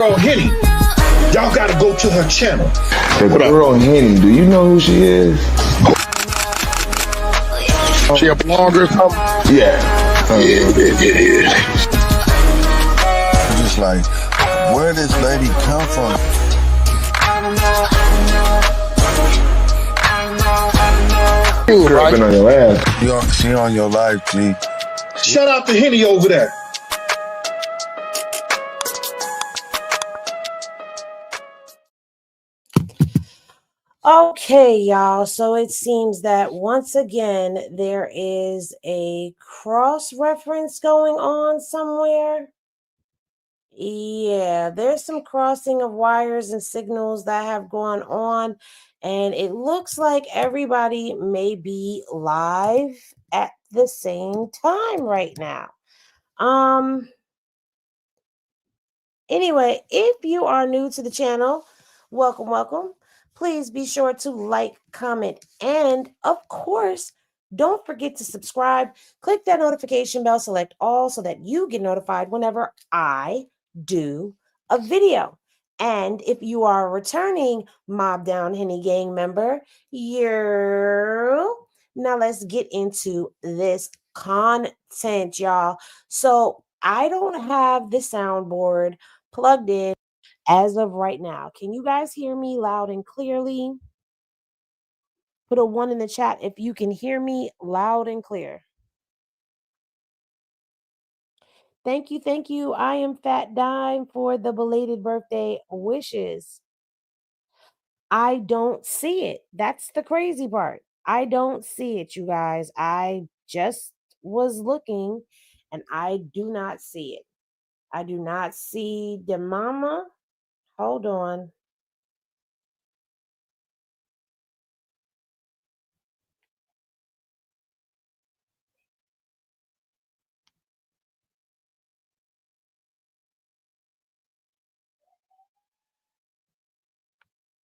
Girl Henny, y'all gotta go to her channel. The girl Henny, do you know who she is? She a blogger or something? Yeah. Yeah. I'm just like, where this lady come from? Girl been on your ass. She on your life, G. Shout out to Henny over there. Okay, y'all. So it seems that once again, there is a cross-reference going on somewhere. Yeah, there's some crossing of wires and signals that have gone on. And it looks like everybody may be live at the same time right now. Anyway, if you are new to the channel, welcome. Please be sure to like, comment, and of course, don't forget to subscribe. Click that notification bell, select all so that you get notified whenever I do a video. And if you are a returning Mob Down Henny Gang member, now let's get into this content, y'all. So I don't have the soundboard plugged in as of right now. Can you guys hear me loud and clearly? Put a 1 in the chat if you can hear me loud and clear. Thank you. I am Fat Dime for the belated birthday wishes. I don't see it. That's the crazy part. I don't see it, you guys. I just was looking and I do not see it. I do not see the mama. Hold on.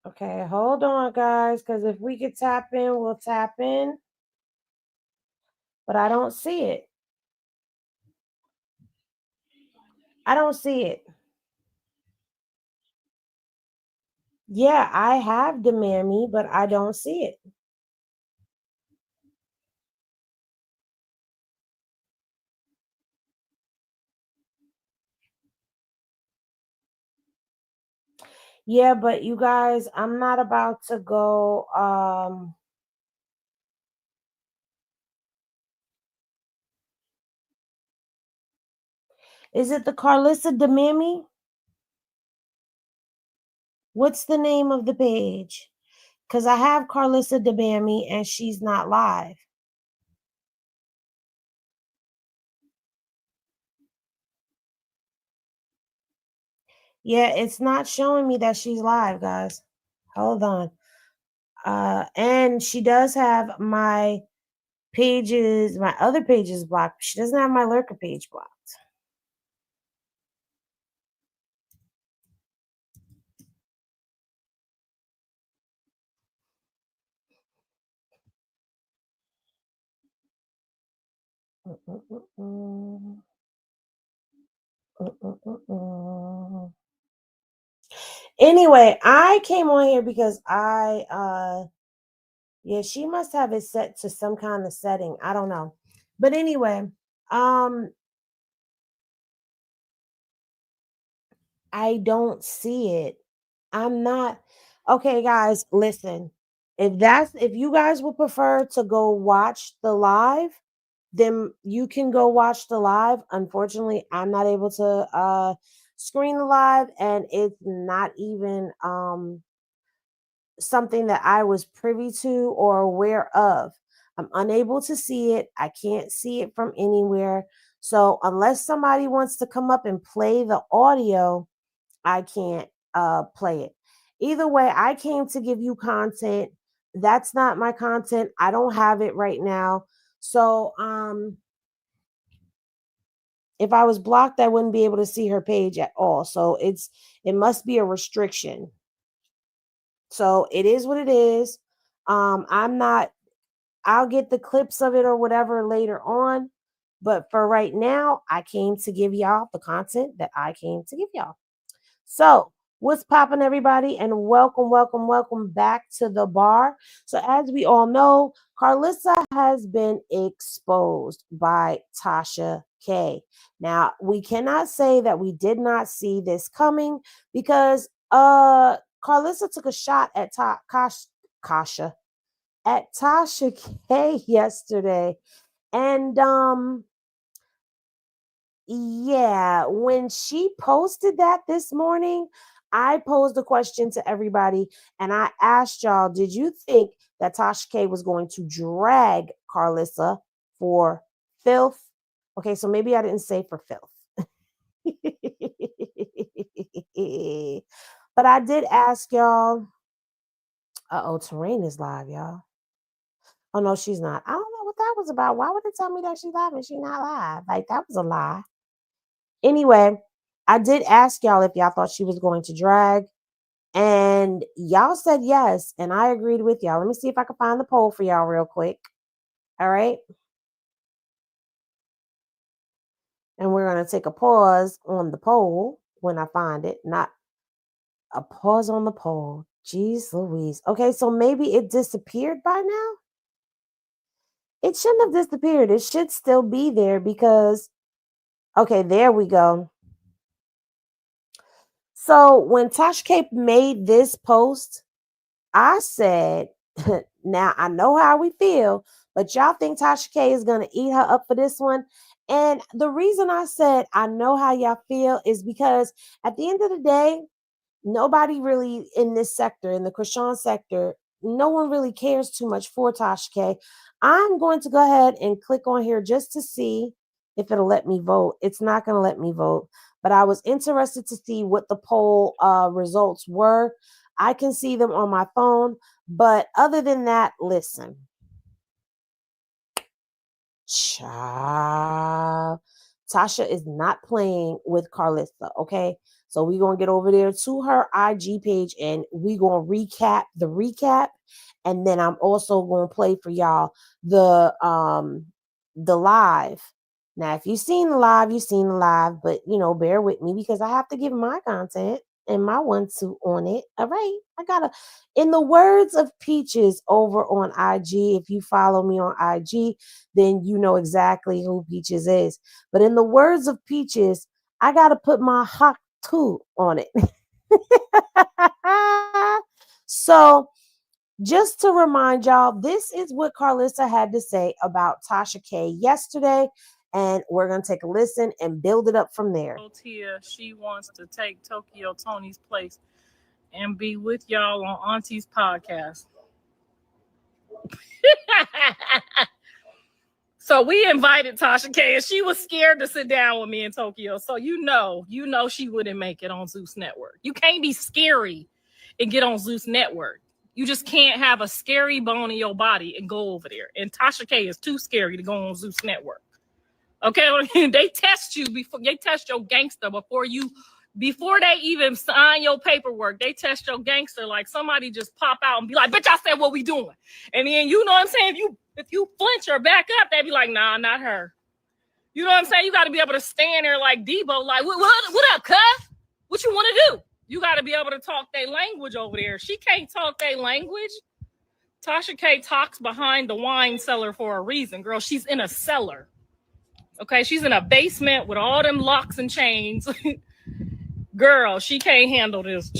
Okay, hold on, guys, because if we could tap in, we'll tap in. But I don't see it. I don't see it. Yeah, I have the mammy, but I don't see it. Yeah, but you guys, I'm not about to go. Is it the Karlissa the mammy? What's the name of the page? Because I have Karlissa the mammy and she's not live. Yeah, it's not showing me that she's live, guys. Hold on. And she does have my pages, my other pages blocked. She doesn't have my lurker page blocked. Anyway, I came on here because yeah, she must have it set to some kind of setting. I don't know. But anyway, I don't see it. I'm not okay, guys. Listen, if you guys would prefer to go watch the live, then you can go watch the live. Unfortunately, I'm not able to screen the live, and it's not even something that I was privy to or aware of. I'm unable to see it. I can't see it from anywhere. So unless somebody wants to come up and play the audio, I can't play it. Either way, I came to give you content. That's not my content. I don't have it right now. So if I was blocked, I wouldn't be able to see her page at all. So it must be a restriction. So it is what it is. I'll get the clips of it or whatever later on. But for right now, I came to give y'all the content that I came to give y'all. So, what's popping, everybody? And welcome back to the bar. So, as we all know, Karlissa has been exposed by Tasha K. Now, we cannot say that we did not see this coming because Karlissa took a shot at Tasha K yesterday. And yeah, when she posted that this morning, I posed a question to everybody and I asked y'all, did you think that Tasha K was going to drag Karlissa for filth? Okay, so maybe I didn't say for filth. But I did ask y'all. Uh-oh, Terrain is live, y'all. Oh no, she's not. I don't know what that was about. Why would it tell me that she's live and she's not live? Like, that was a lie. Anyway, I did ask y'all if y'all thought she was going to drag, and y'all said yes, and I agreed with y'all. Let me see if I can find the poll for y'all real quick. All right. And we're going to take a pause on the poll when I find it, not a pause on the poll. Jeez Louise. Okay, so maybe it disappeared by now? It shouldn't have disappeared. It should still be there because, okay, there we go. So when Tasha K made this post, I said, now I know how we feel, but y'all think Tasha K is going to eat her up for this one? And the reason I said I know how y'all feel is because at the end of the day, nobody really in this sector, in the Chriseans sector, no one really cares too much for Tasha K. I'm going to go ahead and click on here just to see if it'll let me vote. It's not going to let me vote, but I was interested to see what the poll results were. I can see them on my phone, but other than that, listen. Child. Tasha is not playing with Karlissa, okay? So we're going to get over there to her IG page and we're going to recap the recap. And then I'm also going to play for y'all the live. Now, if you've seen the live, you've seen the live, but bear with me because I have to give my content and my 1-2 on it. All right. I gotta, in the words of Peaches over on IG, if you follow me on IG, then you know exactly who Peaches is. But in the words of Peaches, I gotta put my hot two on it. So just to remind y'all, this is what Karlissa had to say about Tasha K yesterday. And we're going to take a listen and build it up from there. Tia, she wants to take Tokyo Tony's place and be with y'all on Auntie's podcast. So we invited Tasha K, and she was scared to sit down with me in Tokyo. So you know she wouldn't make it on Zeus Network. You can't be scary and get on Zeus Network. You just can't have a scary bone in your body and go over there. And Tasha K is too scary to go on Zeus Network. Okay, they test you before they test your gangster before they even sign your paperwork. They test your gangster like somebody just pop out and be like, "Bitch, I said what we doing." And then you know what I'm saying? If you flinch or back up, they be like, "Nah, not her." You know what I'm saying? You got to be able to stand there like Debo, like, "What up, cuz? What you want to do?" You got to be able to talk their language over there. She can't talk their language. Tasha K talks behind the wine cellar for a reason, girl. She's in a cellar. Okay, she's in a basement with all them locks and chains. Girl, she can't handle this.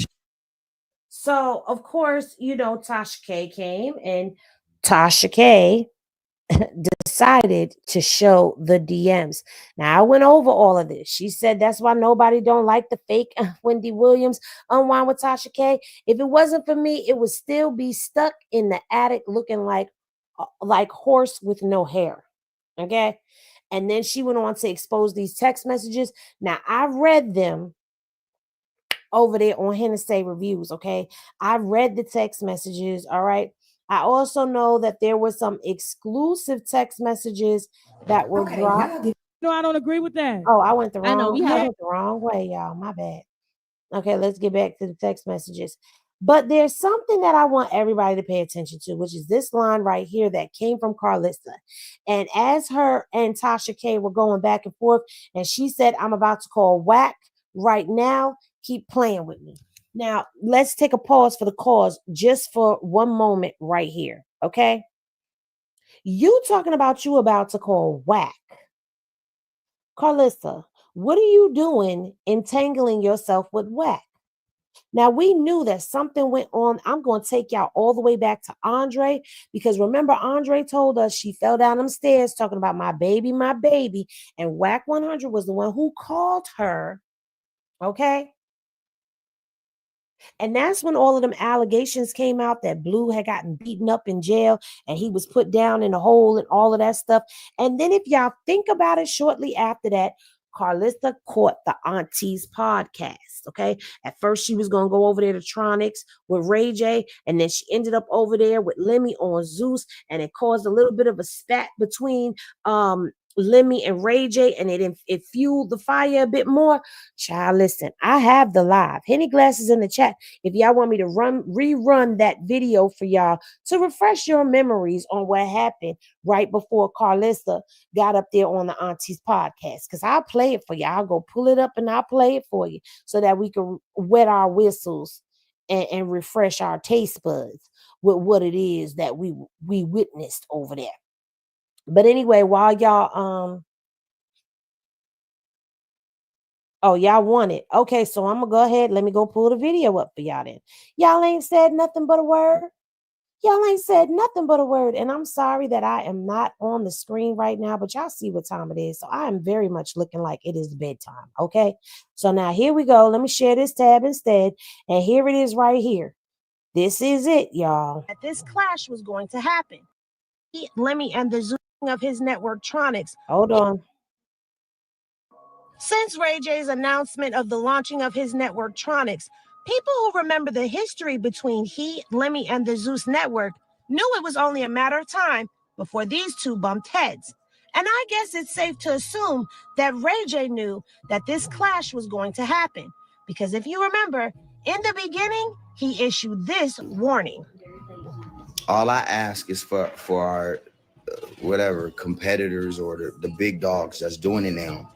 So, of course, Tasha K came and Tasha K decided to show the DMs. Now, I went over all of this. She said that's why nobody don't like the fake Wendy Williams unwind with Tasha K. If it wasn't for me, it would still be stuck in the attic looking like horse with no hair. Okay? And then she went on to expose these text messages. Now, I read them over there on Hennessy Reviews, okay? I read the text messages, all right? I also know that there were some exclusive text messages that were dropped. No, I don't agree with that. Oh, I went the wrong way, y'all. My bad. Okay, let's get back to the text messages. But there's something that I want everybody to pay attention to, which is this line right here that came from Karlissa. And as her and Tasha K were going back and forth, and she said, "I'm about to call Wack right now. keep playing with me. Now, let's take a pause for the cause just for one moment right here, okay? You talking about you about to call Wack. Karlissa, what are you doing entangling yourself with Wack? Now, we knew that something went on. I'm going to take y'all all the way back to Andre, because remember, Andre told us she fell down them stairs talking about my baby, and Wack 100 was the one who called her, okay? And that's when all of them allegations came out that Blue had gotten beaten up in jail and he was put down in a hole and all of that stuff. And then if y'all think about it, shortly after that, Karlissa caught the Aunties podcast. Okay. At first, she was going to go over there to Tronics with Ray J. And then she ended up over there with Lemmy on Zeus. And it caused a little bit of a spat between Lemmy and Ray J, and it fueled the fire a bit more. Child, listen, I have the live. Henny Glasses in the chat. If y'all want me to rerun that video for y'all to refresh your memories on what happened right before Karlissa got up there on the Aunties podcast, because I'll play it for you. I'll go pull it up and I'll play it for you so that we can wet our whistles and refresh our taste buds with what it is that we witnessed over there. But anyway, while y'all oh, y'all want it. Okay, so I'm gonna go ahead. Let me go pull the video up for y'all then. Y'all ain't said nothing but a word. Y'all ain't said nothing but a word. And I'm sorry that I am not on the screen right now, but y'all see what time it is. So I am very much looking like it is bedtime. Okay. So now here we go. Let me share this tab instead. And here it is right here. This is it, y'all. That this clash was going to happen. Lemmy and the Zoom of his network Tronics. Hold on. Since Ray J's announcement of the launching of his network Tronics, people who remember the history between he, Lemmy, and the Zeus network knew it was only a matter of time before these two bumped heads. And I guess it's safe to assume that Ray J knew that this clash was going to happen, because if you remember, in the beginning, he issued this warning. All I ask is for our whatever competitors or the big dogs that's doing it now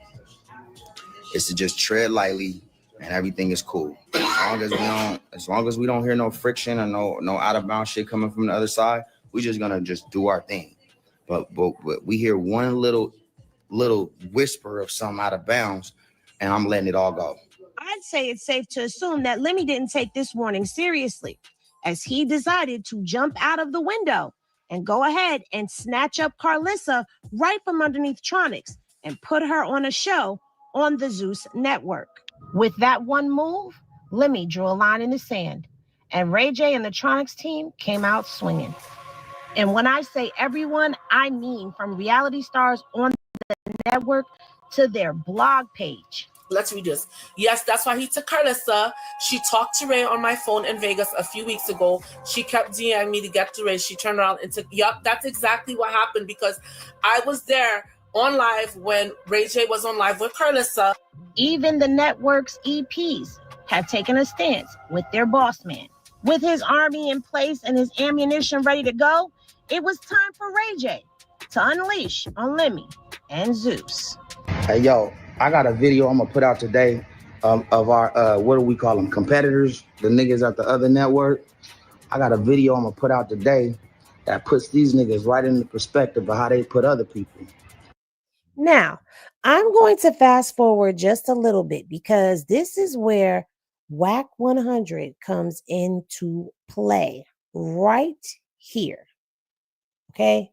is to just tread lightly and everything is cool. As long as we don't hear no friction or no out of bounds shit coming from the other side, we just gonna just do our thing. But we hear one little whisper of something out of bounds, and I'm letting it all go. I'd say it's safe to assume that Lemmy didn't take this warning seriously, as he decided to jump out of the window and go ahead and snatch up Karlissa right from underneath Tronics and put her on a show on the Zeus network. With that one move, Lemmy drew a line in the sand, and Ray J and the Tronics team came out swinging. And when I say everyone, I mean from reality stars on the network to their blog page. Let's read this. Yes, that's why he took Karlissa. She talked to Ray on my phone in Vegas a few weeks ago. She kept DMing me to get to Ray. She turned around and took, yup, that's exactly what happened, because I was there on live when Ray J was on live with Karlissa. Even the network's EPs have taken a stance with their boss man. With his army in place and his ammunition ready to go, it was time for Ray J to unleash on Lemmy and Zeus. Hey, yo, I got a video I'm gonna put out today of our, what do we call them, competitors, the niggas at the other network. I got a video I'm gonna put out today that puts these niggas right in the perspective of how they put other people. Now, I'm going to fast forward just a little bit, because this is where Wack 100 comes into play right here. Okay.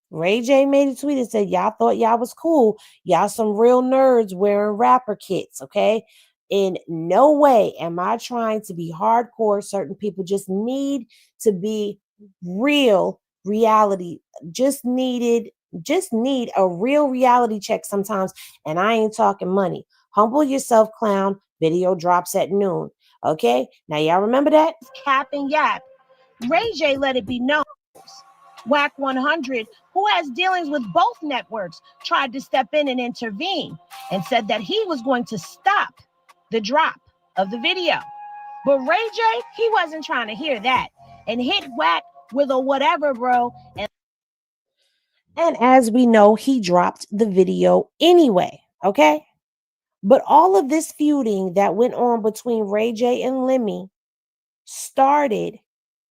Ray J made a tweet and said, y'all thought y'all was cool. Y'all some real nerds wearing rapper kits. Okay. In no way am I trying to be hardcore. Certain people just need to be real reality. Just need a real reality check sometimes. And I ain't talking money. Humble yourself, clown. Video drops at noon. Okay. Now y'all remember that? Cap and yap. Ray J let it be known. Wack 100, who has dealings with both networks, tried to step in and intervene and said that he was going to stop the drop of the video. But Ray J, he wasn't trying to hear that and hit Wack with a whatever, bro. And as we know, he dropped the video anyway, okay? But all of this feuding that went on between Ray J and Lemmy started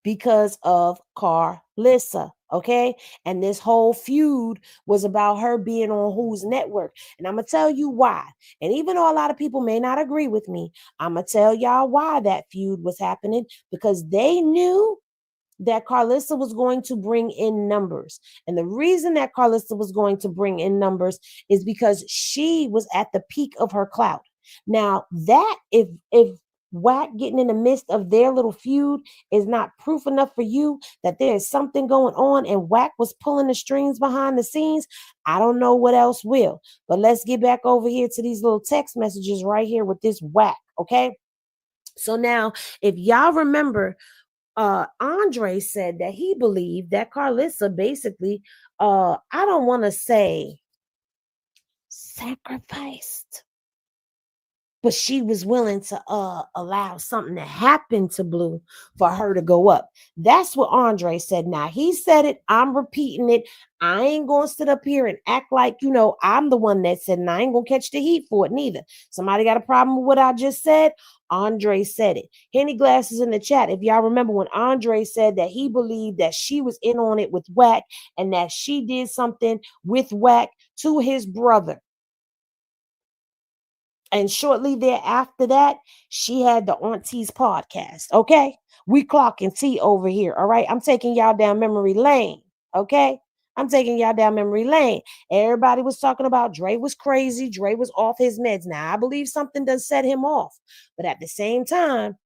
because of Karlissa, okay? And this whole feud was about her being on whose network. And I'm going to tell you why. And even though a lot of people may not agree with me, I'm going to tell y'all why that feud was happening, because they knew that Karlissa was going to bring in numbers. And the reason that Karlissa was going to bring in numbers is because she was at the peak of her clout. Now, that if Wack getting in the midst of their little feud is not proof enough for you that there is something going on and Wack was pulling the strings behind the scenes, I don't know what else will. But let's get back over here to these little text messages right here with this Wack, okay? So now, if y'all remember, Andre said that he believed that Karlissa basically, I don't want to say sacrificed, but she was willing to allow something to happen to Blue for her to go up. That's what Andre said. Now he said it, I'm repeating it. I ain't gonna sit up here and act like, you know, I'm the one that said, and I ain't gonna catch the heat for it neither. Somebody got a problem with what I just said? Andre said it. Henny Glasses in the chat, if y'all remember when Andre said that he believed that she was in on it with Wack and that she did something with Wack to his brother. And shortly thereafter that, she had the Aunties podcast. Okay. We clocking T over here. All right. I'm taking y'all down memory lane. Okay. I'm taking y'all down memory lane. Everybody was talking about Dre was crazy. Dre was off his meds. Now, I believe something does set him off. But at the same time,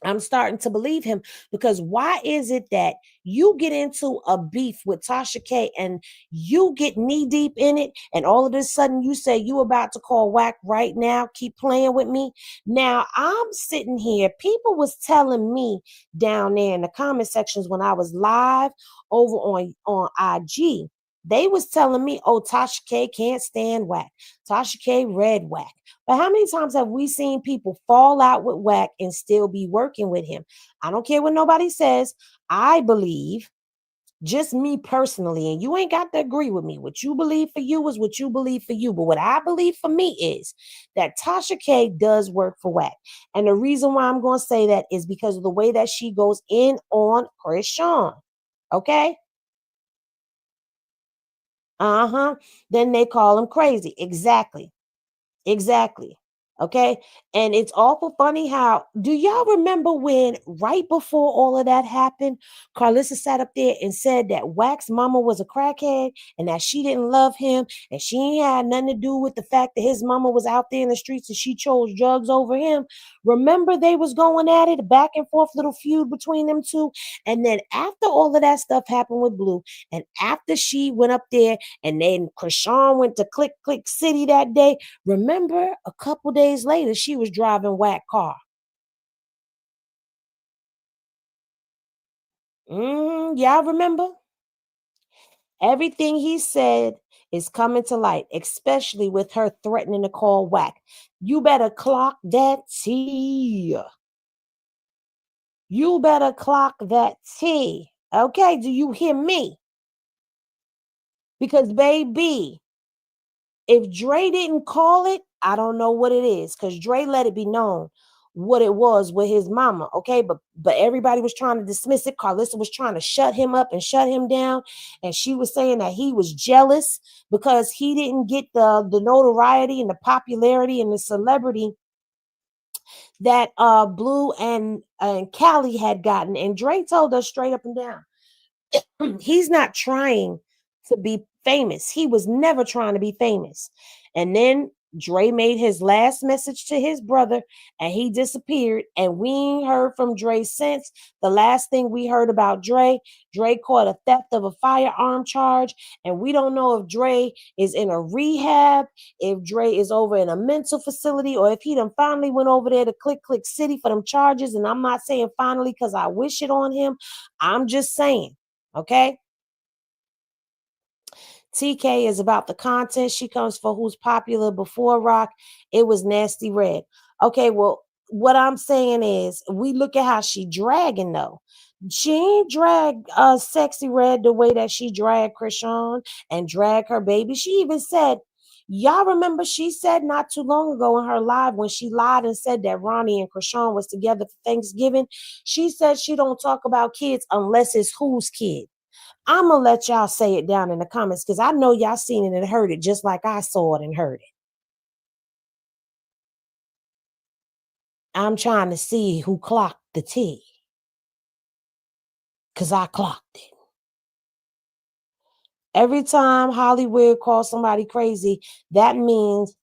I'm starting to believe him, because why is it that you get into a beef with Tasha K and you get knee deep in it and all of a sudden you say you about to call Wack right now, keep playing with me? Now I'm sitting here, people was telling me down there in the comment sections when I was live over on IG, they was telling me, oh, Tasha K can't stand Wack. Tasha K read Wack. But how many times have we seen people fall out with Wack and still be working with him? I don't care what nobody says. I believe, just me personally, and you ain't got to agree with me. What you believe for you is what you believe for you. But what I believe for me is that Tasha K does work for Wack. And the reason why I'm going to say that is because of the way that she goes in on Chriseans. Okay? Then they call him crazy. Exactly. Okay. And it's awful funny how, do y'all remember when right before all of that happened, Karlissa sat up there and said that Wack's mama was a crackhead and that she didn't love him and she ain't had nothing to do with the fact that his mama was out there in the streets and she chose drugs over him. Remember they was going at it, back and forth little feud between them two. And then after all of that stuff happened with Blue, and after she went up there and then Chriseans went to Click Click City that day, remember a couple days later, she was driving Wack car. Y'all remember? Everything he said is coming to light, especially with her threatening to call Wack. You better clock that T. You better clock that T. Okay, do you hear me? Because, baby, if Dre didn't call it, I don't know what it is, because Dre let it be known what it was with his mama, okay? But everybody was trying to dismiss it. Karlissa was trying to shut him up and shut him down, and she was saying that he was jealous because he didn't get the notoriety and the popularity and the celebrity that Blue and Callie had gotten. And Dre told us straight up and down, he's not trying to be famous. He was never trying to be famous. And then Dre made his last message to his brother and he disappeared. And we ain't heard from Dre since. The last thing we heard about Dre caught a theft of a firearm charge. And we don't know if Dre is in a rehab, if Dre is over in a mental facility, or if he done finally went over there to Click Click City for them charges. And I'm not saying finally because I wish it on him. I'm just saying. Okay. TK is about the content. She comes for who's popular before Rock. It was Nasty Red. Okay, well, what I'm saying is we look at how she dragging though. She ain't drag Sexy Red the way that she dragged Chriseans and drag her baby. She even said, Y'all remember she said not too long ago in her live when she lied and said that Ronnie and Chriseans was together for Thanksgiving. She said she don't talk about kids unless it's whose kid. I'm going to let y'all say it down in the comments because I know y'all seen it and heard it just like I saw it and heard it. I'm trying to see who clocked the tea because I clocked it. Every time Hollywood calls somebody crazy, that means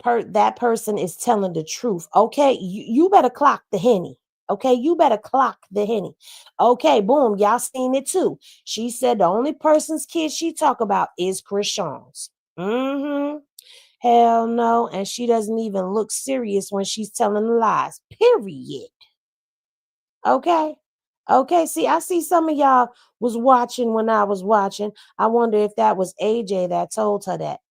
that person is telling the truth. Okay, you better clock the Henny. Okay, you better clock the Henny. Okay, boom, y'all seen it too. She said the only person's kid she talk about is Chriseans. Hell no, and she doesn't even look serious when she's telling lies. Period. Okay. Okay, see, I see some of y'all was watching when I was watching. I wonder if that was AJ that told her that.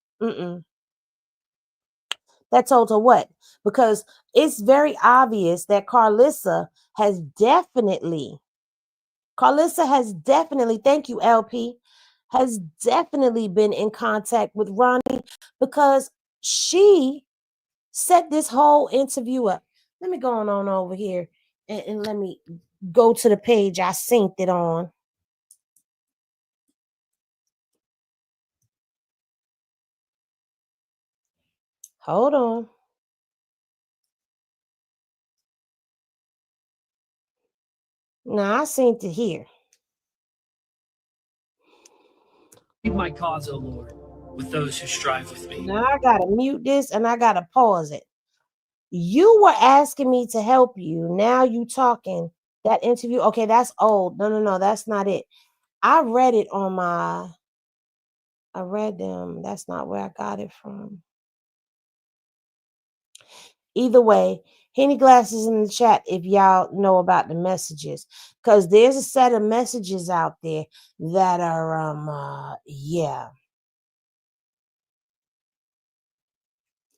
That told her what? Because it's very obvious that Karlissa has definitely, thank you, LP, has definitely been in contact with Ronnie because she set this whole interview up. Let me go on over here and let me go to the page I synced it on. Hold on. Now I synced it here. Keep my cause, O Lord, with those who strive with me. Now I gotta mute this and I gotta pause it. You were asking me to help you. Now you talking. That interview, okay, that's old. No, that's not it. I read it on I read them. That's not where I got it from. Either way, Henny Glasses in the chat if y'all know about the messages. Because there's a set of messages out there that are, yeah.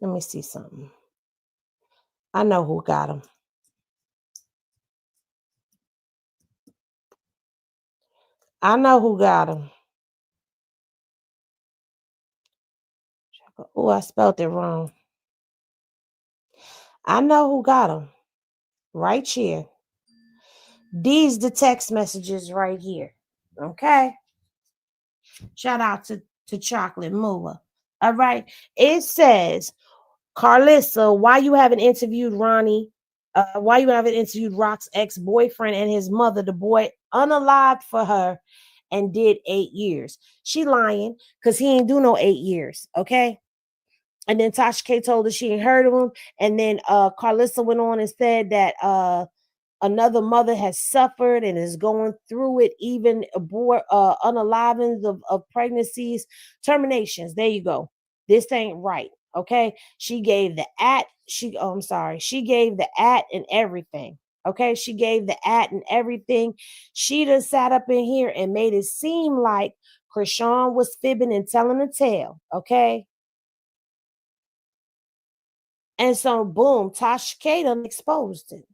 Let me see something. I know who got them. I know who got them. Oh, I spelled it wrong. I know who got them. Right here. These the text messages right here. Okay. Shout out to Chocolate Moolah. All right. It says, Karlissa, why you haven't interviewed Ronnie? Why you haven't interviewed Rock's ex-boyfriend and his mother? The boy unalived for her and did 8 years. She lying because he ain't do no 8 years. Okay. And then Tasha K told her she ain't heard of him. And then Karlissa went on and said that another mother has suffered and is going through it, even unalivings of pregnancies, terminations. There you go. This ain't right. Okay. She gave the she gave the and everything. Okay. She gave the and everything. She just sat up in here and made it seem like Chriseans was fibbing and telling a tale. Okay. And so, boom, Tasha K done exposed it.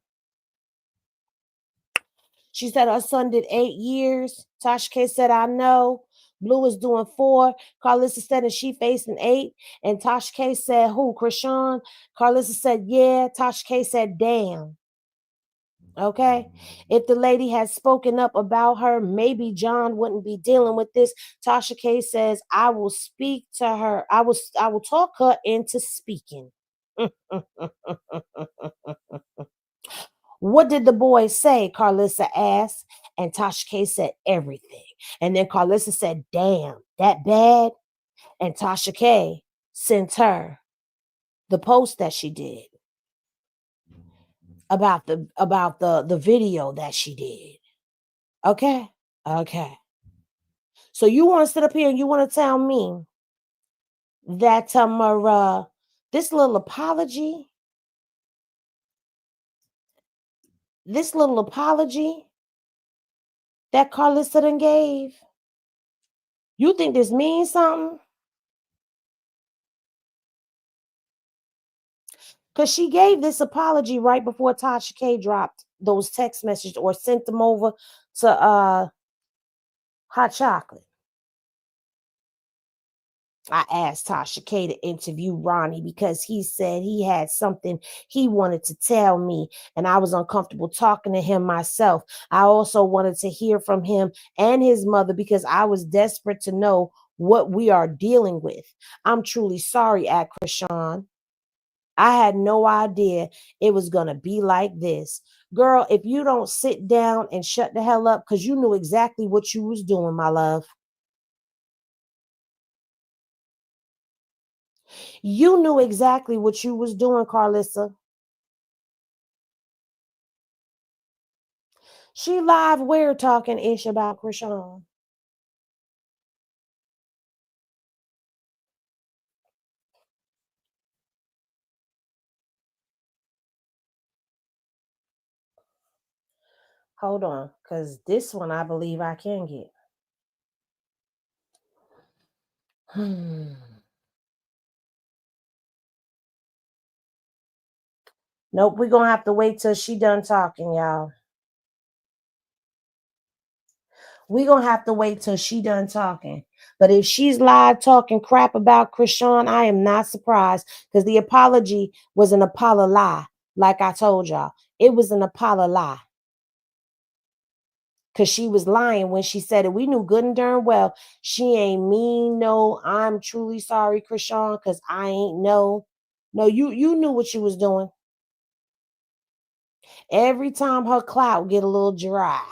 She said her son did 8 years. Tasha K said, I know. Blue is doing 4. Karlissa said that she facing 8. And Tasha K said, who, Chriseans? Karlissa said, yeah. Tasha K said, damn. Okay. If the lady had spoken up about her, maybe John wouldn't be dealing with this. Tasha K says, I will speak to her. I will talk her into speaking. What did the boy say? Karlissa asked. And Tasha K said everything. And then Karlissa said, damn, that bad? And Tasha K sent her the post that she did about the video that she did. Okay? Okay. So you want to sit up here and you want to tell me that this little apology that Karlissa done gave, you think this means something? Because she gave this apology right before Tasha K dropped those text messages or sent them over to Hot Chocolate. I asked Tasha K to interview Ronnie because he said he had something he wanted to tell me, and I was uncomfortable talking to him myself. I also wanted to hear from him and his mother because I was desperate to know what we are dealing with. I'm truly sorry, at Chriseans. I had no idea it was going to be like this. Girl, if you don't sit down and shut the hell up, because you knew exactly what you was doing, my love. You knew exactly what you was doing, Karlissa. She live where talking ish about Chriseans. Hold on, because this one I believe I can get. Nope, we're going to have to wait till she done talking, y'all. We're going to have to wait till she done talking. But if she's live talking crap about Chriseans, I am not surprised because the apology was an Apollo lie. Like I told y'all, it was an Apollo lie. Because she was lying when she said it. We knew good and darn well she ain't mean no, I'm truly sorry, Chriseans, because I ain't know. No, you knew what you was doing. Every time her clout get a little dry,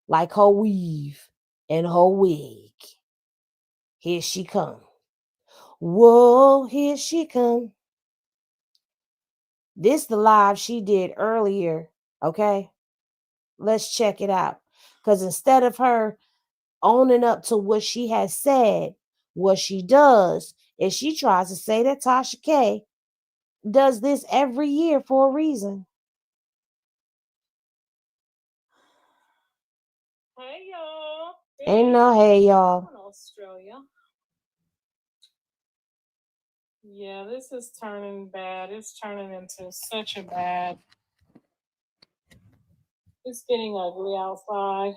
like her weave and her wig, here she come. Whoa, here she come. This the live she did earlier, okay? Let's check it out. Because instead of her owning up to what she has said, what she does is she tries to say that Tasha K does this every year for a reason. Hey, y'all. Ain't no hey, y'all. In Australia. Yeah, this is turning bad. It's turning into such a bad. It's getting ugly outside.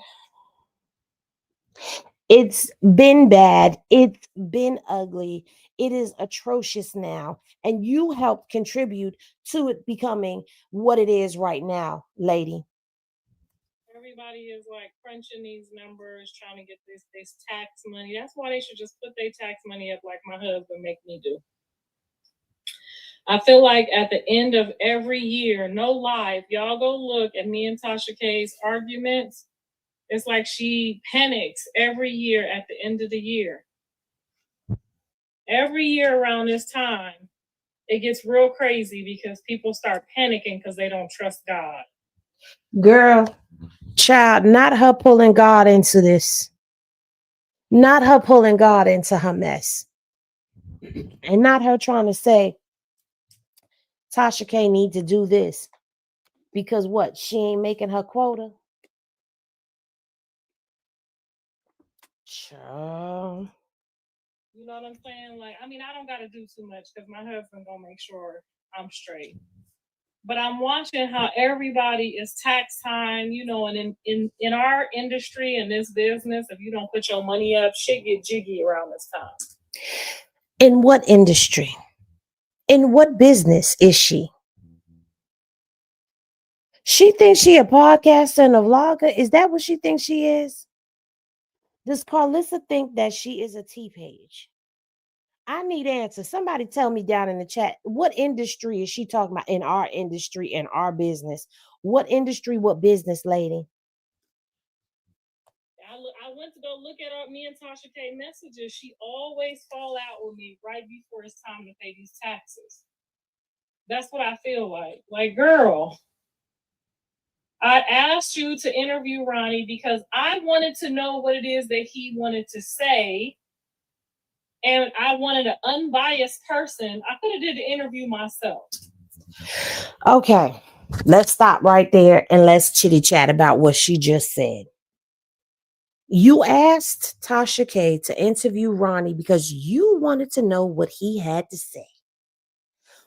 It's been bad. It's been ugly. It is atrocious now. And you helped contribute to it becoming what it is right now, lady. Everybody is like crunching these numbers, trying to get this tax money. That's why they should just put their tax money up like my husband make me do. I feel like at the end of every year, no lie, if y'all go look at me and Tasha K's arguments, it's like she panics every year at the end of the year. Every year around this time, it gets real crazy because people start panicking because they don't trust God. Girl, child, not her pulling God into this. Not her pulling God into her mess. And not her trying to say, Tasha K need to do this. Because what? She ain't making her quota. Child. You know what I'm saying? Like, I mean, I don't got to do too much because my husband gonna make sure I'm straight. But I'm watching how everybody is tax time, you know, and in our industry and this business, if you don't put your money up, shit get jiggy around this time. In what industry? In what business is she? She thinks she a podcaster and a vlogger. Is that what she thinks she is? Does Karlissa think that she is a T-Page? I need answers. Somebody tell me down in the chat. What industry is she talking about in our industry, in our business? What industry, what business, lady? I went to go look at me and Tasha K messages. She always fall out with me right before it's time to pay these taxes. That's what I feel like. Like, girl, I asked you to interview Ronnie because I wanted to know what it is that he wanted to say. And I wanted an unbiased person. I could have did the interview myself. Okay, let's stop right there and let's chitty chat about what she just said. You asked Tasha K to interview Ronnie because you wanted to know what he had to say.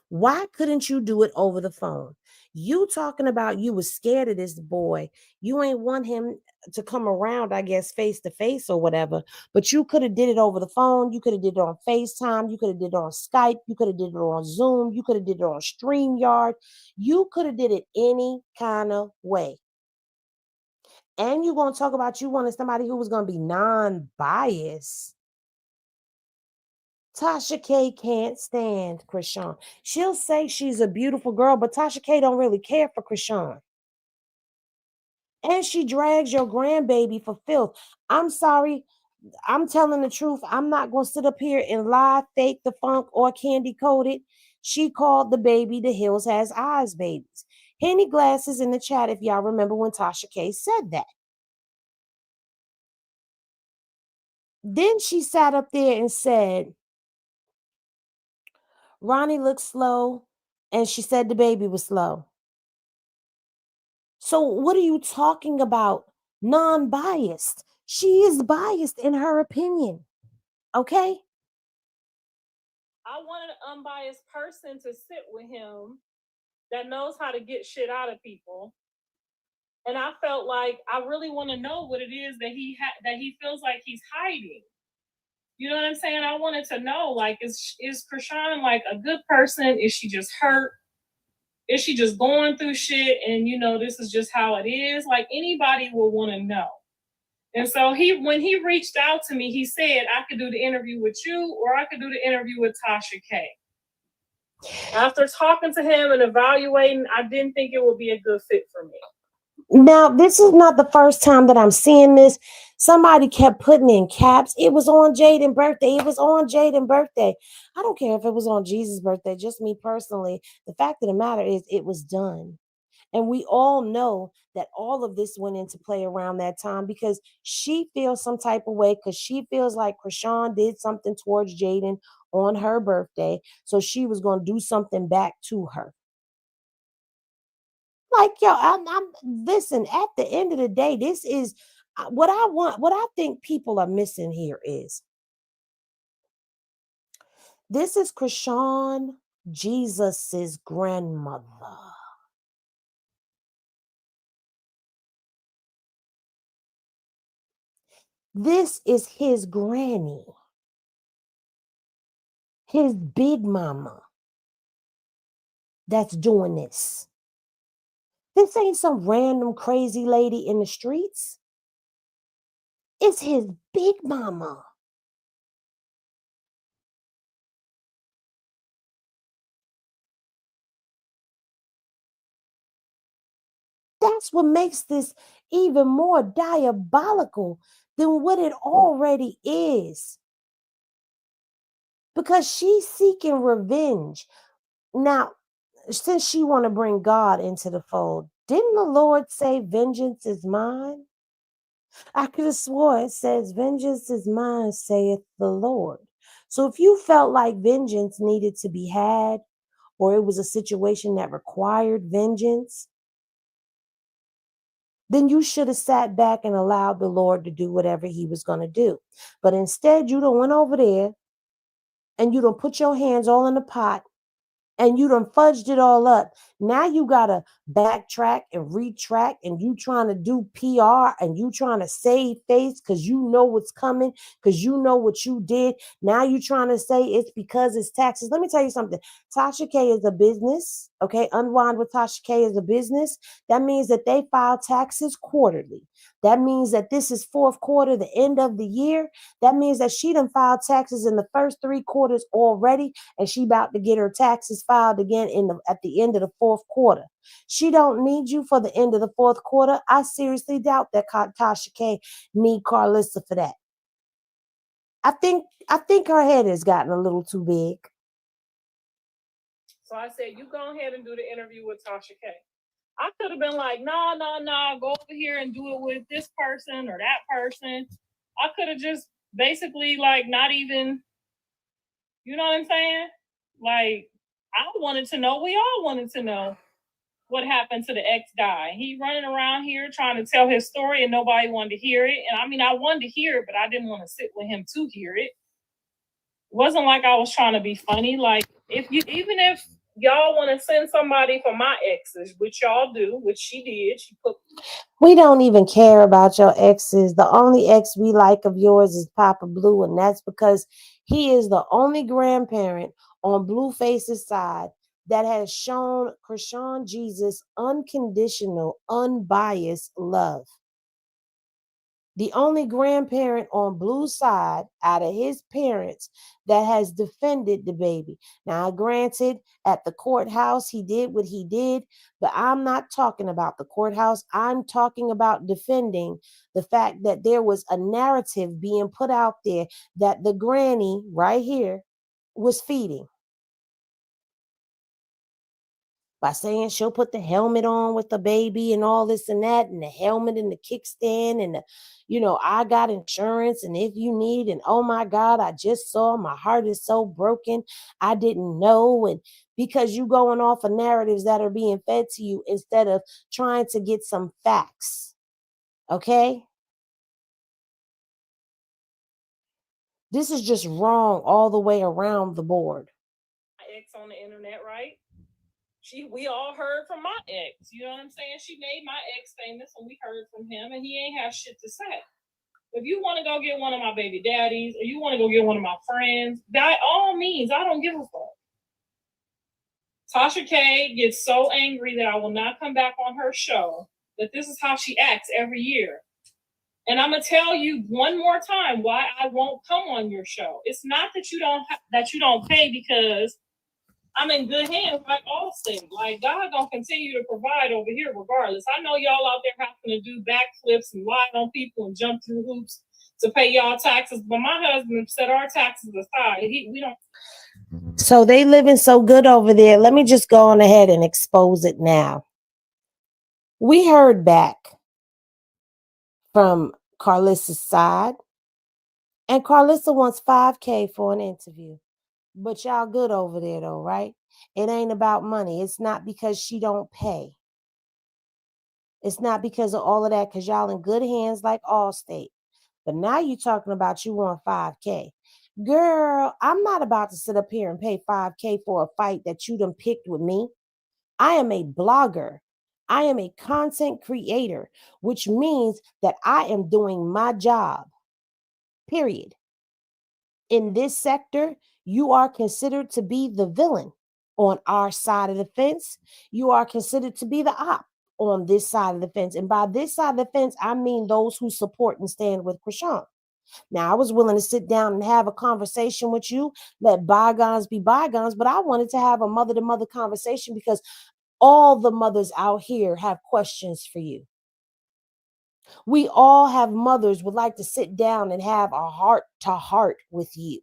Why couldn't you do it over the phone? You talking about you was scared of this boy. You ain't want him to come around, I guess, face to face or whatever. But you could have did it over the phone. You could have did it on FaceTime. You could have did it on Skype. You could have did it on Zoom. You could have did it on StreamYard. You could have did it any kind of way. And you're going to talk about you wanted somebody who was going to be non-biased. Tasha K can't stand Chrisean. She'll say she's a beautiful girl, but Tasha K don't really care for Chrisean. And she drags your grandbaby for filth. I'm sorry. I'm telling the truth. I'm not going to sit up here and lie, fake the funk, or candy coat it. She called the baby the Hills Has Eyes babies. Henny Glasses in the chat if y'all remember when Tasha K said that. Then she sat up there and said, Ronnie looked slow, and she said the baby was slow. So what are you talking about? Non-biased. She is biased in her opinion. Okay? I wanted an unbiased person to sit with him that knows how to get shit out of people. And I felt like I really want to know what it is that he feels like he's hiding. You know what I'm saying? I wanted to know, like, is Chrisean like a good person? Is she just hurt? Is she just going through shit and, you know, this is just how it is? Like, anybody will want to know. And so when he reached out to me, he said, I could do the interview with you or I could do the interview with Tasha K. After talking to him and evaluating, I didn't think it would be a good fit for me. Now, this is not the first time that I'm seeing this. Somebody kept putting in caps. It was on Jaden's birthday. It was on Jaden's birthday. I don't care if it was on Jesus' birthday, just me personally. The fact of the matter is it was done. And we all know that all of this went into play around that time because she feels some type of way because she feels like Chrisean did something towards Jaden on her birthday. So she was going to do something back to her. Like, yo, I'm listen, at the end of the day, this is what I want. What I think people are missing here is this is Chrisean Jesus's grandmother. This is his granny, his big mama that's doing this. This ain't some random crazy lady in the streets. It's his big mama. That's what makes this even more diabolical than what it already is. Because she's seeking revenge. Now, since she want to bring God into the fold, didn't the Lord say vengeance is mine? I could have swore it says vengeance is mine, saith the Lord. So if you felt like vengeance needed to be had, or it was a situation that required vengeance, then you should have sat back and allowed the Lord to do whatever he was going to do. But instead, you done went over there and you done put your hands all in the pot and you done fudged it all up. Now you got to backtrack and retract and you trying to do PR and you trying to save face because you know what's coming, because you know what you did. Now you trying to say it's because it's taxes. Let me tell you something. Tasha K is a business, okay? Unwind with Tasha K is a business. That means that they file taxes quarterly. That means that this is fourth quarter, the end of the year. That means that she done filed taxes in the first 3 quarters already, and she about to get her taxes filed again at the end of the fourth quarter. She don't need you for the end of the fourth quarter. I seriously doubt that Tasha K need Karlissa for that. I think her head has gotten a little too big. So I said, you go ahead and do the interview with Tasha K. I could have been like, no, go over here and do it with this person or that person. I could have just basically like not even, you know what I'm saying? Like, I wanted to know, we all wanted to know what happened to the ex guy. He running around here trying to tell his story and nobody wanted to hear it. And I mean, I wanted to hear it, but I didn't want to sit with him to hear it. It wasn't like I was trying to be funny. Like, even if y'all want to send somebody for my exes, which y'all do, which she did. She put. We don't even care about your exes. The only ex we like of yours is Papa Blue, and that's because he is the only grandparent on Blueface's side that has shown Chrisean Jesus unconditional, unbiased love. The only grandparent on Blue's side out of his parents that has defended the baby. Now, granted, at the courthouse, he did what he did, but I'm not talking about the courthouse. I'm talking about defending the fact that there was a narrative being put out there that the granny right here was feeding. By saying she'll put the helmet on with the baby and all this and that, and the helmet and the kickstand, and I got insurance, and if you need, and oh my God, I just saw, my heart is so broken, I didn't know. And because you going off of narratives that are being fed to you instead of trying to get some facts. Okay? This is just wrong all the way around the board. Ex on the internet, right? We all heard from my ex. You know what I'm saying? She made my ex famous, and we heard from him, and he ain't have shit to say. If you want to go get one of my baby daddies, or you want to go get one of my friends, by all means, I don't give a fuck. Tasha K gets so angry that I will not come back on her show, that this is how she acts every year. And I'm gonna tell you one more time why I won't come on your show. It's not that you don't pay, because I'm in good hands, like Allstate. Like, God gonna continue to provide over here regardless. I know y'all out there having to do backflips and lie on people and jump through hoops to pay y'all taxes, but my husband set our taxes aside. We don't. So they living so good over there. Let me just go on ahead and expose it now. We heard back from Karlissa's side, and Karlissa wants $5K for an interview. But y'all good over there though, right? It ain't about money. It's not because she don't pay. It's not because of all of that, because y'all in good hands like Allstate. But now you talking about you want 5K. Girl, I'm not about to sit up here and pay 5K for a fight that you done picked with me. I am a blogger. I am a content creator, which means that I am doing my job. Period. In this sector, you are considered to be the villain on our side of the fence. You are considered to be the op on this side of the fence. And by this side of the fence, I mean those who support and stand with Chrisean. Now, I was willing to sit down and have a conversation with you, let bygones be bygones, but I wanted to have a mother-to-mother conversation because all the mothers out here have questions for you. We all have mothers would like to sit down and have a heart-to-heart with you.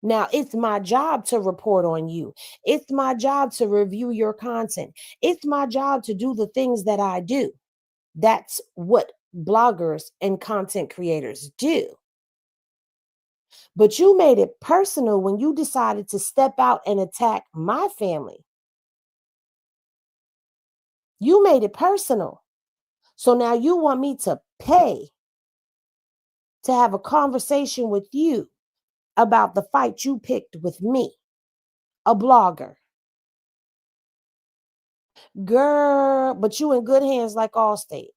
Now, it's my job to report on you. It's my job to review your content. It's my job to do the things that I do. That's what bloggers and content creators do. But you made it personal when you decided to step out and attack my family. You made it personal. So now you want me to pay to have a conversation with you about the fight you picked with me, a blogger. Girl, but you in good hands like Allstate.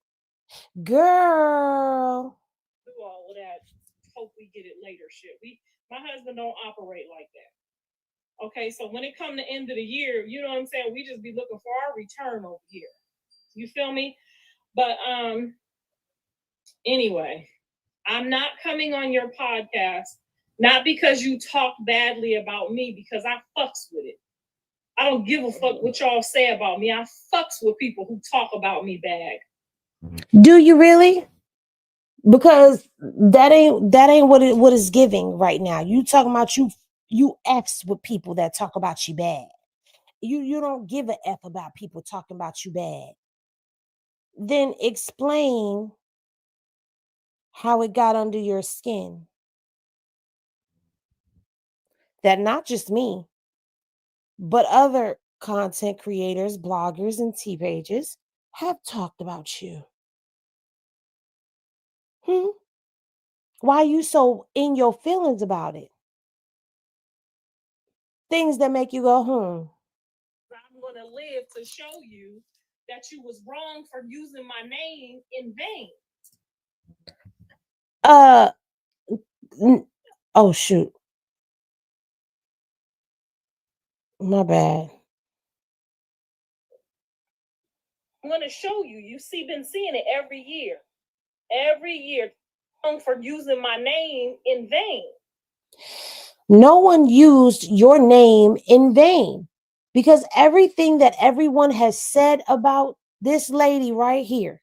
Girl. Do all of that. Hope we get it later shit. My husband don't operate like that. Okay, so when it come to end of the year, you know what I'm saying? We just be looking for our return over here. You feel me? But anyway, I'm not coming on your podcast, not because you talk badly about me, because I fucks with it. I don't give a fuck what y'all say about me. I fucks with people who talk about me bad. Do you really? Because that ain't what is giving right now. You talking about you F's with people that talk about you bad. You don't give a F about people talking about you bad. Then explain how it got under your skin. That not just me, but other content creators, bloggers, and T-pages have talked about you. Why are you so in your feelings about it? things that make you go, I'm gonna live to show you that you was wrong for using my name in vain. Oh shoot. My bad. I'm gonna show you. Been seeing it every year. Every year, wrong for using my name in vain. No one used your name in vain because everything that everyone has said about this lady right here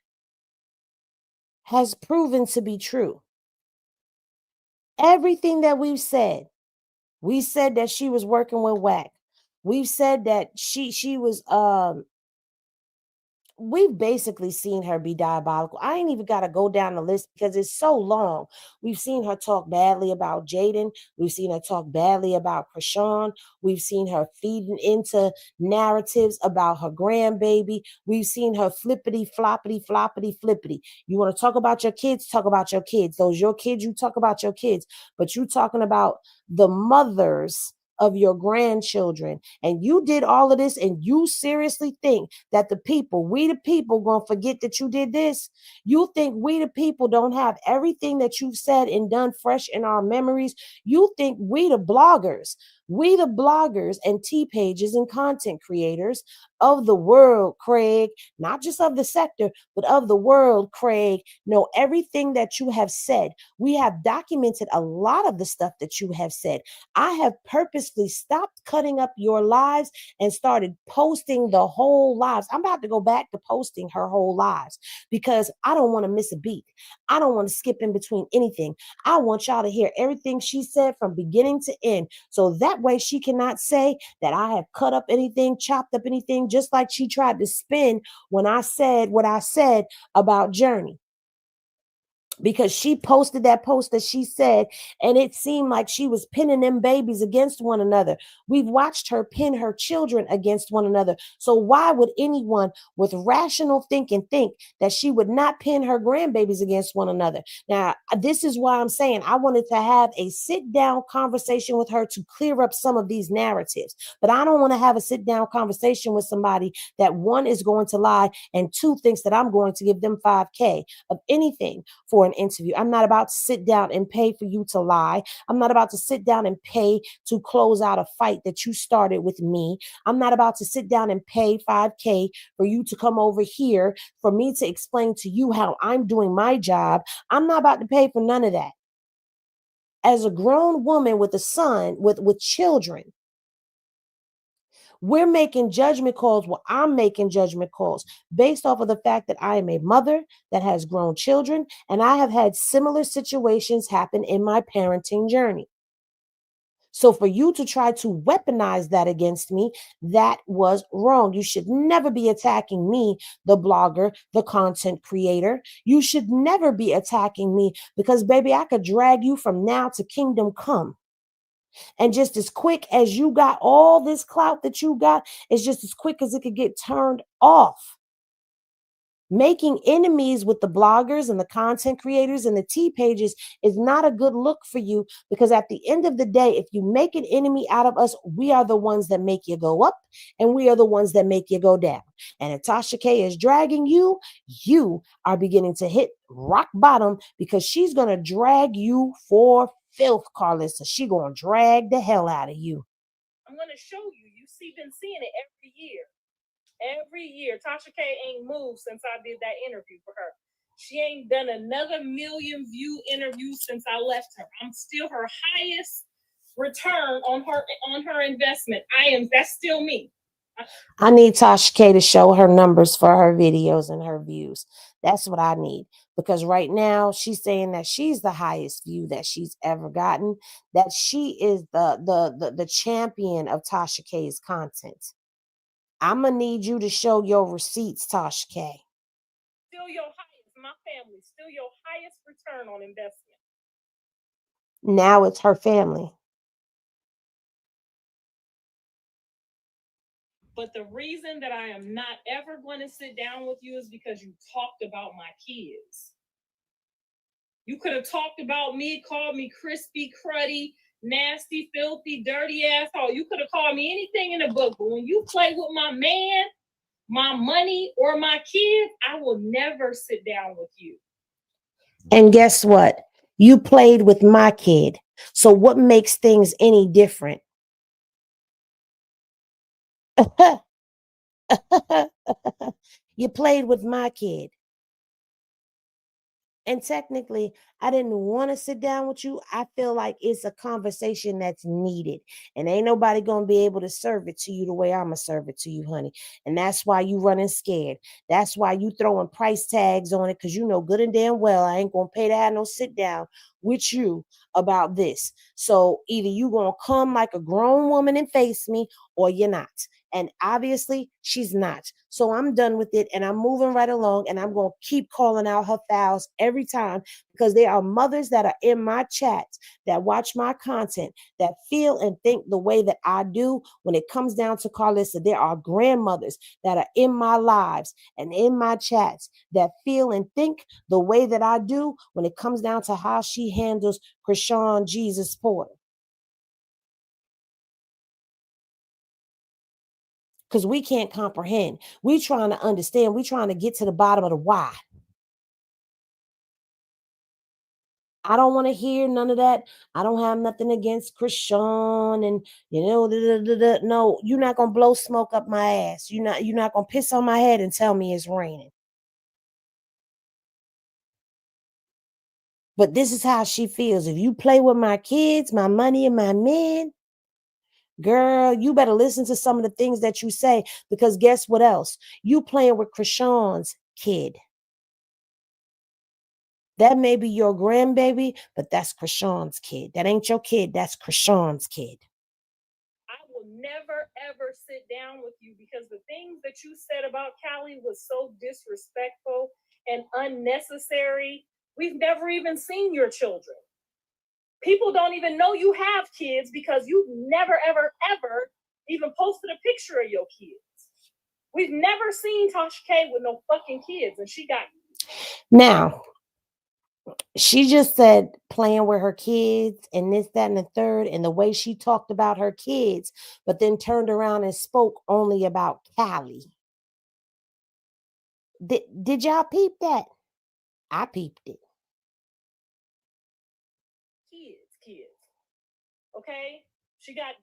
has proven to be true. Everything that we said that she was working with Wack. We've said that she was we've basically seen her be diabolical. I ain't even got to go down the list because it's so long. We've seen her talk badly about Jaden. We've seen her talk badly about Chrisean. We've seen her feeding into narratives about her grandbaby. We've seen her flippity, floppity, floppity, flippity. You want to talk about your kids? Talk about your kids. Those your kids, you talk about your kids. But you talking about the mothers of your grandchildren. And you did all of this and you seriously think that we the people gonna forget that you did this? You think we the people don't have everything that you've said and done fresh in our memories? You think we the bloggers and T-pages and content creators of the world, Craig, not just of the sector, but of the world, Craig, know everything that you have said. We have documented a lot of the stuff that you have said. I have purposely stopped cutting up your lives and started posting the whole lives. I'm about to go back to posting her whole lives because I don't want to miss a beat. I don't want to skip in between anything. I want y'all to hear everything she said from beginning to end. So that way she cannot say that I have cut up anything, chopped up anything, just like she tried to spin when I said what I said about Journey. Because she posted that post that she said, and it seemed like she was pinning them babies against one another. We've watched her pin her children against one another. So why would anyone with rational thinking think that she would not pin her grandbabies against one another? Now, this is why I'm saying I wanted to have a sit-down conversation with her to clear up some of these narratives. But I don't want to have a sit-down conversation with somebody that, one, is going to lie, and two, thinks that I'm going to give them $5K of anything for an interview. I'm not about to sit down and pay for you to lie. I'm not about to sit down and pay to close out a fight that you started with me. I'm not about to sit down and pay $5K for you to come over here for me to explain to you how I'm doing my job. I'm not about to pay for none of that. As a grown woman with a son, with children, we're making judgment calls. Well, I'm making judgment calls based off of the fact that I am a mother that has grown children, and I have had similar situations happen in my parenting journey. So for you to try to weaponize that against me, that was wrong. You should never be attacking me, the blogger, the content creator. You should never be attacking me because, baby, I could drag you from now to kingdom come. And just as quick as you got all this clout that you got, it's just as quick as it could get turned off. Making enemies with the bloggers and the content creators and the T-pages is not a good look for you, because at the end of the day, if you make an enemy out of us, we are the ones that make you go up and we are the ones that make you go down. And if Tasha K is dragging you, you are beginning to hit rock bottom, because she's going to drag you for filth, Karlissa. She going to drag the hell out of you. I'm going to show you. Been seeing it every year. Every year. Tasha K ain't moved since I did that interview for her. She ain't done another million view interview since I left her. I'm still her highest return on her investment. That's still me. I need Tasha K to show her numbers for her videos and her views. That's what I need. Because right now she's saying that she's the highest view that she's ever gotten, that she is the champion of Tasha K's content. I'm going to need you to show your receipts, Tasha K. Still your highest, my family, still your highest return on investment. Now it's her family. But the reason that I am not ever going to sit down with you is because you talked about my kids. You could have talked about me, called me crispy, cruddy, nasty, filthy, dirty asshole. You could have called me anything in the book, but when you play with my man, my money, or my kids, I will never sit down with you. And guess what? You played with my kid. So what makes things any different? You played with my kid. And technically, I didn't want to sit down with you. I feel like it's a conversation that's needed. And ain't nobody going to be able to serve it to you the way I'm going to serve it to you, honey. And that's why you running scared. That's why you throwing price tags on it, because you know good and damn well I ain't going to pay to have no sit down with you about this. So either you going to come like a grown woman and face me, or you're not. And obviously she's not. So I'm done with it and I'm moving right along, and I'm going to keep calling out her fouls every time, because there are mothers that are in my chats that watch my content that feel and think the way that I do when it comes down to Karlissa. There are grandmothers that are in my lives and in my chats that feel and think the way that I do when it comes down to how she handles Chriseans Jesus Porter. Because we can't comprehend. We trying to understand. We trying to get to the bottom of the why. I don't want to hear none of that. I don't have nothing against Chrisean and no, you're not gonna blow smoke up my ass. You're not gonna piss on my head and tell me it's raining. But this is how she feels. If you play with my kids, my money, and my men, girl, you better listen to some of the things that you say, because guess what else? You playing with Chrisean's kid. That may be your grandbaby, but that's Chrisean's kid. That ain't your kid. That's Chrisean's kid. I will never, ever sit down with you, because the things that you said about Callie was so disrespectful and unnecessary. We've never even seen your children. People don't even know you have kids because you've never, ever, ever even posted a picture of your kids. We've never seen Tasha K with no fucking kids, and she got. Now, she just said playing with her kids and this, that, and the third, and the way she talked about her kids, but then turned around and spoke only about Callie. Did y'all peep that? I peeped it. Kids. Okay? She got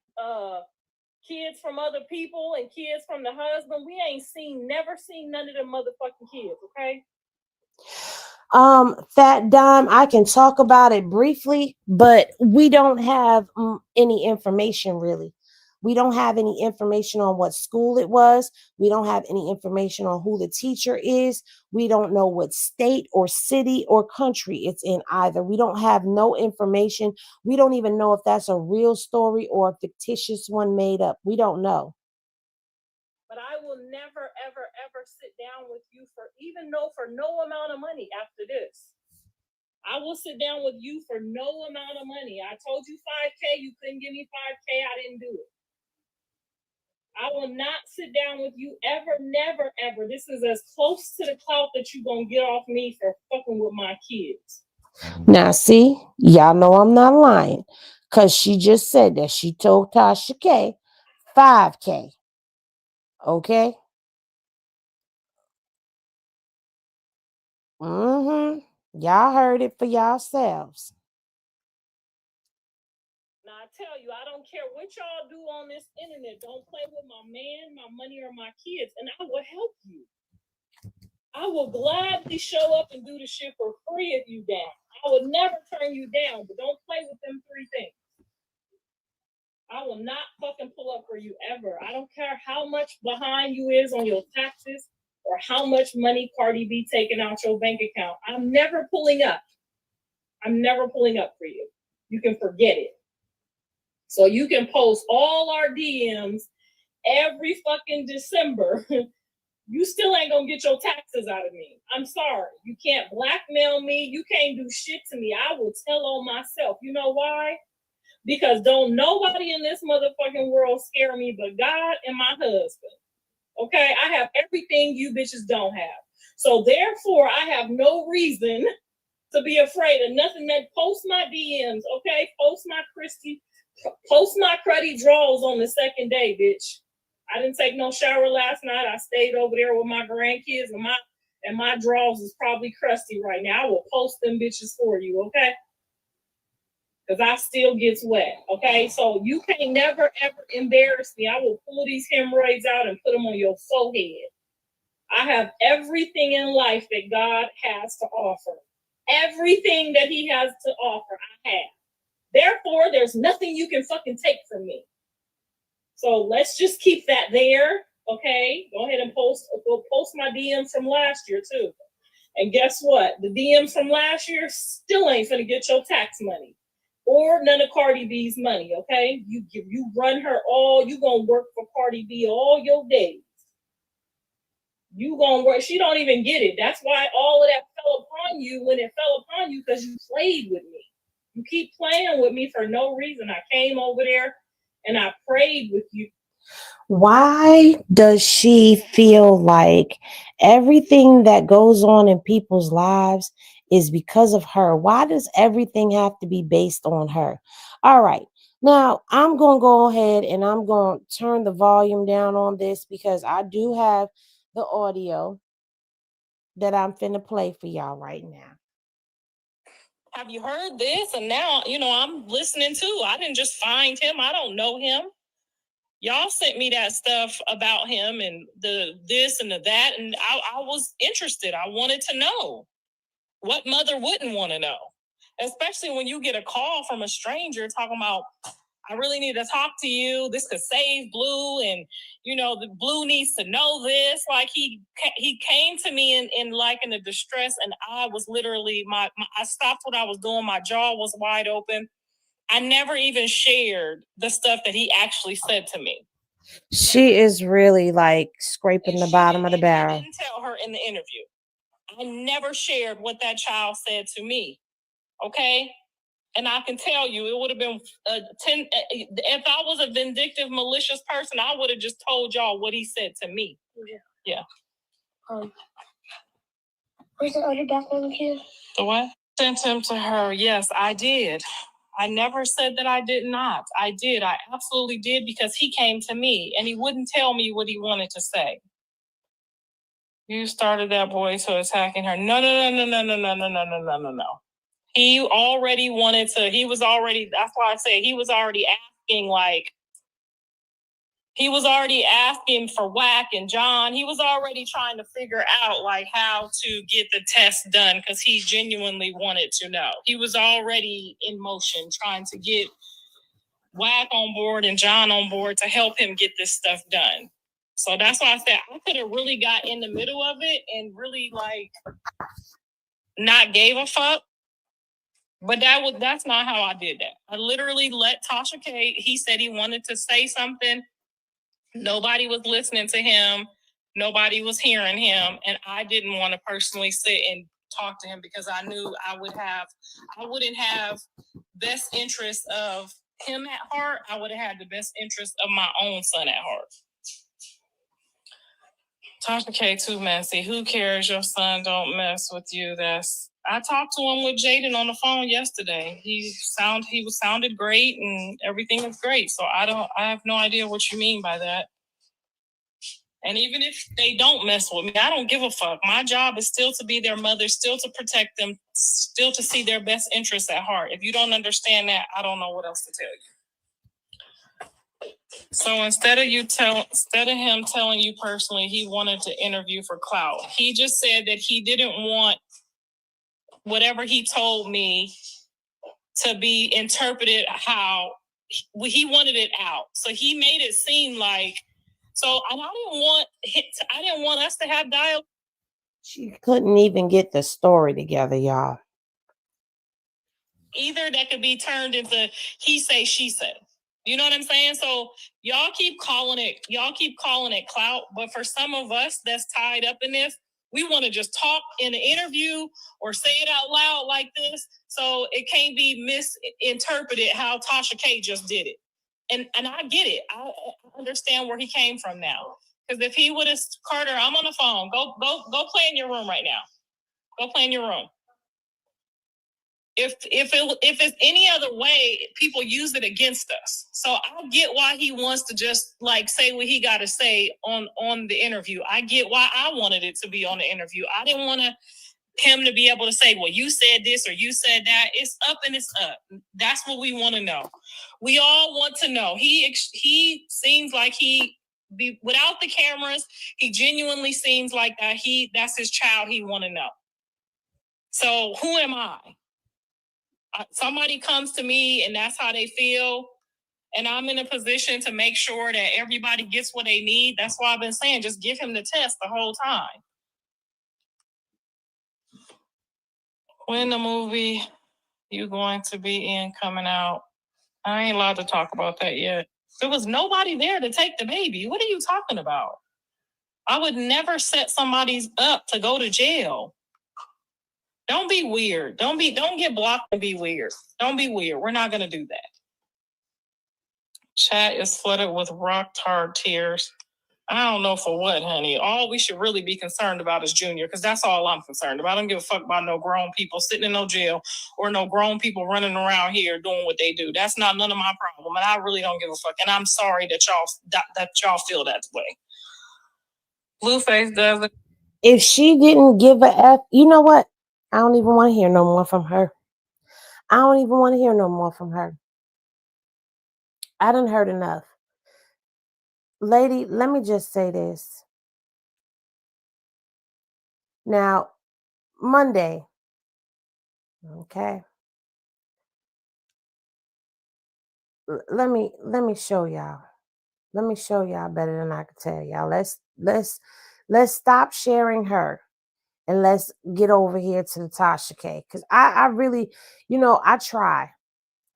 kids from other people and kids from the husband. We ain't never seen none of them motherfucking kids, okay? Fat Dime, I can talk about it briefly, but we don't have any information really. We don't have any information on what school it was. We don't have any information on who the teacher is. We don't know what state or city or country it's in either. We don't have no information. We don't even know if that's a real story or a fictitious one made up. We don't know. But I will never, ever, ever sit down with you for no amount of money after this. I will sit down with you for no amount of money. I told you $5K, you couldn't give me $5K, I didn't do it. I will not sit down with you ever, never, ever. This is as close to the clout that you're going to get off me for fucking with my kids. Now, see, y'all know I'm not lying, because she just said that she told Tasha K $5K. Okay? Y'all heard it for yourselves. Now, I tell you, I don't care what y'all do on this internet. Don't play with my man, my money, or my kids, and I will help you. I will gladly show up and do the shit for free if you down. I will never turn you down, but don't play with them three things. I will not fucking pull up for you ever. I don't care how much behind you is on your taxes or how much money Cardi B taking out your bank account. I'm never pulling up. I'm never pulling up for you. You can forget it. So you can post all our DMs every fucking December. You still ain't gonna get your taxes out of me. I'm sorry. You can't blackmail me. You can't do shit to me. I will tell on myself. You know why? Because don't nobody in this motherfucking world scare me but God and my husband. Okay? I have everything you bitches don't have. So therefore, I have no reason to be afraid of nothing. That post my DMs, okay? Post my Christy, post my cruddy draws on the second day, bitch. I didn't take no shower last night. I stayed over there with my grandkids, and my drawers is probably crusty right now. I will post them bitches for you, okay? Because I still gets wet, okay? So you can't never, ever embarrass me. I will pull these hemorrhoids out and put them on your forehead. I have everything in life that God has to offer. Everything that he has to offer, I have. Therefore, there's nothing you can fucking take from me. So let's just keep that there, okay? Go ahead and post my DMs from last year, too. And guess what? The DMs from last year still ain't finna get your tax money. Or none of Cardi B's money, okay? You run her you gonna work for Cardi B all your days. You gonna work, she don't even get it. That's why all of that fell upon you when it fell upon you, because you played with me. You keep playing with me for no reason. I came over there and I prayed with you. Why does she feel like everything that goes on in people's lives is because of her? Why does everything have to be based on her? All right. Now, I'm going to go ahead and I'm going to turn the volume down on this because I do have the audio that I'm finna play for y'all right now. Have you heard this? And now, I'm listening too. I didn't just find him. I don't know him. Y'all sent me that stuff about him and the this and the that, and I was interested. I wanted to know. What mother wouldn't want to know? Especially when you get a call from a stranger talking about, I really need to talk to you. This could save Blue, and the Blue needs to know this. Like he came to me in a distress, and I was literally I stopped what I was doing. My jaw was wide open. I never even shared the stuff that he actually said to me. She is really like scraping the bottom of the barrel. I didn't tell her in the interview. I never shared what that child said to me. Okay? And I can tell you, it would have been if I was a vindictive, malicious person, I would have just told y'all what he said to me. Yeah. Where's the other bathroom kid? The what? Sent him to her. Yes, I did. I never said that I did not. I did. I absolutely did, because he came to me and he wouldn't tell me what he wanted to say. You started that boy to attacking her. No. He already wanted to, that's why I say he was already asking for Wack and John. He was already trying to figure out how to get the test done, because he genuinely wanted to know. He was already in motion trying to get Wack on board and John on board to help him get this stuff done. So that's why I said I could have really got in the middle of it and really not gave a fuck. But that's not how I did that. I literally let Tasha K, he said he wanted to say something. Nobody was listening to him. Nobody was hearing him. And I didn't want to personally sit and talk to him, because I knew I wouldn't have best interest of him at heart. I would have had the best interest of my own son at heart. Tasha K too messy. Who cares? Your son don't mess with you. I talked to him with Jaden on the phone yesterday. He sounded great and everything is great. So I have no idea what you mean by that. And even if they don't mess with me, I don't give a fuck. My job is still to be their mother, still to protect them, still to see their best interests at heart. If you don't understand that, I don't know what else to tell you. So instead of him telling you personally he wanted to interview for clout, he just said that he didn't want whatever he told me to be interpreted how he wanted it out. So he made it seem like, I didn't want us to have dialogue. She couldn't even get the story together, y'all. Either that could be turned into he say, she said. You know what I'm saying? So y'all keep calling it clout, but for some of us that's tied up in this, we want to just talk in an interview or say it out loud like this, so it can't be misinterpreted how Tasha K just did it. And I get it. I understand where he came from now. Because if he would have, Carter, I'm on the phone. Go play in your room right now. Go play in your room. If it's any other way, people use it against us. So I get why he wants to just like say what he got to say on the interview. I get why I wanted it to be on the interview. I didn't want him to be able to say, well, you said this or you said that. It's up and it's up. That's what we want to know. We all want to know. He seems like without the cameras, he genuinely seems like that. That's his child. He want to know. So who am I? Somebody comes to me and that's how they feel, and I'm in a position to make sure that everybody gets what they need. That's why I've been saying just give him the test the whole time. When the movie you going to be in coming out? I ain't allowed to talk about that yet. There was nobody there to take the baby. What are you talking about? I would never set somebody's up to go to jail. Don't be weird. Don't get blocked and be weird. Don't be weird. We're not gonna do that. Chat is flooded with rock-hard tears. I don't know for what, honey. All we should really be concerned about is Junior, because that's all I'm concerned about. I don't give a fuck about no grown people sitting in no jail or no grown people running around here doing what they do. That's not none of my problem, and I really don't give a fuck. And I'm sorry that y'all feel that way. Blueface does it. If she didn't give a F, you know what? I don't even want to hear no more from her. I don't even want to hear no more from her. I done heard enough. Lady, let me just say this. Now, Monday, okay. Let me show y'all. Let me show y'all better than I could tell y'all. Let's stop sharing her and let's get over here to the Tasha K. Because I really, I try.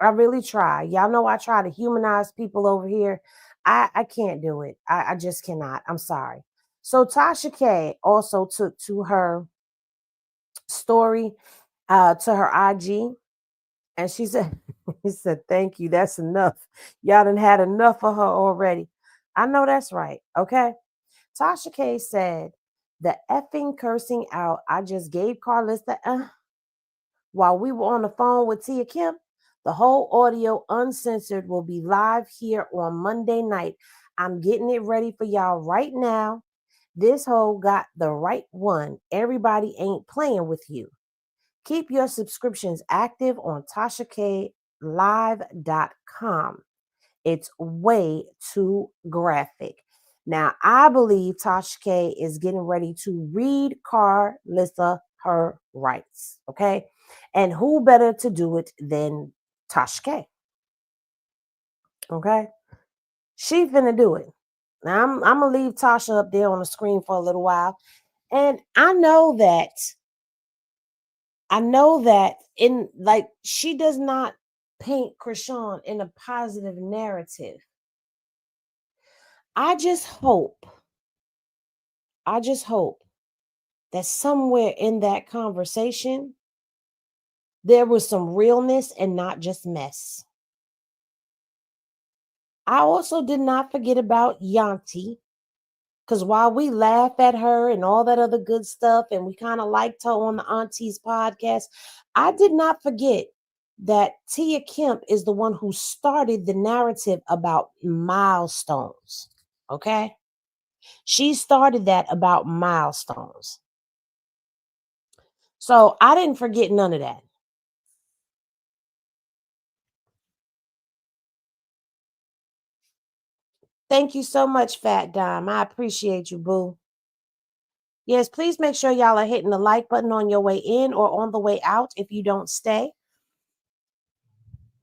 I really try. Y'all know I try to humanize people over here. I can't do it. I just cannot. I'm sorry. So Tasha K also took to her story, to her IG, and she said, he said, thank you. That's enough. Y'all done had enough of her already. I know that's right. Okay. Tasha K said, the effing cursing out I just gave Karlissa while we were on the phone with Tia Kim. The whole audio uncensored will be live here on Monday night. I'm getting it ready for y'all right now. This hoe got the right one. Everybody ain't playing with you. Keep your subscriptions active on TashaKLive.com. It's way too graphic. Now, I believe Tasha K is getting ready to read Karlissa her rights, okay? And who better to do it than Tasha K? Okay? She finna do it. Now, I'm going to leave Tasha up there on the screen for a little while. And I know that she does not paint Chrisean in a positive narrative. I just hope that somewhere in that conversation, there was some realness and not just mess. I also did not forget about Yanti, because while we laugh at her and all that other good stuff, and we kind of liked her on the Aunties podcast, I did not forget that Tia Kemp is the one who started the narrative about milestones. Okay? She started that about milestones. So I didn't forget none of that. Thank you so much, Fat Dime. I appreciate you, boo. Yes, please make sure y'all are hitting the like button on your way in or on the way out if you don't stay.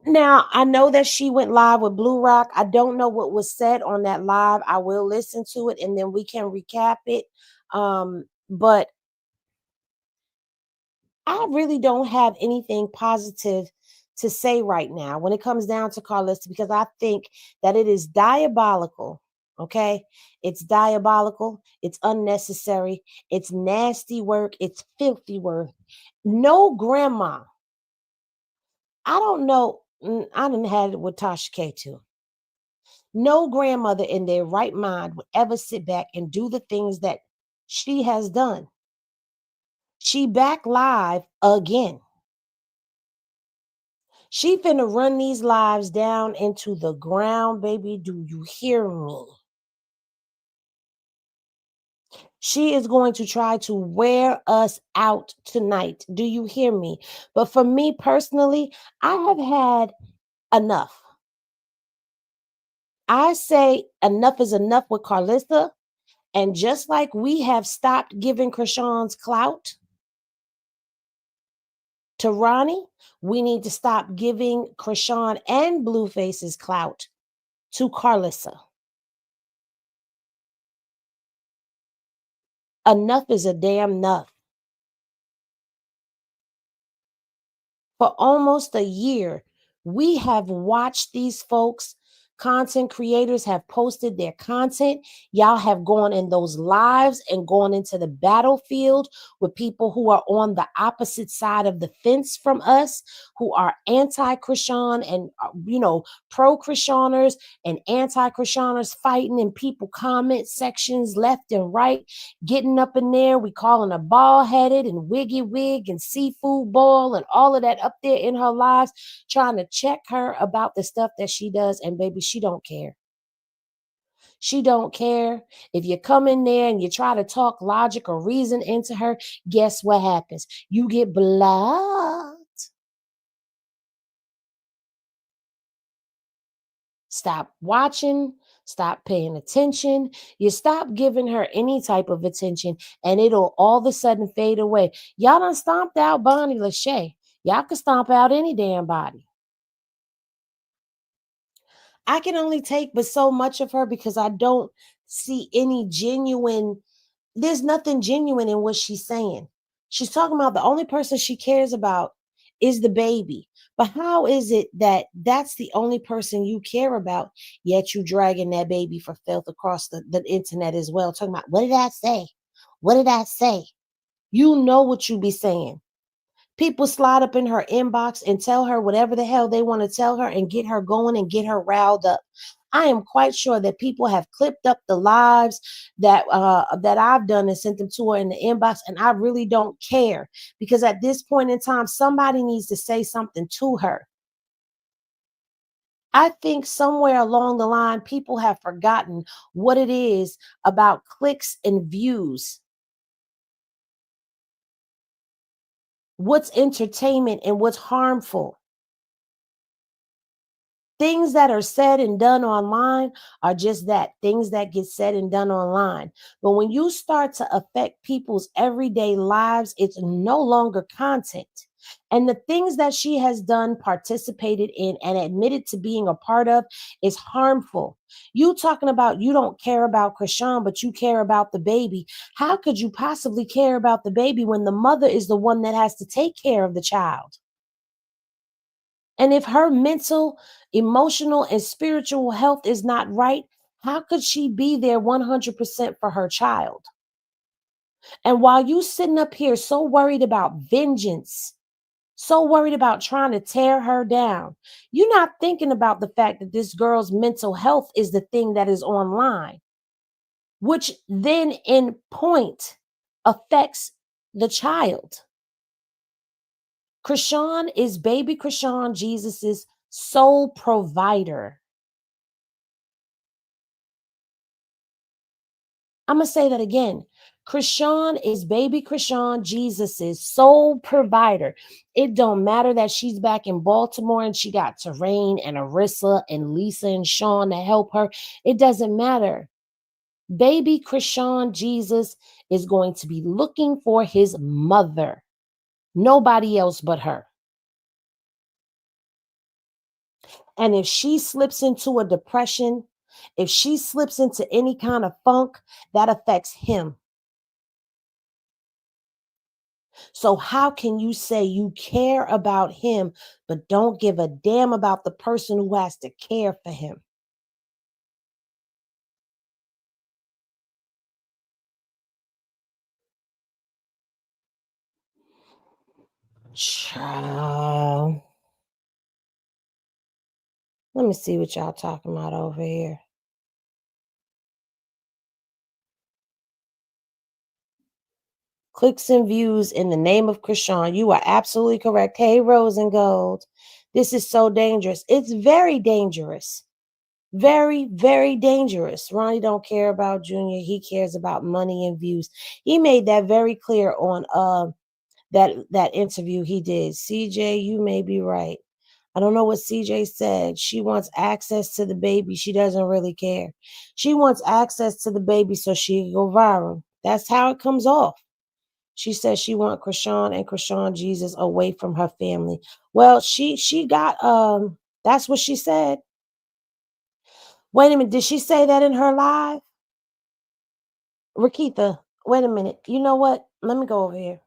Now, I know that she went live with Blue Rock. I don't know what was said on that live. I will listen to it and then we can recap it. But I really don't have anything positive to say right now when it comes down to Karlissa, because I think that it is diabolical. Okay, it's diabolical. It's unnecessary. It's nasty work. It's filthy work. No grandma. I don't know. I didn't have it with Tasha K too. No grandmother in their right mind would ever sit back and do the things that she has done. She back live again. She finna run these lives down into the ground, baby. Do you hear me? She is going to try to wear us out tonight. Do you hear me? But for me personally, I have had enough. I say enough is enough with Karlissa. And just like we have stopped giving Chriseans clout to Ronnie, we need to stop giving Chrisean and Blueface's clout to Karlissa. Enough is a damn enough. For almost a year, we have watched these folks. Content creators have posted their content. Y'all have gone in those lives and gone into the battlefield with people who are on the opposite side of the fence from us, who are anti-Chrisean and, pro-Chriseaners and anti-Chriseaners fighting in people comment sections left and right, getting up in there. We calling her bald-headed and wiggy wig and seafood ball and all of that up there in her lives, trying to check her about the stuff that she does. And baby, she don't care. She don't care. If you come in there and you try to talk logic or reason into her, guess what happens? You get blocked. Stop watching. Stop paying attention. You stop giving her any type of attention, and it'll all of a sudden fade away. Y'all done stomped out Bonnie Lachey. Y'all can stomp out any damn body. I can only take but so much of her because I don't see any genuine, there's nothing genuine in what she's saying. She's talking about the only person she cares about is the baby. But how is it that that's the only person you care about, yet you dragging that baby for filth across the internet as well? Talking about, what did I say? What did I say? You know what you be saying. People slide up in her inbox and tell her whatever the hell they want to tell her and get her going and get her riled up. I am quite sure that people have clipped up the lives that I've done and sent them to her in the inbox, and I really don't care, because at this point in time, somebody needs to say something to her. I think somewhere along the line, people have forgotten what it is about clicks and views. What's entertainment and what's harmful. Things that are said and done online are just that, things that get said and done online. But when you start to affect people's everyday lives, it's no longer content. And the things that she has done, participated in, and admitted to being a part of is harmful. You talking about you don't care about Chrisean, but you care about the baby. How could you possibly care about the baby when the mother is the one that has to take care of the child? And if her mental, emotional, and spiritual health is not right, how could she be there 100% for her child? And while you sitting up here so worried about vengeance, so worried about trying to tear her down, you're not thinking about the fact that this girl's mental health is the thing that is online, which then in point affects the child. Chrisean is baby Chrisean, Jesus's sole provider. I'm going to say that again. Chrisean is baby Chrisean, Jesus's sole provider. It don't matter that she's back in Baltimore and she got Terrain and Arissa and Lisa and Sean to help her. It doesn't matter. Baby Chrisean Jesus is going to be looking for his mother. Nobody else but her. And if she slips into a depression, if she slips into any kind of funk, that affects him. So how can you say you care about him, but don't give a damn about the person who has to care for him? Child. Let me see what y'all talking about over here. Clicks and views in the name of Chrisean. You are absolutely correct. Hey, Rose and Gold. This is so dangerous. It's very dangerous. Very, very dangerous. Ronnie don't care about Junior. He cares about money and views. He made that very clear on that interview he did. CJ, you may be right. I don't know what CJ said. She wants access to the baby. She doesn't really care. She wants access to the baby so she can go viral. That's how it comes off. She says she wants Chrisean and Chrisean Jesus away from her family. Well, she got that's what she said. Wait a minute, did she say that in her live? Rakitha, wait a minute. You know what? Let me go over here.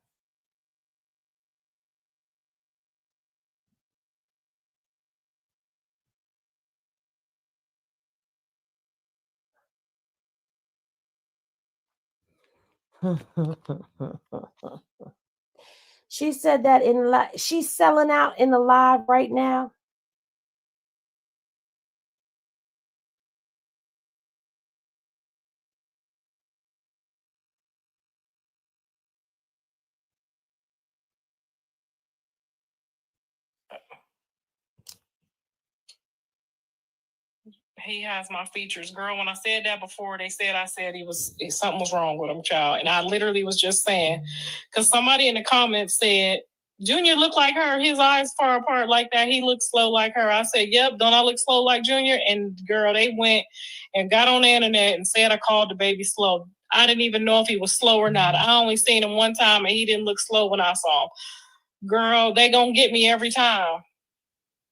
She said that in live. She's selling out in the live right now. He has my features, girl. When I said that before, they said I said something was wrong with him, child. And I literally was just saying, because somebody in the comments said Junior looked like her, his eyes far apart like that. He looks slow like her. I said, yep, don't I look slow like Junior? And girl, they went and got on the internet and said I called the baby slow. I didn't even know if he was slow or not. I only seen him one time and he didn't look slow when I saw him. Girl, they gonna get me every time.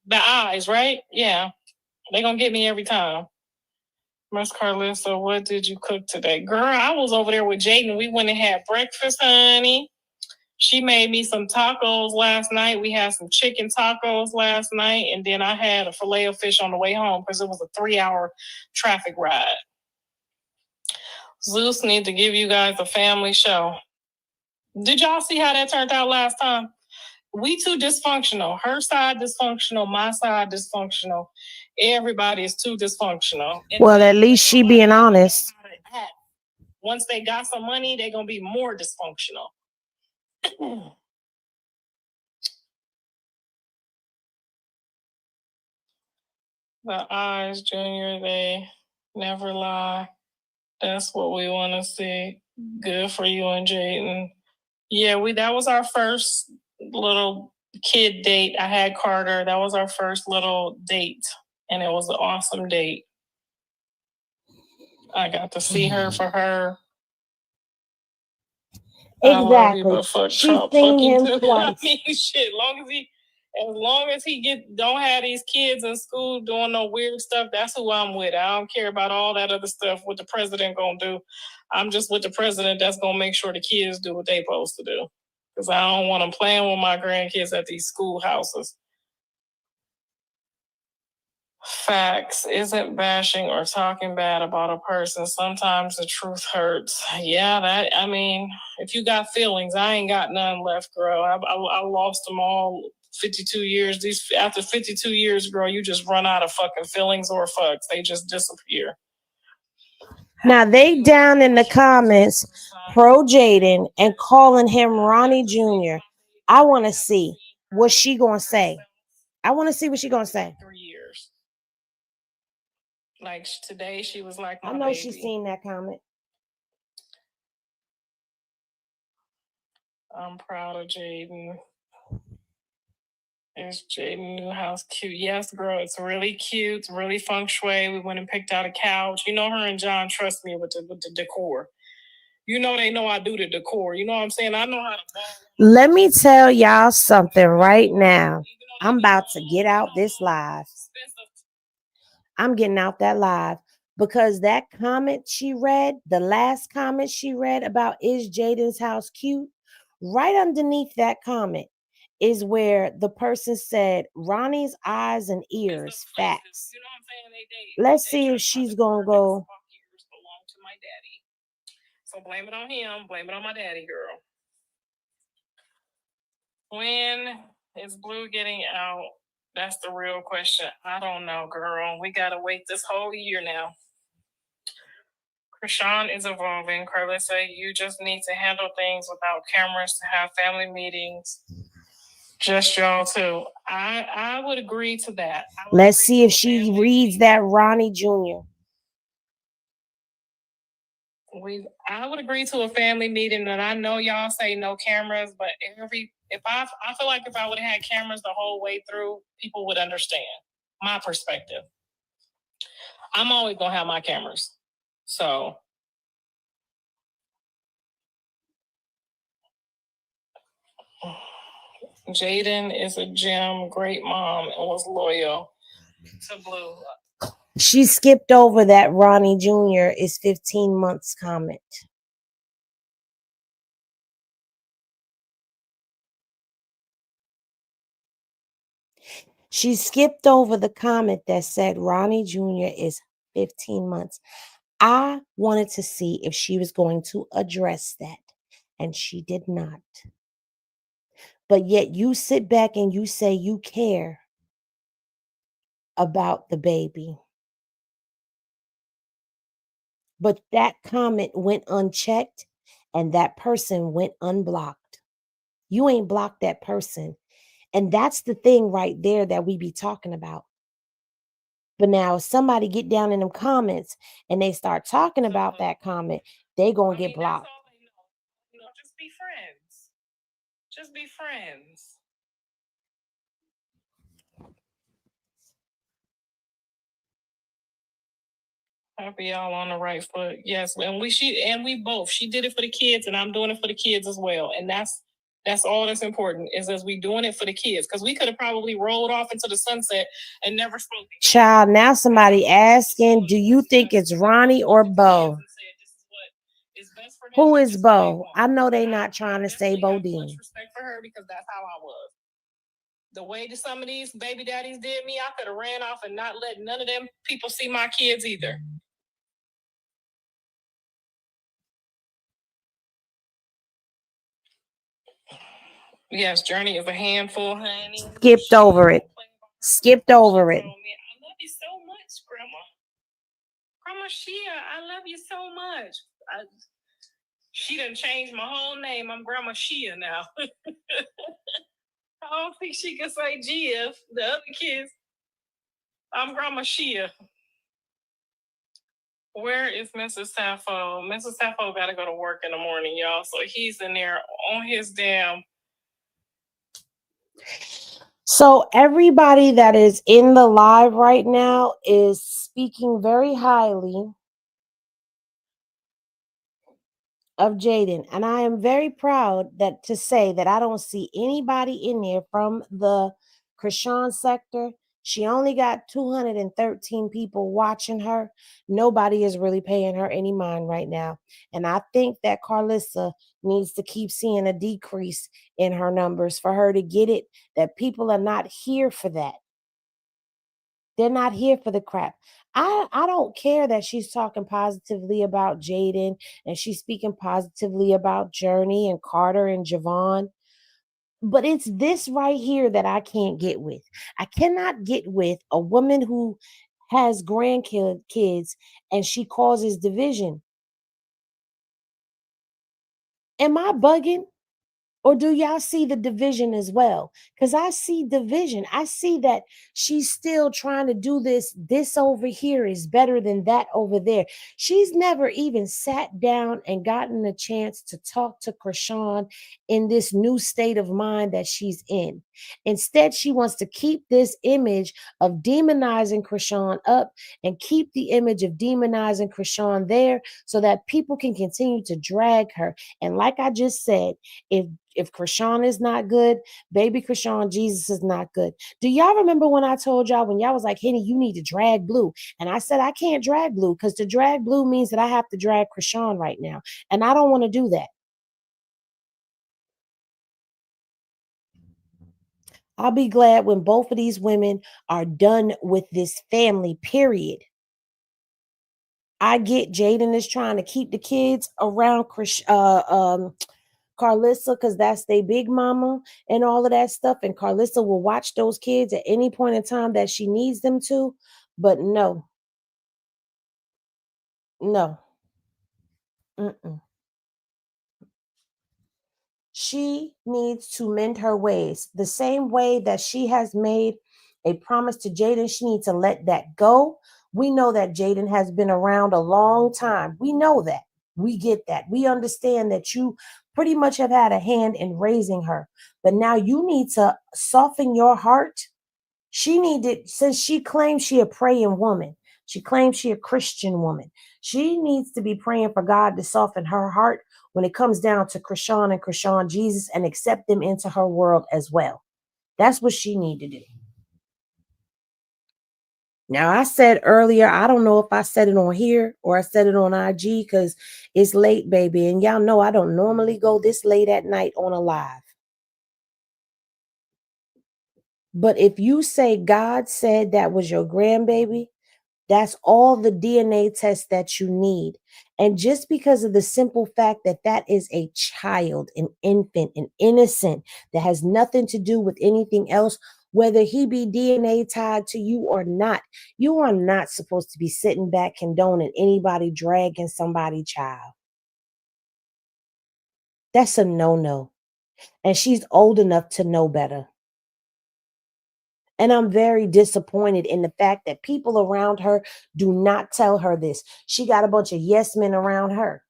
The eyes, right? Yeah. They gonna get me every time. Miss Karlissa, what did you cook today? Girl, I was over there with Jaden. We went and had breakfast, honey. She made me some tacos last night. We had some chicken tacos last night. And then I had a filet of fish on the way home because it was a 3-hour traffic ride. Zeus need to give you guys a family show. Did y'all see how that turned out last time? We too dysfunctional. Her side dysfunctional, my side dysfunctional. Everybody is too dysfunctional. Well, at least she being honest. Once they got some money, they're going to be more dysfunctional. The eyes, Junior, they never lie. That's what we want to see. Good for you and Jaden. Yeah, that was our first little kid date. I had Carter. That was our first little date. And it was an awesome date. I got to see her for her. Exactly. She's seen him twice. I mean, shit. As long as he don't have these kids in school doing no weird stuff, that's who I'm with. I don't care about all that other stuff. What the president gonna do? I'm just with the president that's gonna make sure the kids do what they supposed to do. Because I don't want them playing with my grandkids at these schoolhouses. Facts isn't bashing or talking bad about a person. Sometimes the truth hurts. Yeah, if you got feelings, I ain't got none left, girl. I lost them all 52 years. After 52 years, girl, you just run out of fucking feelings or fucks. They just disappear. Now they down in the comments pro Jaden and calling him Ronnie Jr. I want to see what she gonna say. I want to see what she gonna say. 3 years. Like today, she was like, I know she's seen that comment. I'm proud of Jaden. Is Jaden new house cute? Yes, girl, it's really cute. It's really feng shui. We went and picked out a couch. You know, her and John trust me with the decor. You know, they know I do the decor. You know what I'm saying? I know how to. Let me tell y'all something right now. I'm about to get out this live. I'm getting out that live because that comment she read, the last comment she read about is Jaden's house cute, right underneath that comment is where the person said Ronnie's eyes and ears, facts. You know what I'm saying? Let's see if she's gonna go. So blame it on him. Blame it on my daddy, girl. When is Blue getting out? That's the real question. I don't know, girl. We gotta wait this whole year now. Chrisean is evolving. Karlissa, you just need to handle things without cameras to have family meetings. Just y'all too. I would agree to that. Let's see if she reads that Ronnie Jr. I would agree to a family meeting, and I know y'all say no cameras, but I feel like if I would have had cameras the whole way through, people would understand my perspective. I'm always gonna have my cameras, so. Jaden is a gem, great mom, and was loyal to Blue. She skipped over that Ronnie Jr. is 15 months comment. She skipped over the comment that said Ronnie Jr. is 15 months. I wanted to see if she was going to address that, and she did not. But yet you sit back and you say you care about the baby. But that comment went unchecked and that person went unblocked. You ain't blocked that person. And that's the thing right there that we be talking about. But now if somebody get down in them comments and they start talking about that comment, they gonna get blocked. That's all they know. Just be friends. Just be friends. Happy y'all on the right foot. Yes, and we both. She did it for the kids, and I'm doing it for the kids as well. And that's all that's important is as we doing it for the kids. Because we could have probably rolled off into the sunset and never spoken. Child, now somebody asking, do you think it's Ronnie or Bo? Who is Bo? I know they not trying to say Bodine. Respect for her because that's how I was. The way that some of these baby daddies did me, I could have ran off and not let none of them people see my kids either. Yes, Journey is a handful, honey. Skipped over it. Skipped over it. I love you so much, Grandma. Grandma Shia, I love you so much. She done changed my whole name. I'm Grandma Shia now. I don't think she can say Gia. The other kids, I'm Grandma Shia. Where is Mrs. Sappho? Mrs. Sappho got to go to work in the morning, y'all. So he's in there on his damn. So everybody that is in the live right now is speaking very highly of Jaden. And I am very proud that to say that I don't see anybody in there from the Chriseans sector. She only got 213 people watching her. Nobody is really paying her any mind right now. And I think that Karlissa needs to keep seeing a decrease in her numbers for her to get it, that people are not here for that. They're not here for the crap. I don't care that she's talking positively about Jaden and she's speaking positively about Journey and Carter and Javon. But it's this right here that I can't get with. I cannot get with a woman who has grandkids and she causes division. Am I bugging? Or do y'all see the division as well? Because I see division. I see that she's still trying to do this. This over here is better than that over there. She's never even sat down and gotten a chance to talk to Chrisean in this new state of mind that she's in. Instead, she wants to keep this image of demonizing Chrisean up and keep the image of demonizing Chrisean there so that people can continue to drag her. And like I just said, if Chrisean is not good, baby Chrisean Jesus is not good. Do y'all remember when I told y'all when y'all was like, Henny, you need to drag Blue? And I said, I can't drag Blue because to drag Blue means that I have to drag Chrisean right now. And I don't want to do that. I'll be glad when both of these women are done with this family, period. I get Jaden is trying to keep the kids around Karlissa because that's their big mama and all of that stuff. And Karlissa will watch those kids at any point in time that she needs them to. But no. Mm-mm. She needs to mend her ways. The same way that she has made a promise to Jaden, she needs to let that go. We know that Jaden has been around a long time. We know that. We get that. We understand that you pretty much have had a hand in raising her. But now you need to soften your heart. She needed, since she claims she a praying woman, she claims she a Christian woman, she needs to be praying for God to soften her heart when it comes down to Chrisean and Chrisean Jesus and accept them into her world as well. That's what she need to do. Now, I said earlier, I don't know if I said it on here or I said it on IG because it's late, baby. And y'all know I don't normally go this late at night on a live. But if you say God said that was your grandbaby, that's all the DNA test that you need. And just because of the simple fact that that is a child, an infant, an innocent, that has nothing to do with anything else, whether he be DNA tied to you or not, you are not supposed to be sitting back condoning anybody dragging somebody's child. That's a no-no. And she's old enough to know better. And I'm very disappointed in the fact that people around her do not tell her this. She got a bunch of yes men around her.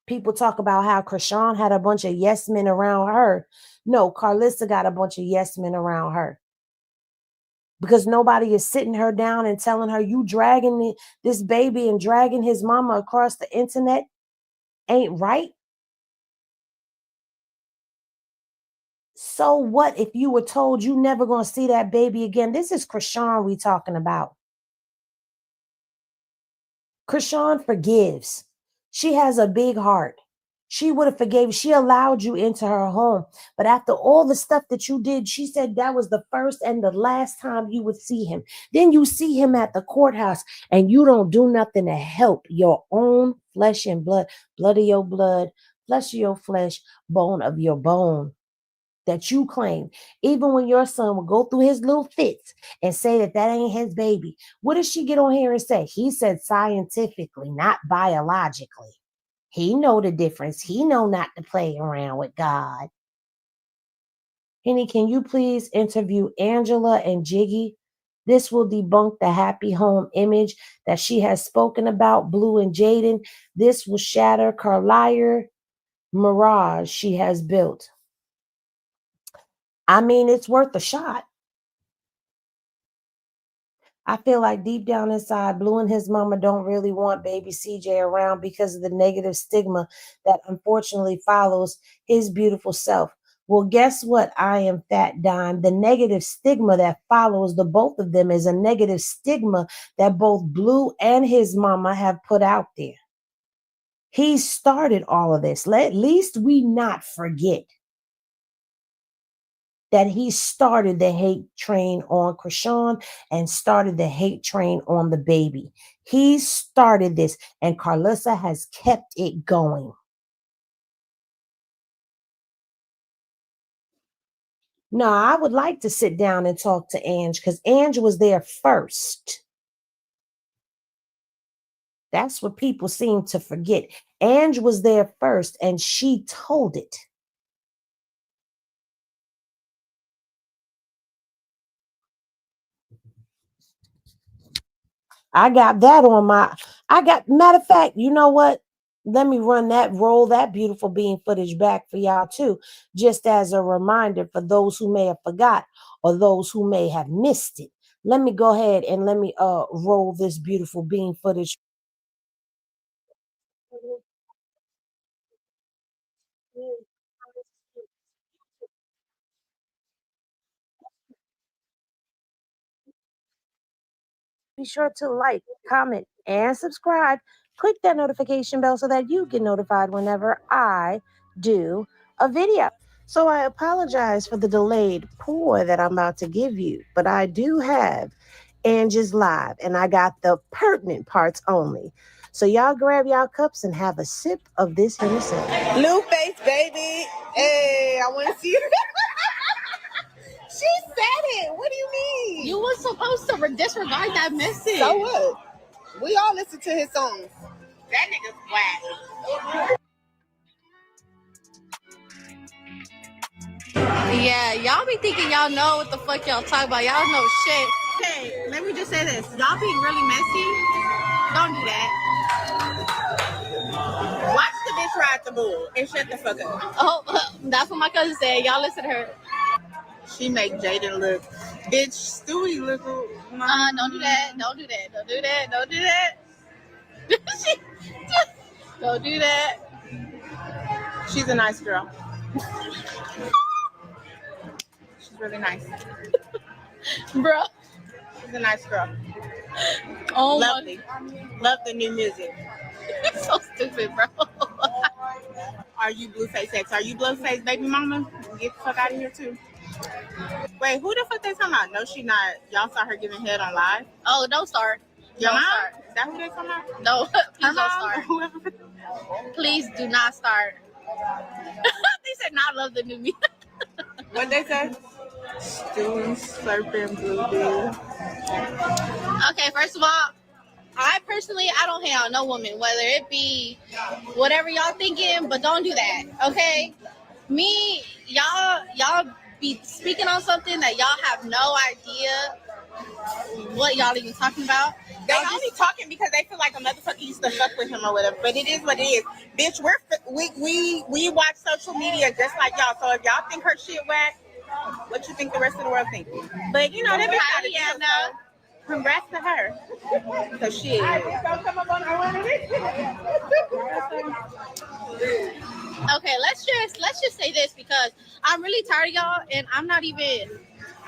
People talk about how Chrisean had a bunch of yes men around her. No, Karlissa got a bunch of yes men around her. Because nobody is sitting her down and telling her, you dragging this baby and dragging his mama across the internet ain't right. So what if you were told you never going to see that baby again? This is Chrisean we talking about. Chrisean forgives. She has a big heart. She would have forgave. She allowed you into her home. But after all the stuff that you did, she said that was the first and the last time you would see him. Then you see him at the courthouse and you don't do nothing to help your own flesh and blood, blood of your blood, flesh of your flesh, bone of your bone that you claim. Even when your son would go through his little fits and say that that ain't his baby, what does she get on here and say? He said scientifically, not biologically. He know the difference. He know not to play around with God. Henny, can you please interview Angela and Jiggy? This will debunk the happy home image that she has spoken about, Blue and Jaden. This will shatter Carlissa mirage she has built. I mean, it's worth a shot. I feel like deep down inside, Blue and his mama don't really want baby CJ around because of the negative stigma that unfortunately follows his beautiful self. Well, guess what? I am Fat Dime. The negative stigma that follows the both of them is a negative stigma that both Blue and his mama have put out there. He started all of this. At least we not forget that he started the hate train on Chrisean and started the hate train on the baby. He started this, and Karlissa has kept it going. No, I would like to sit down and talk to Ange because Ange was there first. That's what people seem to forget. Ange was there first, and she told it. I got that on my, matter of fact, you know what? Let me roll that beautiful bean footage back for y'all too, just as a reminder for those who may have forgot or those who may have missed it. Let me go ahead and let me roll this beautiful bean footage. Be sure to like, comment, and subscribe. Click that notification bell so that you get notified whenever I do a video. So I apologize for the delayed pour that I'm about to give you, but I do have Angie's Live, and I got the pertinent parts only. So y'all grab y'all cups and have a sip of this Hennessy. New face, baby. Hey, I want to see her. She said it. What do you mean? You were supposed to disregard that message. So what? We all listen to his songs. That nigga's whack. Yeah, y'all be thinking y'all know what the fuck y'all talk about. Y'all know shit. Okay, let me just say this. Y'all being really messy. Don't do that. Watch the bitch ride the bull and shut the fuck up. Oh, that's what my cousin said. Y'all listen to her. She make Jaden look. Bitch, Stewie look. Don't do that. Don't do that. Don't do that. Don't do that. Don't do that. She's a nice girl. She's really nice. Bro. She's a nice girl. Oh, lovely. Love the new music. So stupid, bro. Are you Blueface X? Are you Blueface baby mama? Get the fuck out of here too. Wait, who the fuck they talking about? No, she not. Y'all saw her giving head on live? Oh, don't start. Your Don't mom? start. Is that who they talking about? No, please Her don't mom? start. Whoever. Please do not start. They said not love the new music. What'd they say? Stewie, slurping, blue dude. Okay, first of all, I don't hang out no woman, whether it be whatever y'all thinking, but don't do that, okay? Me, y'all be speaking on something that y'all have no idea what y'all even talking about. They only talking because they feel like a motherfucker used to fuck with him or whatever. But it is what it is. Bitch, we watch social media just like y'all. So if y'all think her shit whack, what you think the rest of the world think? But you know, they bitch got a deal, so congrats to her. So shit. Okay, let's just say this, because I'm really tired of y'all, and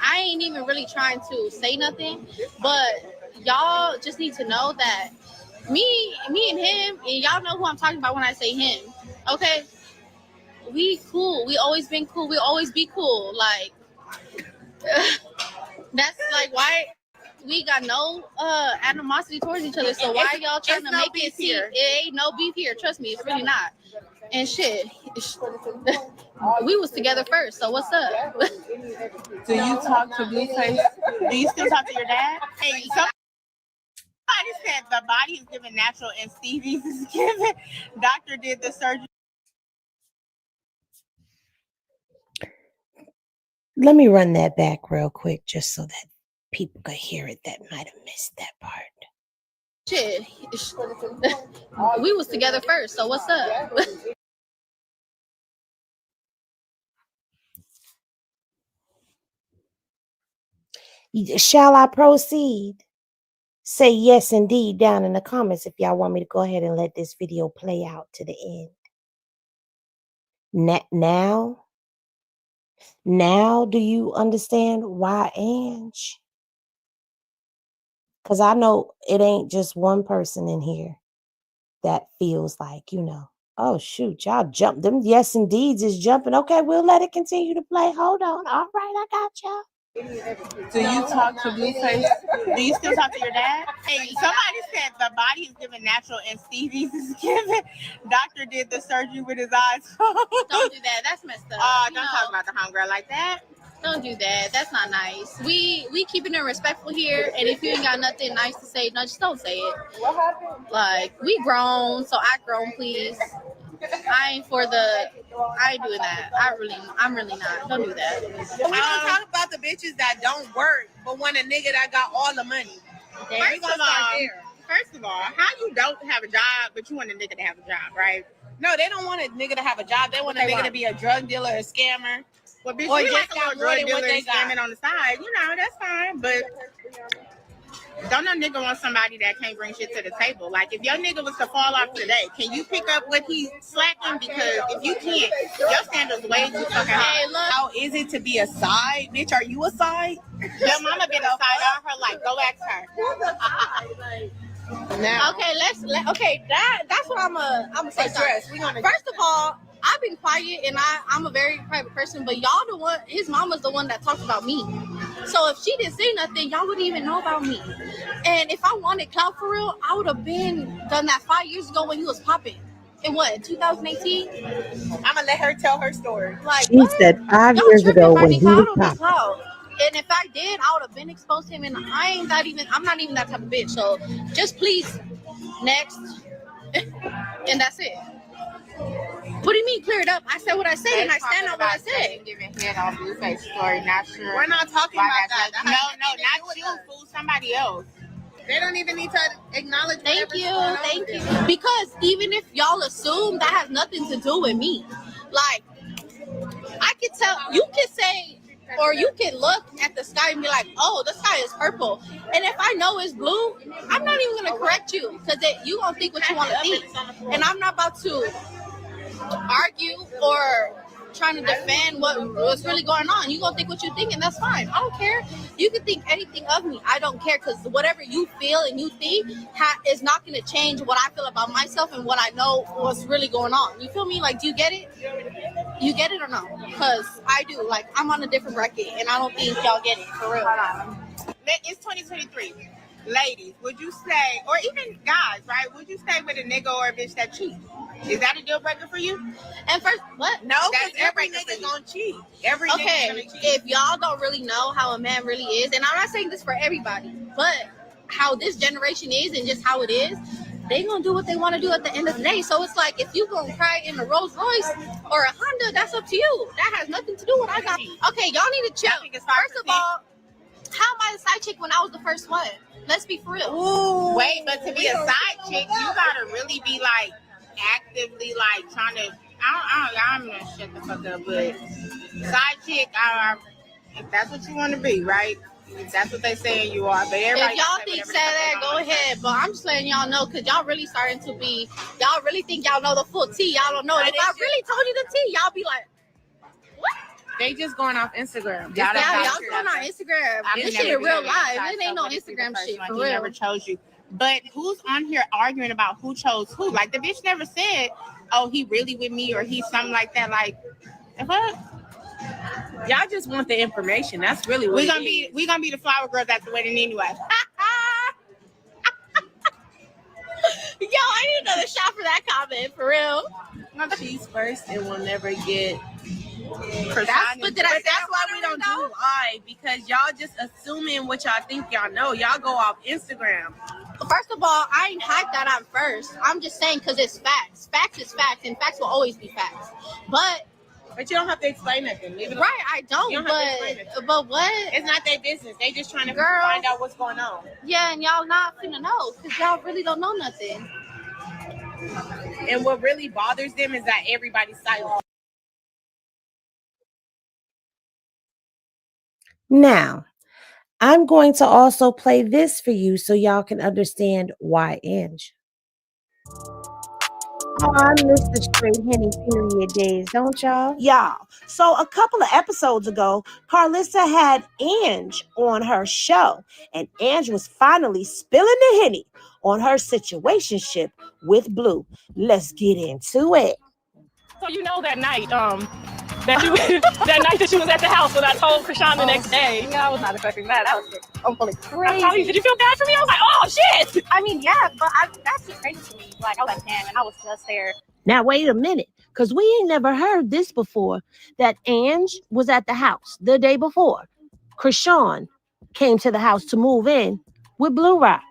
I ain't even really trying to say nothing, but y'all just need to know that me and him, and y'all know who I'm talking about when I say him, okay? We cool. We always been cool. We always be cool. Like, that's like why we got no animosity towards each other. So why y'all trying to make it seem it ain't no beef here? Trust me, it's really not. And shit, we was together first. So what's up? Do you talk to Blueface? Do you still talk to your dad? Hey, somebody said the body is given natural and Stevie's is given. Doctor did the surgery. Let me run that back real quick just so that people could hear it that might have missed that part. Shit, we was together first. So what's up? Shall I proceed? Say yes, indeed, down in the comments if y'all want me to go ahead and let this video play out to the end. Now do you understand why, Ange? Because I know it ain't just one person in here that feels like, oh, shoot, y'all jump. Them yes, indeeds is jumping. Okay, we'll let it continue to play. Hold on. All right, I got y'all. Do you talk to Blueface? Do you still talk to your dad? Hey, somebody said the body is given natural and Stevie's is given. Doctor did the surgery with his eyes. Don't do that. That's messed up. Don't talk about the homegirl like that. Don't do that. That's not nice. We keeping it respectful here, and if you ain't got nothing nice to say, no, just don't say it. What happened? Like, we grown, so act grown, please. I ain't doing that. I'm really not. Don't do that. We gonna talk about the bitches that don't work, but want a nigga that got all the money. First of all, how you don't have a job, but you want a nigga to have a job, right? No, they don't want a nigga to have a job. They want a nigga to be a drug dealer, a scammer. Well, bitch, or just got more than what they got on the side. That's fine, but don't no nigga want somebody that can't bring shit to the table. Like, if your nigga was to fall off today, can you pick up what he's slacking? Because if you can't, your standards way too fucking high. Hey, look. How is it to be a side? Bitch, are you a side? Your mama been a side all her life. Go ask her. Now. Okay, that's what I'm gonna say. First of all, I've been quiet and I'm a very private person, but y'all the one, his mama's the one that talked about me. So if she didn't say nothing, y'all wouldn't even know about me. And if I wanted clout for real, I would have done that 5 years ago when he was popping. In what, 2018? I'm gonna let her tell her story. Like, She said 5 years ago when he was popping. And if I did, I would have been exposed to him. And I'm not even that type of bitch. So just please, next. And that's it. What do you mean clear it up? I said what I said, and I stand on what I said. Giving head on Blueface story, not sure. We're not talking about that. No, not you, fool. Somebody else. They don't even need to acknowledge. Thank you. Because even if y'all assume, that has nothing to do with me. Like, I can tell, you can say, or you can look at the sky and be like, oh, the sky is purple. And if I know it's blue, I'm not even going to correct you, because you going to think what you want to think. And I'm not about to argue or trying to defend what's really going on. You gonna think what you think, and that's fine. I don't care. You can think anything of me. I don't care, because whatever you feel and you think is not going to change what I feel about myself and what I know what's really going on. You feel me? Like, do you get it? You get it or no? Because I do. Like, I'm on a different bracket, and I don't think y'all get it for real. It's 2023. Ladies, would you say, or even guys, right? Would you stay with a nigga or a bitch that cheats? Is that a deal breaker for you? And first, what? No, because every nigga gonna cheat. Every okay, nigga gonna cheat. If y'all don't really know how a man really is, and I'm not saying this for everybody, but how this generation is and just how it is, they gonna do what they want to do at the end of the day. So it's like, if you gonna cry in a Rolls Royce or a Honda, that's up to you. That has nothing to do with what I got. Okay, y'all need to chill. First of all, how am I a side chick when I was the first one? Let's be for real. Ooh. Wait, but to be a side chick, you gotta really be like actively like trying to. I'm gonna shut the fuck up, but side chick, if that's what you want to be, right? If that's what they saying you are, but everybody. If y'all think say that, go ahead. But I'm just letting y'all know, because y'all really starting to be. Y'all really think y'all know the full tea. Y'all don't know it. If I really told you the tea, y'all be like, what? They just going off Instagram. Y'all going on Instagram. This shit in real life. It ain't no Instagram shit for real. He never chose you. But who's on here arguing about who chose who? Like, the bitch never said, oh, he really with me, or he's something like that. Like, what? Y'all just want the information. That's really what we gonna be the flower girls at the wedding anyway. Yo, I need another shot for that comment, for real. She's first and will never get. That's why we don't do live, because y'all just assuming what y'all think y'all know. Y'all go off Instagram. First of all, I ain't hyped that I'm first. I'm just saying because it's facts. Facts is facts, and facts will always be facts. But you don't have to explain nothing. Right, I don't. But what? It's not their business. They just trying to find out what's going on. Yeah, and y'all not finna know, because y'all really don't know nothing. And what really bothers them is that everybody's silent. Now, I'm going to also play this for you so y'all can understand why Ange. Oh, I miss the straight Henny period days, don't y'all? Y'all. So a couple of episodes ago, Karlissa had Ange on her show, and Ange was finally spilling the Henny on her situationship with Blue. Let's get into it. So you know that night, that she was at the house when I told Chriseans the next day. Yeah, I was not expecting that. That was totally crazy. Did you feel bad for me? I was like, oh shit. I mean, yeah, but that's just crazy to me. Like, I was like 10 and I was just there. Now wait a minute, because we ain't never heard this before. That Ange was at the house the day before Chriseans came to the house to move in with Blue Rock.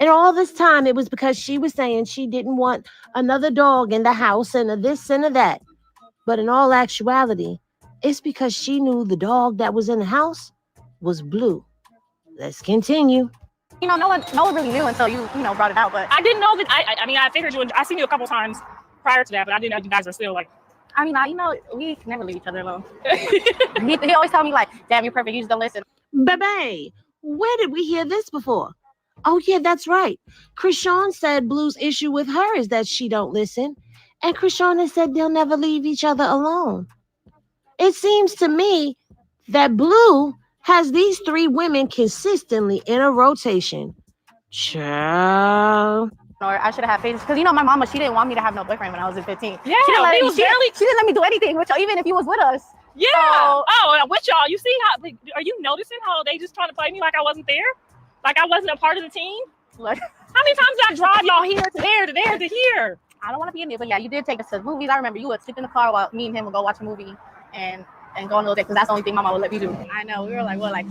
And all this time, it was because she was saying she didn't want another dog in the house and a this and a that. But in all actuality, it's because she knew the dog that was in the house was Blue. Let's continue. You know, no one really knew until you brought it out. But I didn't know that. I mean, I figured you. I seen you a couple times prior to that, but I didn't know you guys were still like. I mean, we can never leave each other alone. he always tell me like, "Damn, you're perfect. You just don't listen." Baby, where did we hear this before? Oh yeah, that's right. Chriseans said Blue's issue with her is that she don't listen. And Chriseans has said they'll never leave each other alone. It seems to me that Blue has these three women consistently in a rotation. Child. Or I should have had patience, because my mama, she didn't want me to have no boyfriend when I was in 15. Yeah, she didn't let me do anything with y'all, even if he was with us. Yeah. So, with y'all. You see how? Are you noticing how they just trying to play me like I wasn't there? Like I wasn't a part of the team? Like, how many times did I drive y'all here to there to there to here? I don't want to be in there, but yeah, you did take us to movies. I remember you would sit in the car while me and him would go watch a movie and go on a little date, because that's the only thing Mama would let me do. I know. We were like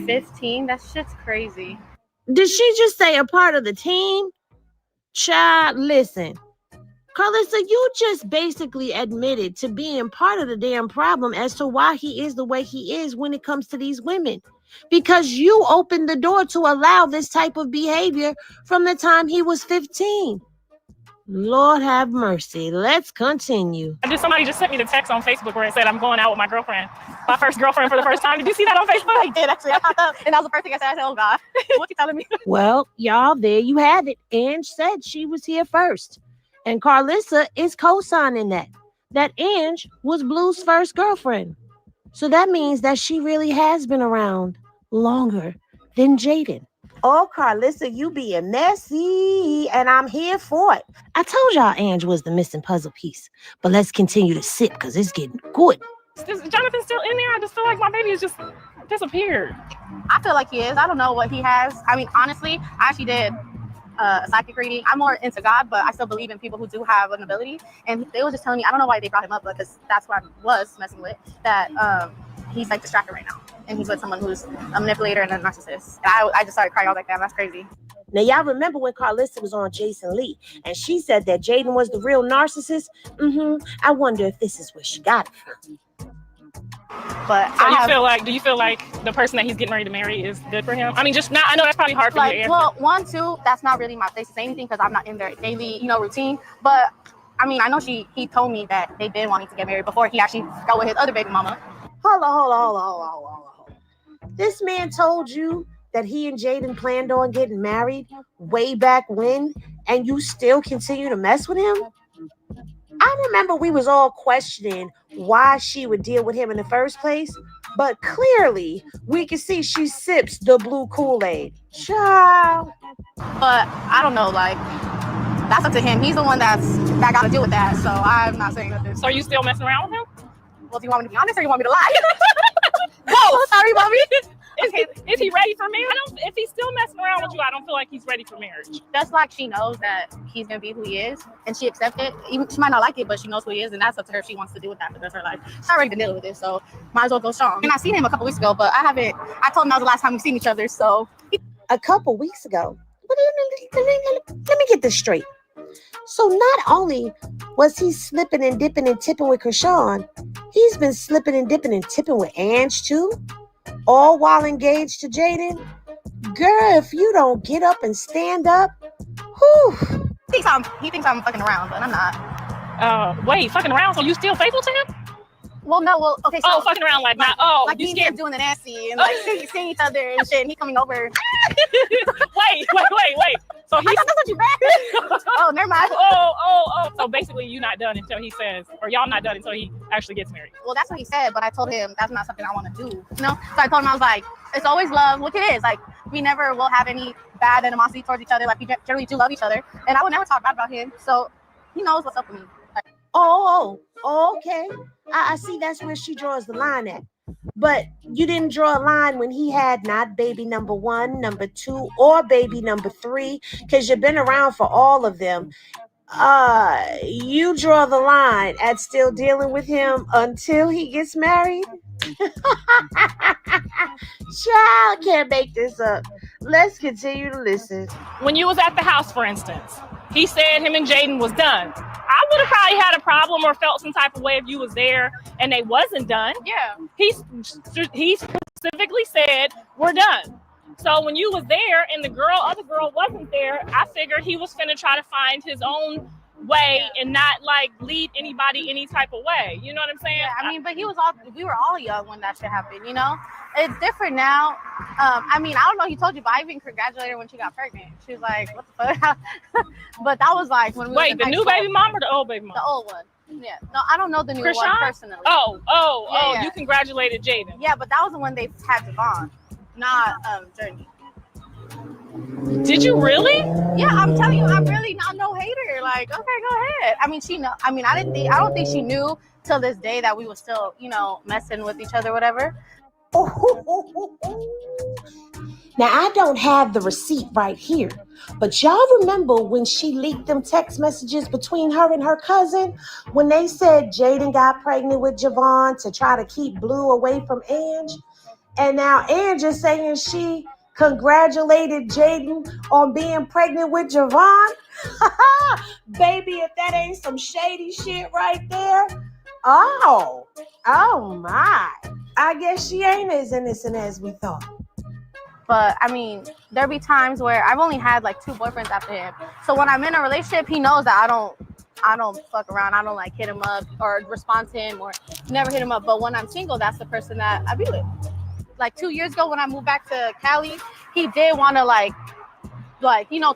15? That shit's crazy. Did she just say a part of the team? Child, listen. Karlissa, you just basically admitted to being part of the damn problem as to why he is the way he is when it comes to these women. Because you opened the door to allow this type of behavior from the time he was 15. Lord have mercy. Let's continue. Somebody just sent me the text on Facebook where it said I'm going out with my girlfriend. My first girlfriend for the first time. Did you see that on Facebook? I did, actually. I popped up, and that was the first thing I said. I said, oh, God. What you telling me? Well, y'all, there you have it. Ange said she was here first. And Karlissa is co-signing that Ange was Blue's first girlfriend. So that means that she really has been around longer than Jaden. Oh, Karlissa, you being messy, and I'm here for it. I told y'all Ange was the missing puzzle piece, but let's continue to sip because it's getting good. Is Jonathan still in there? I just feel like my baby has just disappeared. I feel like he is. I don't know what he has. I mean, honestly, I actually did a psychic reading. I'm more into God, but I still believe in people who do have an ability. And they were just telling me, I don't know why they brought him up, because that's what I was messing with, that he's like distracted right now. And he's with someone who's a manipulator and a narcissist. And I just started crying. I was like, damn, that's crazy. Now, y'all remember when Karlissa was on Jason Lee and she said that Jaden was the real narcissist? I wonder if this is where she got it from. But so do you feel like the person that he's getting ready to marry is good for him? I mean, just not, I know that's probably hard for you to answer. Well, 1, 2, that's not really my place to say anything because I'm not in their daily, routine. But I mean, I know he told me that they've been wanting to get married before he actually got with his other baby mama. Hold on. This man told you that he and Jaden planned on getting married way back when, and you still continue to mess with him? I remember we was all questioning why she would deal with him in the first place, but clearly we can see she sips the blue Kool-Aid. Child. But I don't know, that's up to him. He's the one that got to deal with that, so I'm not saying nothing. So are you still messing around with him? Well, do you want me to be honest or you want me to lie? Whoa, sorry, mommy. Is he ready for marriage? If he's still messing around with you, I don't feel like he's ready for marriage. Just like she knows that he's gonna be who he is, and she accepts it. Even she might not like it, but she knows who he is, and that's up to her if she wants to deal with that for the rest of her life. She's not ready to deal with it, so might as well go strong. And I seen him a couple weeks ago, but I told him that was the last time we've seen each other. So a couple weeks ago. Let me get this straight. So not only was he slipping and dipping and tipping with Chriseans, he's been slipping and dipping and tipping with Ange too, all while engaged to Jaden. Girl, if you don't get up and stand up, whew. He thinks I'm fucking around, but I'm not. Wait, fucking around? So you still faithful to him? Well, no, okay. So, fucking around like you scared doing the nasty and seeing each other and shit, and he coming over. Wait. So I thought that's what you meant. Oh, never mind. Oh. So basically, you're not done until he says, or y'all not done until he actually gets married. Well, that's what he said, but I told him that's not something I want to do. So I told him, I was like, it's always love, which it is. Like, we never will have any bad animosity towards each other. Like, we generally do love each other, and I would never talk bad about him. So he knows what's up with me. Okay. I see that's where she draws the line at. But you didn't draw a line when he had not baby number 1, number 2, or baby number 3, because you've been around for all of them. You draw the line at still dealing with him until he gets married? Child, can't make this up. Let's continue to listen. When you was at the house, for instance, he said him and Jaden was done. I would have probably had a problem or felt some type of way if you was there and they wasn't done. Yeah. He specifically said, we're done. So when you was there and the other girl wasn't there, I figured he was finna try to find his own way and not lead anybody any type of way. You know what I'm saying? Yeah, I mean, but we were all young when that shit happened, It's different now. I mean, I don't know if he told you, but I even congratulated her when she got pregnant. She was like, what the fuck? But that was when we were in the new baby mom or the old baby mom? The old one. Yeah. No, I don't know the new Chriseans? one personally. Yeah. You congratulated Jaden. Yeah, but that was the one they had Javon, not Journey. Did you really? Yeah, I'm telling you, I'm really not no hater. Okay, go ahead. I mean, I don't think she knew till this day that we were still, messing with each other, whatever. Now, I don't have the receipt right here, but y'all remember when she leaked them text messages between her and her cousin when they said Jaden got pregnant with Javon to try to keep Blue away from Ange? And now Ange is saying she congratulated Jaden on being pregnant with Javon? Baby, if that ain't some shady shit right there. Oh my. I guess she ain't as innocent as we thought. But I mean, there be times where I've only had like 2 boyfriends after him. So when I'm in a relationship, he knows that I don't fuck around. I don't like hit him up or respond to him or never hit him up. But when I'm single, that's the person that I be with. Like 2 years ago when I moved back to Cali, he did want to like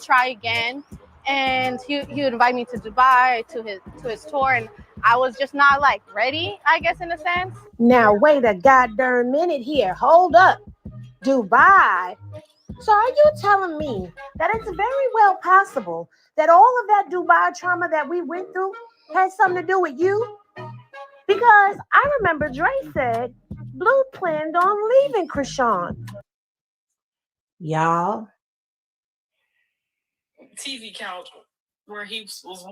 try again. And he would invite me to Dubai to his tour, and I was just not like ready, I guess, in a sense. Now wait a goddamn minute here. Hold up. Dubai. So are you telling me that it's very well possible that all of that Dubai trauma that we went through has something to do with you? Because I remember Dre said Blue planned on leaving Chriseans. Y'all. TV couch where he was.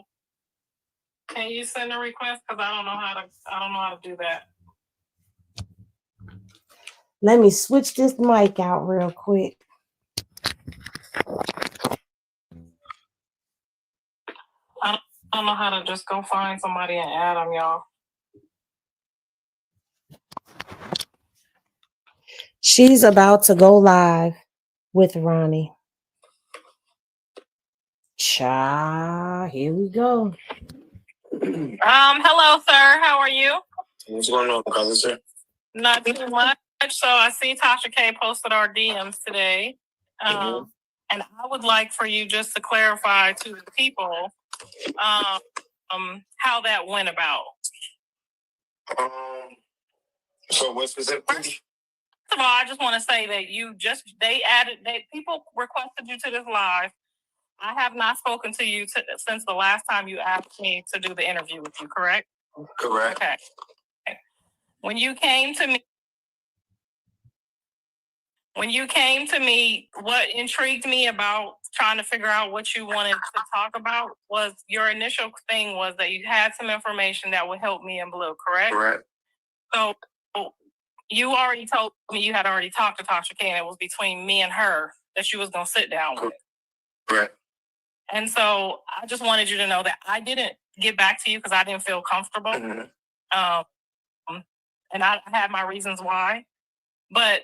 Can you send a request? Because I don't know how to do that. Let me switch this mic out real quick. I don't know how to just go find somebody and add them, y'all. She's about to go live with Ronnie. Here we go. Hello, sir. How are you? What's going on, Karlissa? Not too much. So I see Tasha K posted our DMs today. And I would like for you just to clarify to the people how that went about. So what specifically? First of all, I just want to say that people requested you to this live. I have not spoken to you since the last time you asked me to do the interview with you, correct? Correct. Okay. When you came to me, what intrigued me about trying to figure out what you wanted to talk about was your initial thing was that you had some information that would help me and Blue, correct? Correct. So you already told me you had already talked to Tasha K, and it was between me and her that you was going to sit down with. Correct. And so I just wanted you to know that I didn't get back to you because I didn't feel comfortable. Mm-hmm. And I had my reasons why. But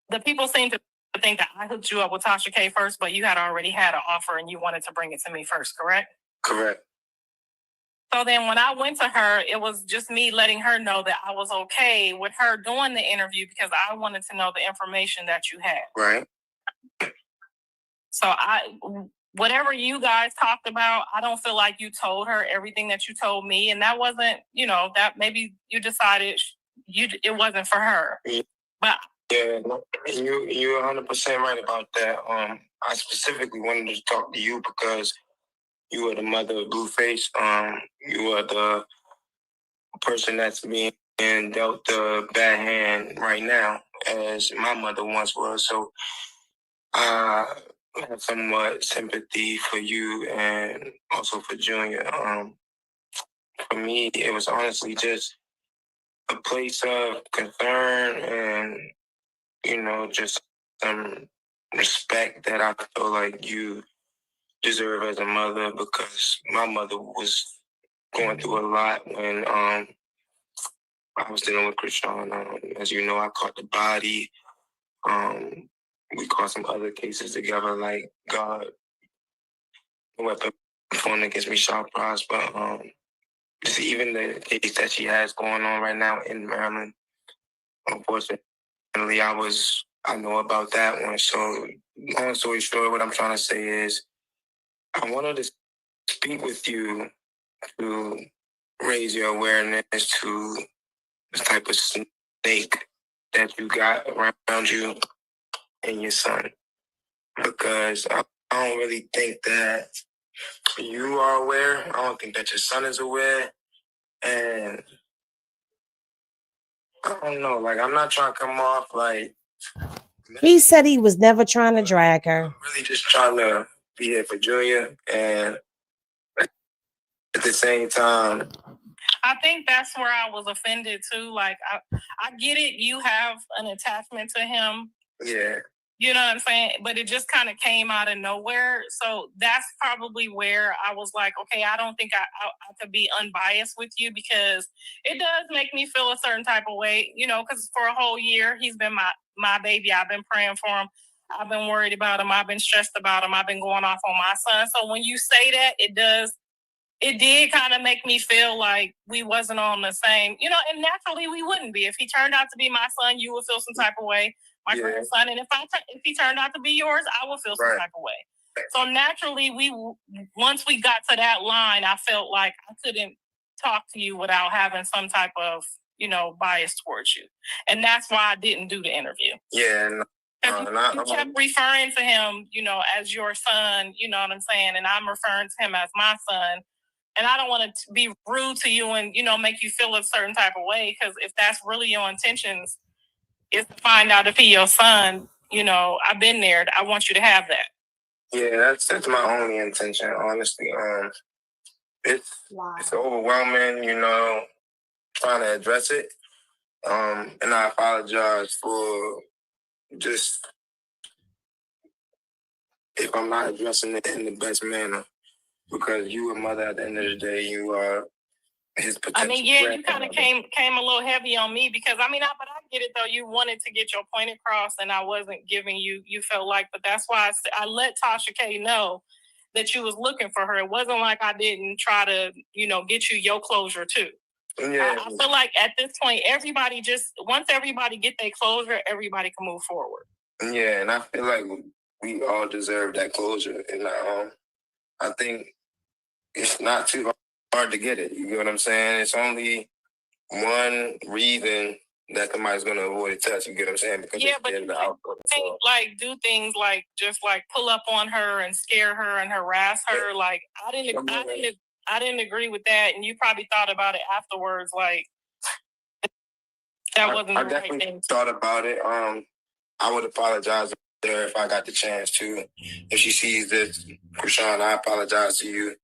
the people seem to think that I hooked you up with Tasha K first, but you had already had an offer and you wanted to bring it to me first, correct? Correct. So then when I went to her, it was just me letting her know that I was okay with her doing the interview because I wanted to know the information that you had. Right. So whatever you guys talked about, I don't feel like you told her everything that you told me. And that wasn't, that maybe you decided it wasn't for her. But yeah, you're 100% right about that. I specifically wanted to talk to you because you are the mother of Blueface. You are the person that's being dealt the bad hand right now, as my mother once was. So I have somewhat sympathy for you and also for Junior. For me, it was honestly just a place of concern and, just some respect that I feel like you deserve as a mother, because my mother was going through a lot when I was dealing with Chriseans. As you know, I caught the body. We caught some other cases together, like God, weapon phone against me, shot prize. But just even the case that she has going on right now in Maryland, unfortunately, I know about that one. So long story short, what I'm trying to say is I wanted to speak with you to raise your awareness to the type of snake that you got around you and your son. Because I don't really think that you are aware. I don't think that your son is aware. And I don't know, I'm not trying to come off like... He said he was never trying to drag her. I'm really just trying to be here for Junior, and at the same time, I think that's where I was offended too. I get it. You have an attachment to him. Yeah. You know what I'm saying? But it just kind of came out of nowhere. So that's probably where I was like, okay, I don't think I could be unbiased with you, because it does make me feel a certain type of way, you know, because for a whole year, he's been my baby. I've been praying for him. I've been worried about him. I've been stressed about him. I've been going off on my son. So when you say that, it did kind of make me feel like we wasn't on the same, you know, and naturally we wouldn't be. If he turned out to be my son, you would feel some type of way. My grandson, and if he turned out to be yours, I would feel some type of way. So naturally, once we got to that line, I felt like I couldn't talk to you without having some type of, you know, bias towards you, and that's why I didn't do the interview. Yeah, You kept referring to him, you know, as your son. You know what I'm saying, and I'm referring to him as my son. And I don't want to be rude to you and, you know, make you feel a certain type of way, because if that's really your intentions, is to find out if he your son, you know, I've been there. I want you to have that. Yeah, that's my only intention, honestly. It's overwhelming, you know, trying to address it. And I apologize for just if I'm not addressing it in the best manner, because you a mother at the end of the day. You are his potential. I mean, yeah, you kind of came a little heavy on me, because but I get it though. You wanted to get your point across, and I wasn't giving you felt like, but that's why I let Tasha K know that you was looking for her. It wasn't like I didn't try to, you know, get you your closure too. Yeah. I feel like at this point, once everybody get their closure, everybody can move forward. Yeah, and I feel like we all deserve that closure, and I think it's not too hard to get it. You get what I'm saying? It's only one reason that somebody's gonna avoid a touch. You get what I'm saying? Because yeah, but you can't like do things like just like pull up on her and scare her and harass her. Yeah. Like I didn't agree with that, and you probably thought about it afterwards. Like that wasn't the right thing. Thought about it. I would apologize to her if I got the chance to. If she sees this, Chrisean, I apologize to you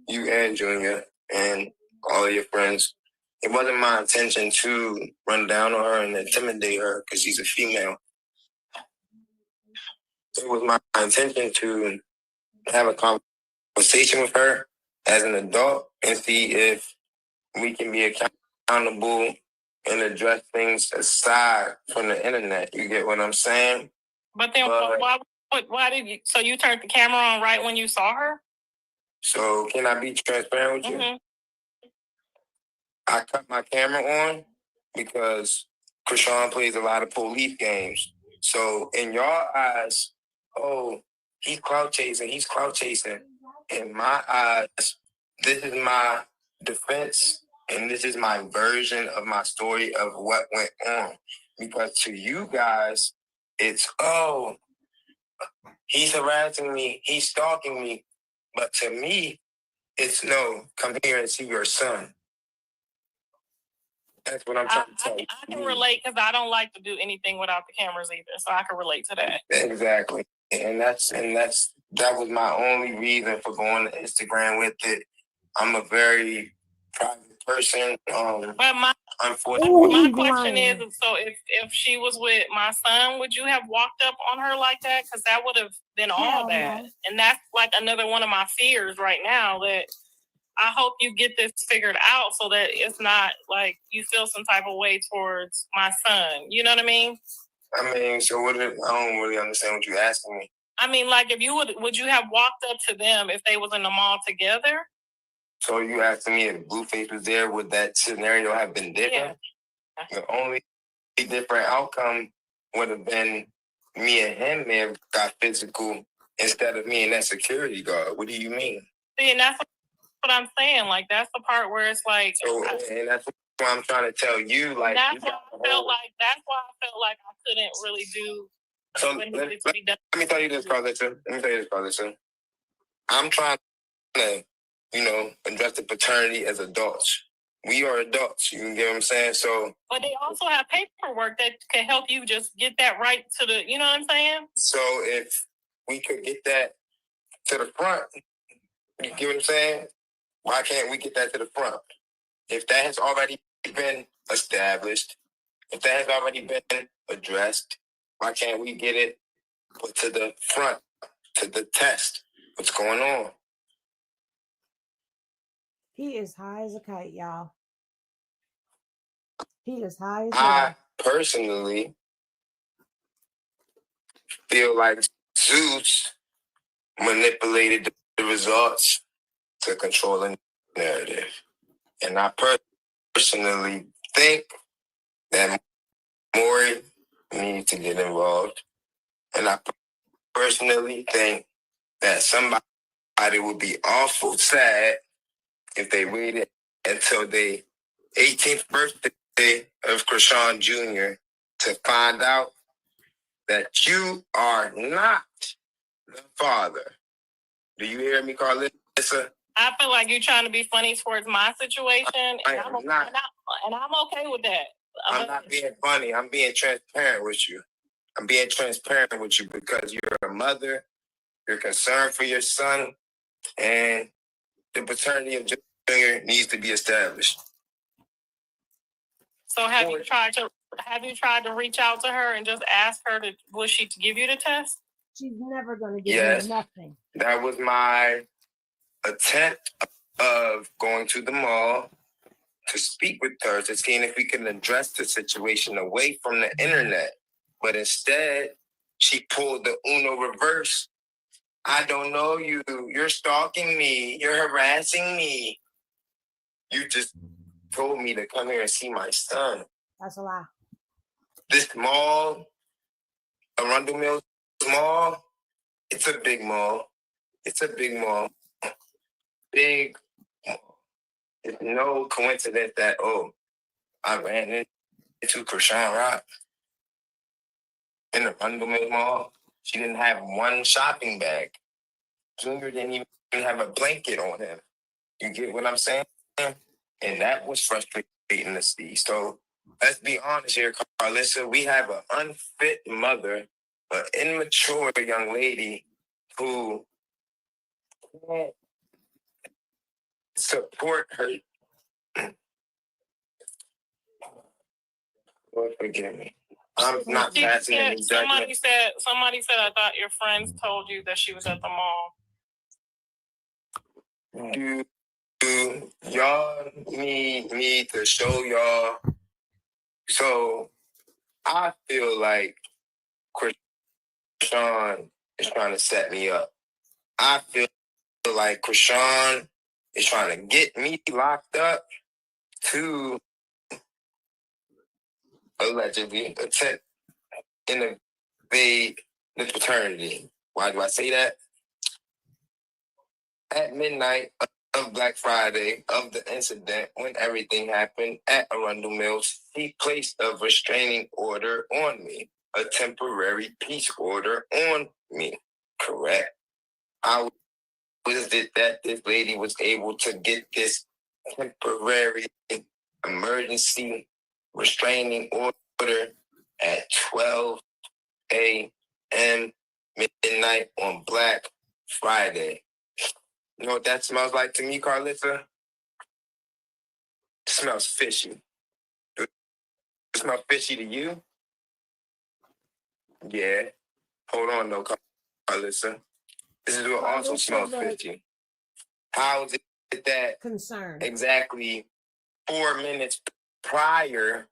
and Junior and all of your friends. It wasn't my intention to run down on her and intimidate her because she's a female. It was my intention to have a conversation with her as an adult and see if we can be accountable and address things aside from the internet. You get what I'm saying? But then why did you? So you turned the camera on right when you saw her? So can I be transparent with you? I cut my camera on because Chrisean plays a lot of police games. So in your eyes, oh, he's clout chasing. In my eyes, this is my defense, and this is my version of my story of what went on. Because to you guys, it's, oh, he's harassing me, he's stalking me. But to me, it's no, come here and see your son. That's what I'm trying to tell you. I can relate because I don't like to do anything without the cameras either, so I can relate to that. Exactly, and that was my only reason for going to Instagram with it. I'm a very private person. But my question is, so if she was with my son, would you have walked up on her like that? Because that would have been all bad, and that's like another one of my fears right now that. I hope you get this figured out so that it's not like you feel some type of way towards my son. You know what I mean? I mean, so I don't really understand what you're asking me. I mean, like if you would you have walked up to them if they was in the mall together? So you asking me if Blueface was there, would that scenario have been different? Yeah. The only different outcome would have been me and him may have got physical instead of me and that security guard. What do you mean? See, and that's what I'm saying. Like that's the part where it's like, so, and that's what I'm trying to tell you. Like that's why I felt like I couldn't really do. So let me tell you this, Karlissa. I'm trying to, address the paternity as adults. We are adults. You get what I'm saying? So, but they also have paperwork that can help you just get that right to the. You know what I'm saying? So if we could get that to the front, you get what I'm saying? Why can't we get that to the front? If that has already been established, if that has already been addressed, why can't we get it put to the front, to the test. What's going on? He is high as a kite, y'all. He is high as I hell. personally feel like Zeus manipulated the results to control the narrative. And I personally think that Maury needs to get involved. And I personally think that somebody would be awful sad if they waited until the 18th birthday of Chrisean Jr. to find out that you are not the father. Do you hear me, Karlissa? I feel like you're trying to be funny towards my situation, and I'm okay with that. I'm not being funny. I'm being transparent with you. I'm being transparent with you because you're a mother, you're concerned for your son, and the paternity of Junior needs to be established. So have you tried to reach out to her and just ask her to give you the test? She's never going to give you nothing. That was my attempt of going to the mall to speak with her to see if we can address the situation away from the internet. But instead, she pulled the Uno reverse. I don't know you. You're stalking me. You're harassing me. You just told me to come here and see my son. That's a lie. This mall, Arundel Mills Mall, it's a big mall. It's a big mall. Big mall. It's no coincidence that, I ran into Chrisean Rock in the Arundel Mills Mall. She didn't have one shopping bag. Junior didn't even have a blanket on him. You get what I'm saying? And that was frustrating to see. So let's be honest here, Karlissa. We have an unfit mother, an immature young lady who can't support her. Lord, forgive me. I'm not passing any judgment. Somebody said I thought your friends told you that she was at the mall. Do y'all need me to show y'all? So I feel like Chrisean is trying to set me up. I feel like Chrisean is trying to get me locked up to allegedly attempt invade the paternity. Why do I say that? At midnight of Black Friday of the incident when everything happened at Arundel Mills, he placed a restraining order on me, a temporary peace order on me. Correct. I was it that this lady was able to get this temporary emergency restraining order at 12 a.m. midnight on Black Friday. You know what that smells like to me, Karlissa? It smells fishy. Does it smell fishy to you? Yeah. Hold on, though, Karlissa. This is what also smells fishy. How is it that exactly 4 minutes prior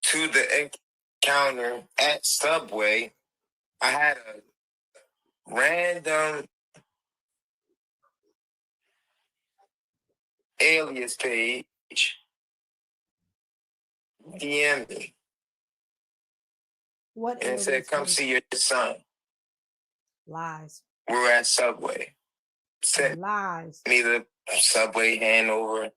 to the encounter at Subway, I had a random alias page DM me. What? And it said, come see your son. Lies. We're at Subway. Sent Lies. me the Subway handover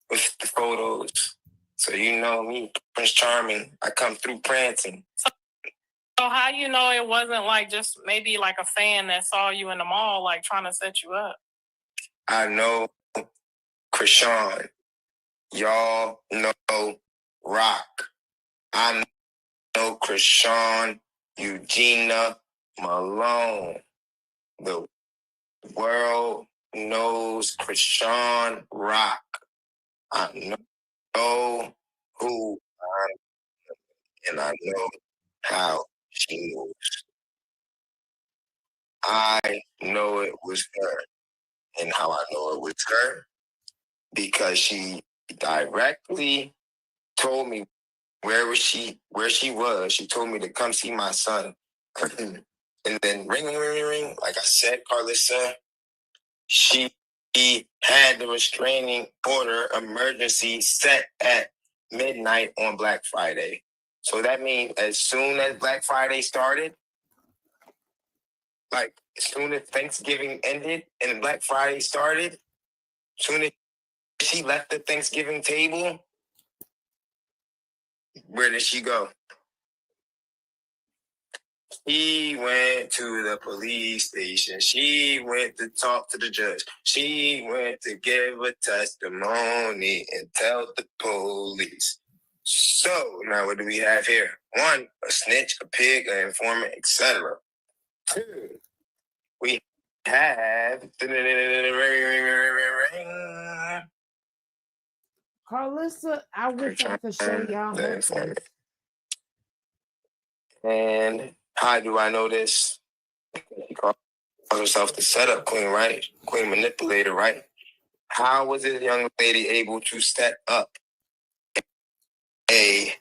with the photos. So you know me, Prince Charming. I come through prancing. So how you know it wasn't like just maybe like a fan that saw you in the mall, like trying to set you up? I know Chrisean. Y'all know Rock. I know Chrisean Eugenia Malone. The world knows Chrisean Rock. I know who I am, and I know how she moves. I know it was her. And how I know it was her? Because she directly told me where she was. She told me to come see my son. And then ring, ring, ring, ring. Like I said, Karlissa, she had the restraining order emergency set at midnight on Black Friday. So that means as soon as Black Friday started, like as soon as Thanksgiving ended and Black Friday started, as soon as she left the Thanksgiving table, where did she go? She went to the police station. She went to talk to the judge. She went to give a testimony and tell the police. So now what do we have here? 1, a snitch, a pig, an informant, etc. 2, we have Karlissa, I wish I could show y'all her face. And how do I know this? She calls herself the setup queen, right? Queen manipulator, right? How was this young lady able to set up a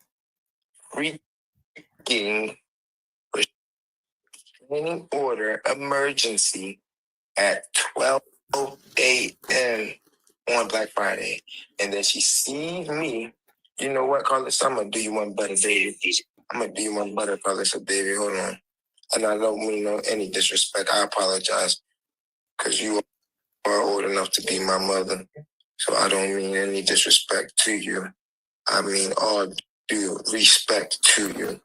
freaking restraining order emergency at 12 a.m. on Black Friday? And then she sees me. You know what, Karlissa? I'm going to do you one better, baby. I'm going to do you one better, Karlissa, baby. Hold on. And I don't mean no any disrespect. I apologize. Because you are old enough to be my mother. So I don't mean any disrespect to you. I mean all due respect to you.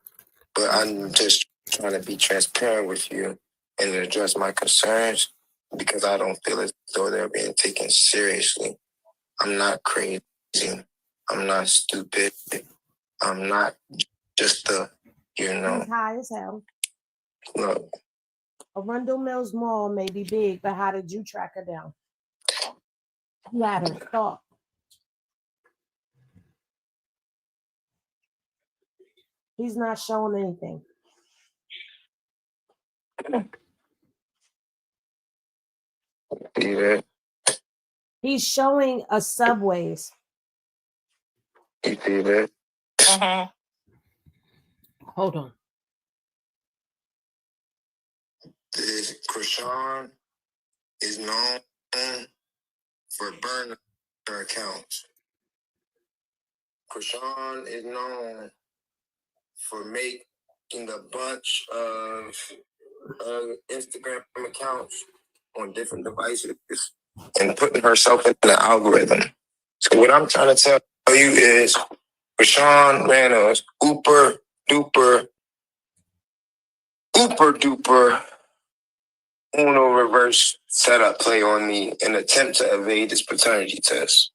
But I'm just trying to be transparent with you and address my concerns because I don't feel as though they're being taken seriously. I'm not crazy. I'm not stupid. I'm not just He's high as hell. Look. Arundel Mills Mall may be big, but how did you track her down? You had her stalked. He's not showing anything. Yeah. He's showing a Subways. You see that? Hold on. This Chriseans is known for burner accounts. Chriseans is known for making a bunch of Instagram accounts on different devices and putting herself in the algorithm. So what I'm trying to tell you is Chriseans ran a uber duper Uno reverse setup play on me in an attempt to evade this paternity test.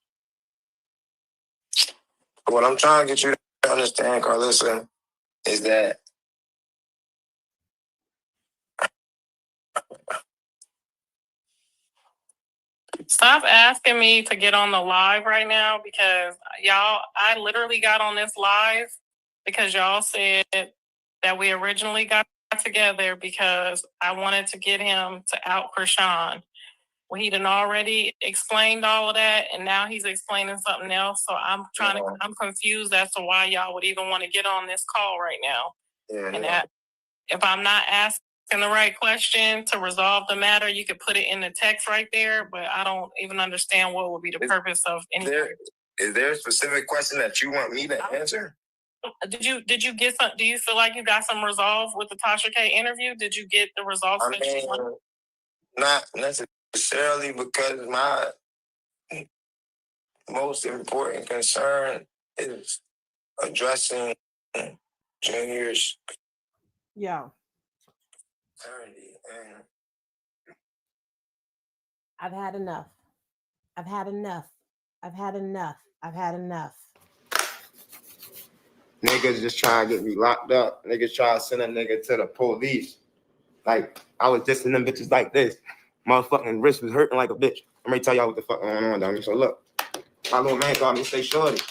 What I'm trying to get you to understand, Karlissa, is that Stop asking me to get on the live right now because y'all, I literally got on this live because y'all said that we originally got together because I wanted to get him to out Chriseans. Well, he done already explained all of that, and now he's explaining something else. So I'm I'm confused as to why y'all would even want to get on this call right now. And that, if I'm not asking the right question to resolve the matter, you could put it in the text right there, but I don't even understand what would be the purpose of anything. Is there a specific question that you want me to answer? Did you get some? Do you feel like you got some resolve with the Tasha K interview? Did you get the results that you wanted? Not necessarily, because my most important concern is addressing Junior's paternity. I've had enough. I've had enough. I've had enough. I've had enough. Niggas just trying to get me locked up. Niggas trying to send a nigga to the police. Like, I was just in them bitches like this. Motherfucking wrist was hurting like a bitch. I'm ready to tell y'all what the fuck going on down here. So look, my little man called me, say, shorty.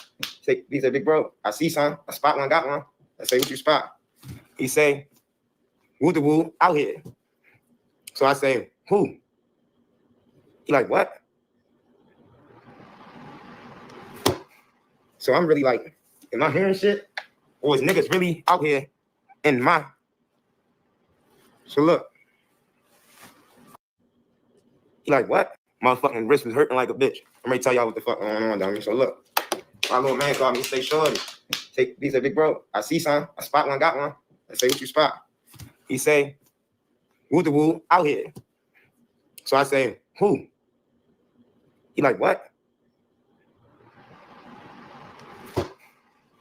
He said, big bro, I see some. I spot one, got one. I say, what you spot? He say, woo the woo, out here. So I say, who? He like, what? So I'm really like, am I hearing shit? Or is niggas really out here in my? So look. He like, what? Motherfucking wrist was hurting like a bitch. I'm ready to tell y'all what the fuck going on down here. So look. My little man called me, say, shorty. He said, big bro, I see some. I spot one, got one. I say, what you spot? He say, woo the woo, out here. So I say, who? He like, what?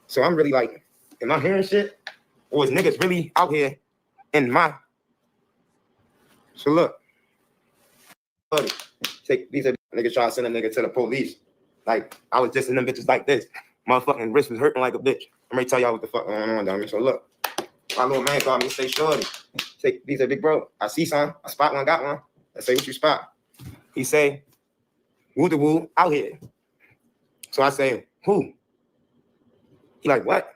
So I'm really like, am I hearing shit? Or is niggas really out here in my? So look. These are niggas trying to send a nigga to the police. Like, I was just in them bitches like this. Motherfucking wrist was hurting like a bitch. I'm ready to tell y'all what the fuck going on down here. So look. My little man called me, say, shorty. He said, big bro, I see some. I spot one, got one. I say, what you spot? He say, woo the woo, out here. So I say, who? He like, what?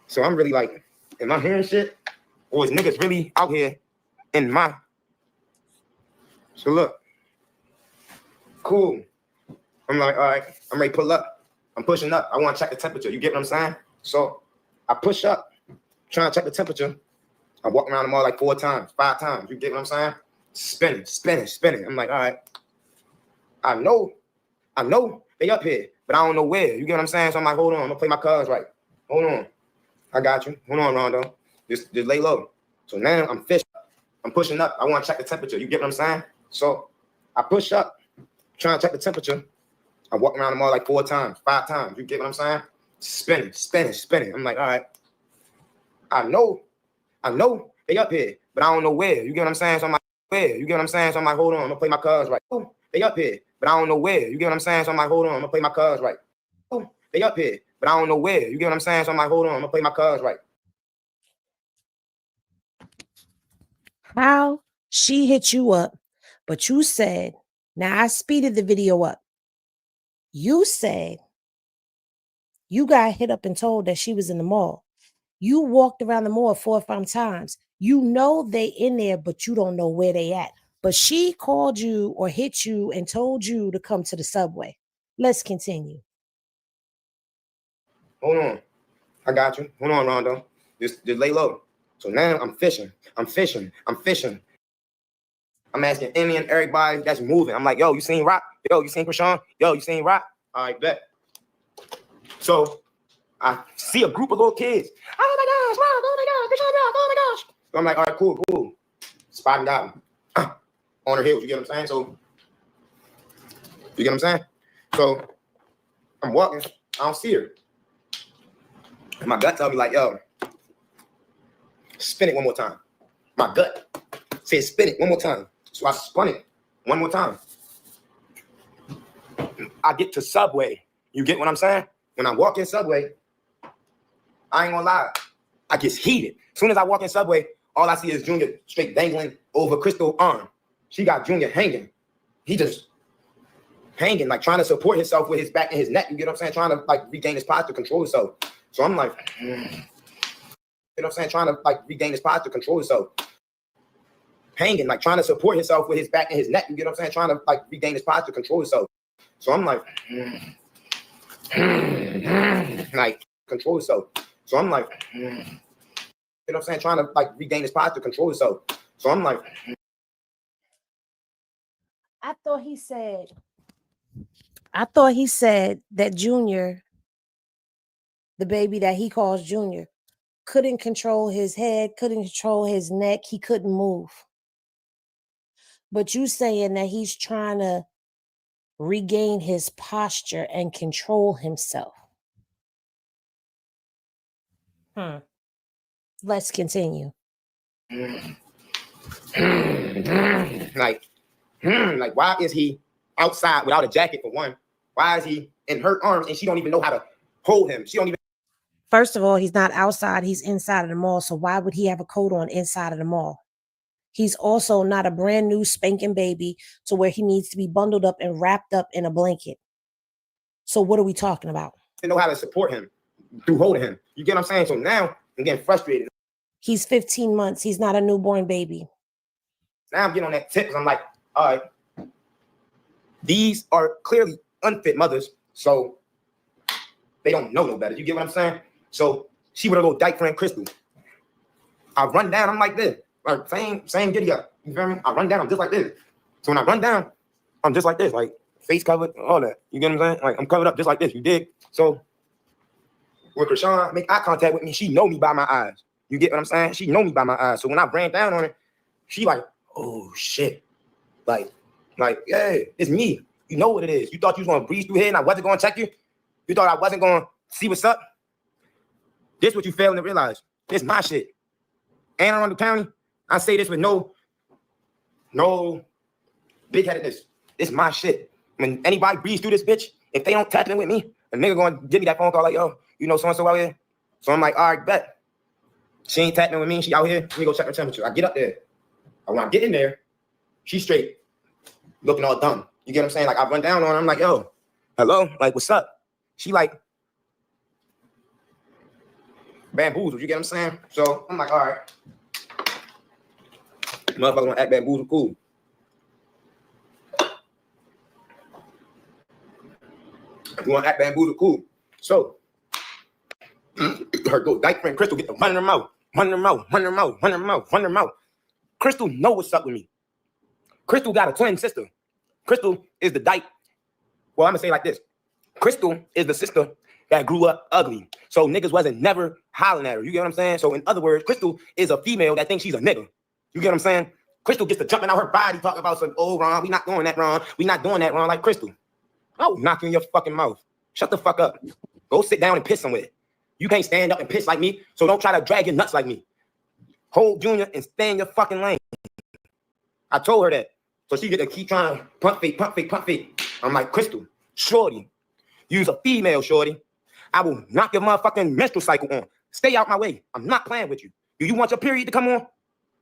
So I'm really like, am I hearing shit? Or is niggas really out here in my? So look. Cool. I'm like, all right, I'm ready to pull up. I'm pushing up. I want to check the temperature. You get what I'm saying? So I push up, trying to check the temperature. I walk around the mall like 4 times, 5 times. You get what I'm saying? Spinning. I'm like, all right. I know they up here, but I don't know where. You get what I'm saying? So I'm like, hold on, I'm gonna play my cards right. Hold on. I got you. Hold on, Rondo. Just lay low. So now I'm fishing. I'm pushing up. I want to check the temperature. You get what I'm saying? So I push up, trying to check the temperature. I walk around the mall like 4 times, 5 times. You get what I'm saying? Spinning. I'm like, all right. I know they up here, but I don't know where. You get what I'm saying? So I'm like, where? You get what I'm saying? So I'm like, hold on, I'm gonna play my cards right. Oh, they up here, but I don't know where. You get what I'm saying? So I'm like, hold on, I'm gonna play my cards right. Oh, they up here, but I don't know where. You get what I'm saying? So I'm like, hold on, I'm gonna play my cards right. How she hit you up, but you said, now I speeded the video up. You said you got hit up and told that she was in the mall. You walked around the mall 4 or 5 times. You know they in there, but you don't know where they at. But she called you or hit you and told you to come to the subway. Let's continue. Hold on. I got you. Hold on, Rondo. Just lay low. So now I'm fishing. I'm asking any and everybody that's moving. I'm like, yo, you seen Rock? Yo, you seen Chriseans? Yo, you seen Rock? All right, bet. So I see a group of little kids. Oh my gosh, Rock, oh my gosh, Chriseans Rock, oh my gosh. So I'm like, all right, cool. Spotting out on her heels, you get what I'm saying? So, you get what I'm saying? So I'm walking, I don't see her. And my gut tells me like, yo, spin it one more time. My gut says spin it one more time. So I spun it one more time. I get to Subway. You get what I'm saying? When I walk in Subway, I ain't gonna lie, I get heated. As soon as I walk in Subway, all I see is Junior straight dangling over Crystal's arm. She got Junior hanging. He just hanging, like trying to support himself with his back and his neck. You get what I'm saying? Trying to like regain his posture, control himself. So I'm like, you know what I'm saying? Trying to like regain his posture, control himself. Hanging, like trying to support himself with his back and his neck. You get what I'm saying? Trying to like regain his posture, control himself. So I'm like, like control himself. So I'm like, you know what I'm saying? Trying to like regain his posture, control himself. So I'm like, I thought he said that Junior, the baby that he calls Junior, couldn't control his head, couldn't control his neck, he couldn't move. But you saying that he's trying to regain his posture and control himself. Let's continue. Like, why is he outside without a jacket for one? Why is he in her arms and she don't even know how to hold him? She don't even. First of all, he's not outside, he's inside of the mall. So why would he have a coat on inside of the mall? He's also not a brand new spanking baby to where he needs to be bundled up and wrapped up in a blanket. So what are we talking about? They know how to support him through holding him. You get what I'm saying? So now I'm getting frustrated. He's 15 months. He's not a newborn baby. Now I'm getting on that tip because I'm like, all right, these are clearly unfit mothers, so they don't know no better. You get what I'm saying? So she with her little dyke friend Crystal. I run down, I'm like this. Like same giddy up. You feel me? I run down, I'm just like this. So when I run down, I'm just like this, like face covered, all that. You get what I'm saying? Like I'm covered up just like this. You dig? So when Chriseans make eye contact with me, she know me by my eyes. You get what I'm saying? She know me by my eyes. So when I ran down on her, she like, oh shit. Like, yeah, it's me. You know what it is. You thought you was gonna breeze through here and I wasn't gonna check you? You thought I wasn't gonna see what's up? This what you failing to realize. This my shit. Anne Arundel County, I say this with no big-headedness. This my shit. When anybody breeze through this bitch, if they don't tap in with me, a nigga gonna give me that phone call like, yo, you know so-and-so out here? So I'm like, all right, bet. She ain't tapping with me, she out here, let me go check her temperature. I get up there. And when I get in there, she straight looking all dumb. You get what I'm saying? Like I run down on her, I'm like, yo, hello? Like, what's up? She like bamboozled, you get what I'm saying? So I'm like, all right. Motherfucker wanna act bamboozled, cool. You wanna act bamboozled, cool. So her little dyke friend Crystal get to running her mouth, running her mouth, running her mouth, running her mouth, running her mouth. Crystal know what's up with me. Crystal got a twin sister. Crystal is the dyke. Well, I'm gonna say it like this. Crystal is the sister that grew up ugly. So niggas wasn't never hollering at her. You get what I'm saying? So in other words, Crystal is a female that thinks she's a nigga. You get what I'm saying? Crystal gets to jumping out her body talking about some, oh, Ron, we not doing that, Ron. We not doing that, Ron, like Crystal. I'll knock you in your fucking mouth. Shut the fuck up. Go sit down and piss somewhere. You can't stand up and piss like me, so don't try to drag your nuts like me. Hold Junior and stay in your fucking lane. I told her that. So she get to keep trying to pump fake, pump fake, pump fake. I'm like, Crystal, shorty, you's a female, shorty. I will knock your motherfucking menstrual cycle on. Stay out my way. I'm not playing with you. Do you want your period to come on?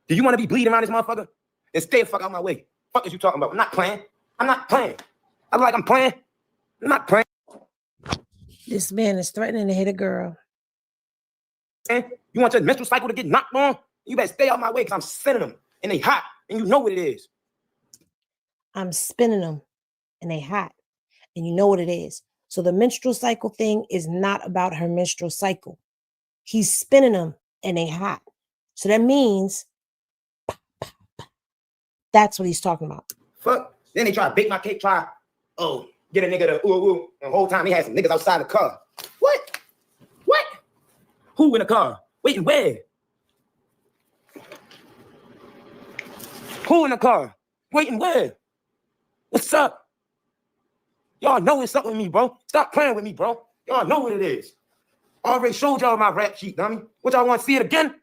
Do you want to be bleeding around this motherfucker? Then stay the fuck out my way. Fuck is you talking about? I'm not playing. I'm not playing. I'm like, I'm playing. I'm not playing. This man is threatening to hit a girl. You want your menstrual cycle to get knocked on? You better stay out my way because I'm sending them and they hot and you know what it is. I'm spinning them and they hot and you know what it is. So the menstrual cycle thing is not about her menstrual cycle. He's spinning them and they hot. So that means that's what he's talking about. Fuck. Then they try to bake my cake, get a nigga to ooh. And the whole time he had some niggas outside the car. What? What? Who in the car? Waiting where? Who in the car? Waiting where? What's up? Y'all know what's up with me, bro. Stop playing with me, bro. Y'all know what it is. I already showed y'all my rap sheet, dummy. What y'all want to see it again?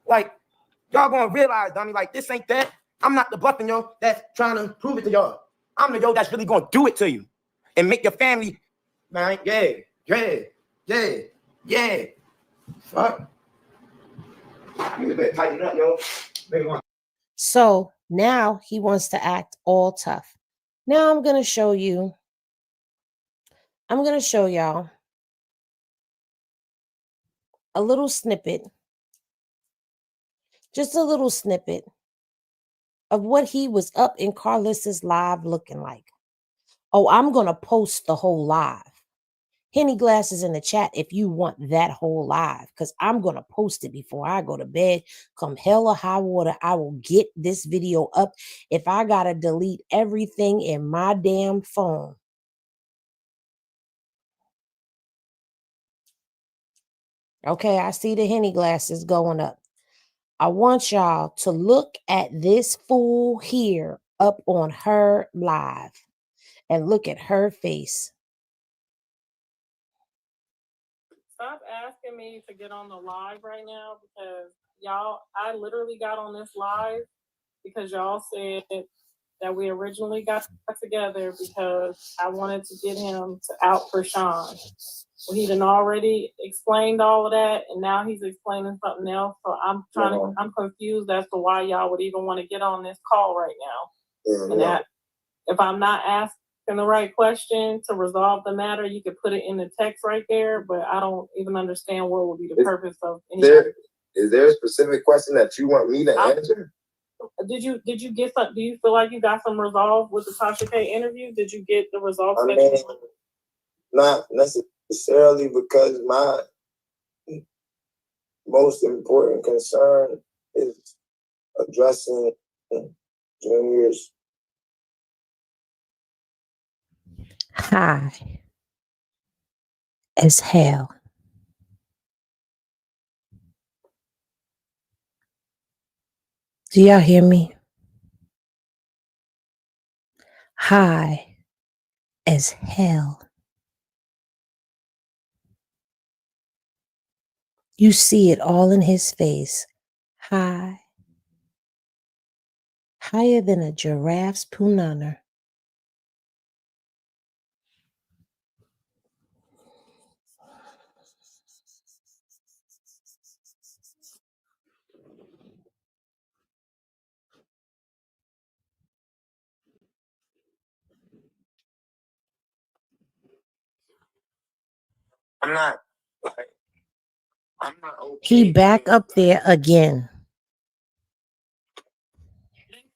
Like, y'all gonna realize, dummy, like this ain't that. I'm not the bluffing yo that's trying to prove it to y'all. I'm the yo that's really gonna do it to you and make your family, man. Yeah. Fuck. You better tighten up, yo. So now he wants to act all tough. Now I'm gonna show y'all a little snippet, just a little snippet of what he was up in Karlissa's live looking like. Oh, I'm going to post the whole live. Henny Glasses in the chat if you want that whole live, because I'm going to post it before I go to bed. Come hell or high water, I will get this video up if I got to delete everything in my damn phone. Okay, I see the Henny Glasses going up. I want y'all to look at this fool here up on her live and look at her face. Stop asking me to get on the live right now because y'all, I literally got on this live because y'all said that we originally got together because I wanted to get him to out for Sean. Well, he done already explained all of that, and now he's explaining something else. So I'm I'm confused as to why y'all would even want to get on this call right now. And that, if I'm not asking the right question to resolve the matter, you could put it in the text right there, but I don't even understand what would be the purpose of anything. Is there a specific question that you want me to answer? Did you get some? Do you feel like you got some resolve with the Tasha K interview? Did you get the results? I mean, not necessarily, because my most important concern is addressing Junior's high as hell. Do y'all hear me? High as hell. You see it all in his face. High. Higher than a giraffe's punana. I'm not okay. He back up there again.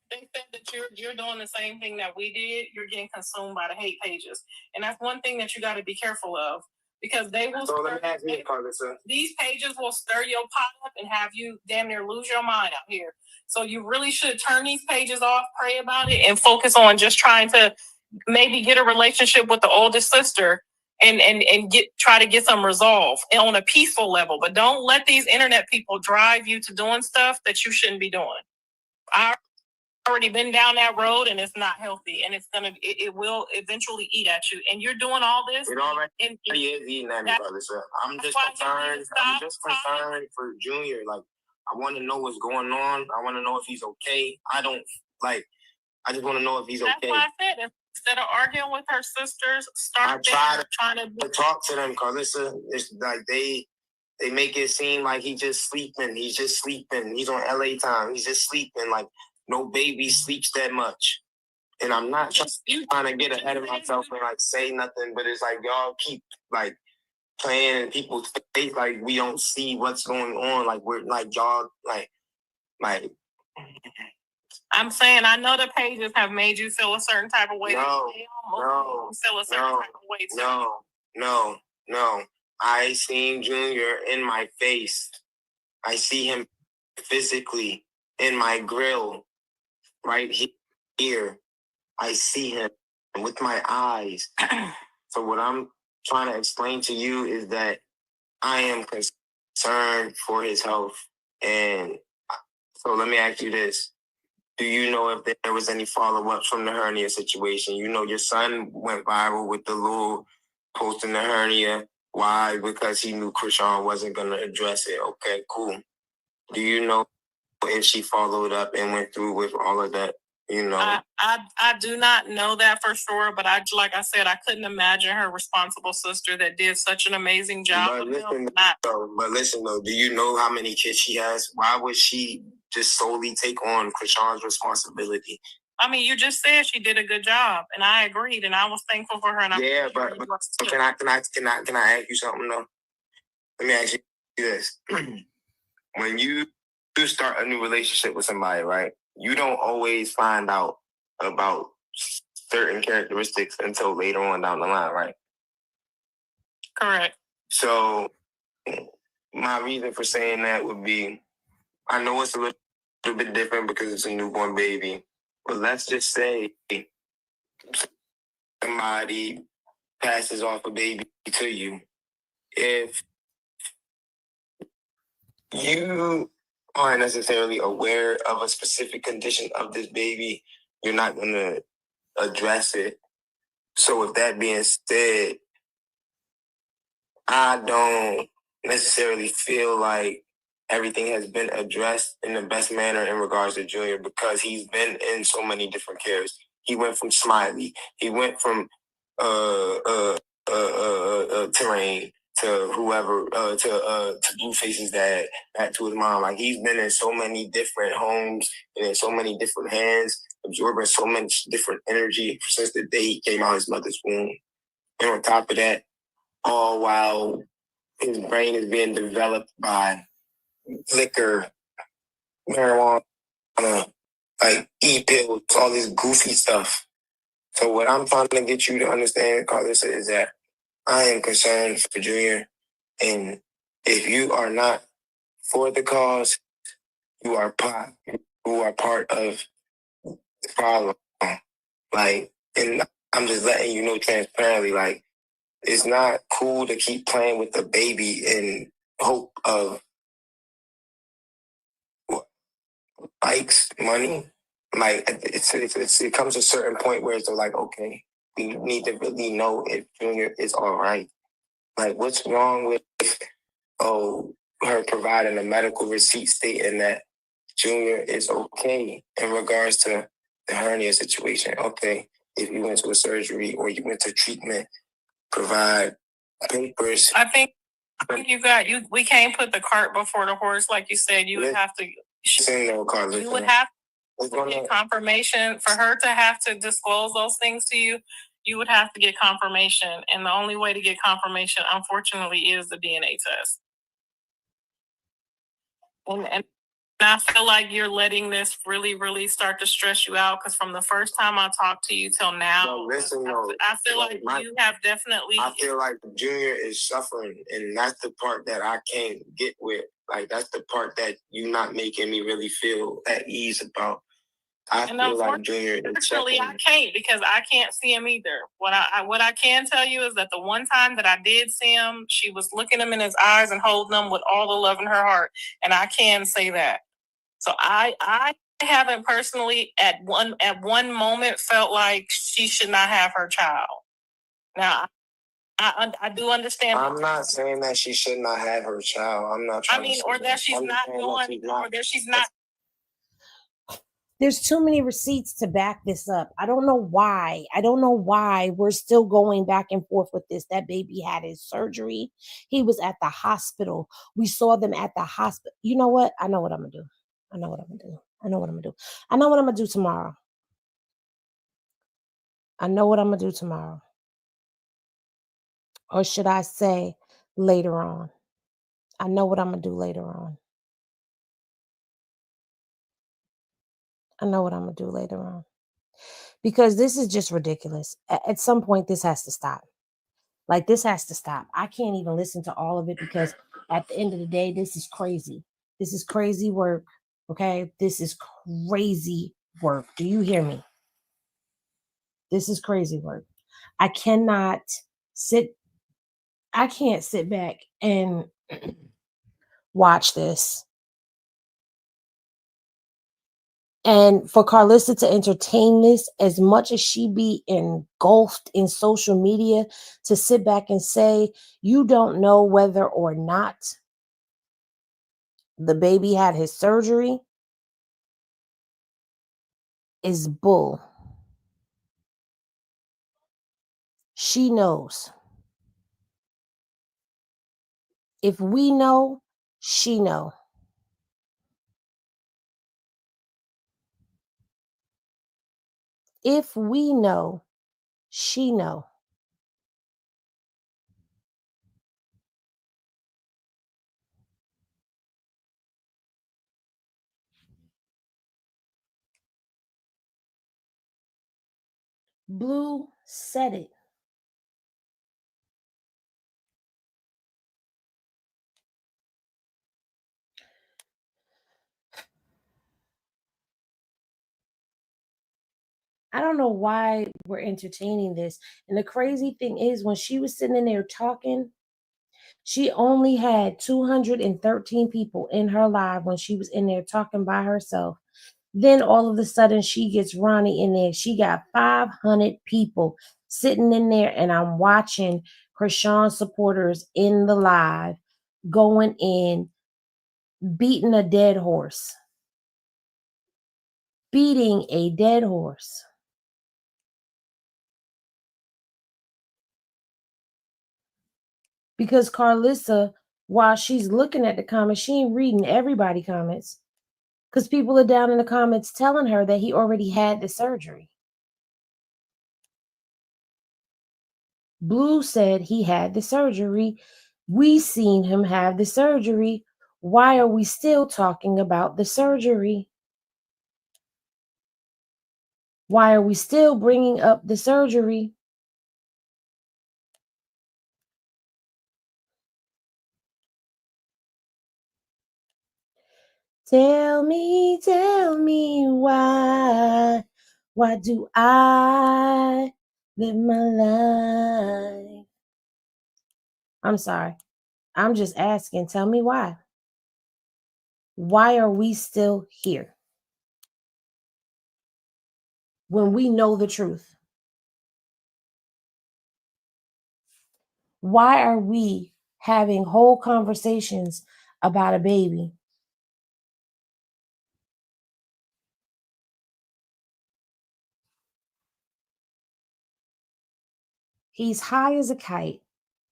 They said that you're doing the same thing that we did. You're getting consumed by the hate pages, and that's one thing that you got to be careful of, because they will. So let me ask you, Karlissa. These pages will stir your pot up and have you damn near lose your mind out here. So you really should turn these pages off, pray about it, and focus on just trying to maybe get a relationship with the oldest sister and try to get some resolve on a peaceful level. But don't let these internet people drive you to doing stuff that you shouldn't be doing. I already been down that road, and it's not healthy, and it will eventually eat at you. And you're doing all this. It already is eating at me, Karlissa. I'm just concerned for Junior. Like, I want to know what's going on. I want to know if he's okay. I just want to know if he's okay. That's why I said, instead of arguing with her sisters, trying to talk to them, Karlissa. It's like they make it seem like he's just sleeping. He's just sleeping. He's on LA time. He's just sleeping. Like, no baby sleeps that much. And I'm not trying to get ahead of myself and like say nothing, but it's like y'all keep like playing in people's face like we don't see what's going on. Like we're like y'all like. I'm saying, I know the pages have made you feel a certain type of way. No. I seen Junior in my face. I see him physically in my grill right here. I see him with my eyes. So what I'm trying to explain to you is that I am concerned for his health. And so let me ask you this. Do you know if there was any follow-ups from the hernia situation? You know your son went viral with the little post in the hernia. Why? Because he knew Chriseans wasn't going to address it. Okay, cool. Do you know if she followed up and went through with all of that? You know, I do not know that for sure, but like I said, I couldn't imagine her responsible sister that did such an amazing job. But listen though, do you know how many kids she has? Why would she just solely take on Chriseans' responsibility? I mean, you just said she did a good job, and I agreed, and I was thankful for her. And but can I ask you something though? Let me ask you this: when you start a new relationship with somebody, right? You don't always find out about certain characteristics until later on down the line, right? Correct. So my reason for saying that would be, I know it's a little bit different because it's a newborn baby, but let's just say somebody passes off a baby to you. If you aren't necessarily aware of a specific condition of this baby, you're not going to address it. So with that being said, I don't necessarily feel like everything has been addressed in the best manner in regards to Junior, because he's been in so many different cares. He went from Smiley. He went from Terrain to whoever, to Blueface's dad, back to his mom. Like, he's been in so many different homes and in so many different hands, absorbing so much different energy since the day he came out of his mother's womb. And on top of that, all while his brain is being developed by liquor, marijuana, like e-pills, all this goofy stuff. So what I'm trying to get you to understand, Karlissa, is that I am concerned for Junior, and if you are not for the cause, you are part of the problem. Like, and I'm just letting you know transparently, like, it's not cool to keep playing with the baby in hope of likes, money. Like, it comes to a certain point where it's like, okay, we need to really know if Junior is all right. Like, what's wrong with her providing a medical receipt stating that Junior is okay in regards to the hernia situation? Okay, if you went to a surgery or you went to treatment, provide papers. I think we can't put the cart before the horse, like you said. You would have to. You would have to get confirmation for her to have to disclose those things to you. You would have to get confirmation, and the only way to get confirmation, unfortunately, is the DNA test. And I feel like you're letting this really, really start to stress you out, because from the first time I talked to you till now, I feel like you have definitely. I feel like Junior is suffering, and that's the part that I can't get with. Like, that's the part that you're not making me really feel at ease about. I feel like Junior is suffering. I can't, because I can't see him either. What I can tell you is that the one time that I did see him, she was looking him in his eyes and holding him with all the love in her heart, and I can say that. So I haven't personally at one moment felt like she should not have her child. Now I do understand. I'm not saying that she should not have her child. I'm not trying to say or that she's not doing, or that she's not. There's too many receipts to back this up. I don't know why. We're still going back and forth with this. That baby had his surgery. He was at the hospital. We saw them at the hospital. You know what? I know what I'm going to do. I know what I'm going to do tomorrow. Or should I say later on? I know what I'm going to do later on. Because this is just ridiculous. At some point, this has to stop. Like, this has to stop. I can't even listen to all of it, because at the end of the day, this is crazy. This is crazy work. Okay? This is crazy work. Do you hear me? This is crazy work. I can't sit back and watch this. And for Karlissa to entertain this, as much as she be engulfed in social media, to sit back and say, you don't know whether or not the baby had his surgery, is bull. She knows. If we know, she know. If we know, she know. Blue said it. I don't know why we're entertaining this. And the crazy thing is, when she was sitting in there talking, she only had 213 people in her live when she was in there talking by herself. Then all of a sudden, she gets Ronnie in there. She got 500 people sitting in there, and I'm watching Chriseans supporters in the live going in, beating a dead horse. Beating a dead horse. Because Karlissa, while she's looking at the comments, she ain't reading everybody's comments. Because people are down in the comments telling her that he already had the surgery. Blue said he had the surgery. We seen him have the surgery. Why are we still talking about the surgery? Why are we still bringing up the surgery? Tell me why? Why do I live my life? I'm sorry. I'm just asking. Tell me why. Why are we still here when we know the truth? Why are we having whole conversations about a baby? He's high as a kite.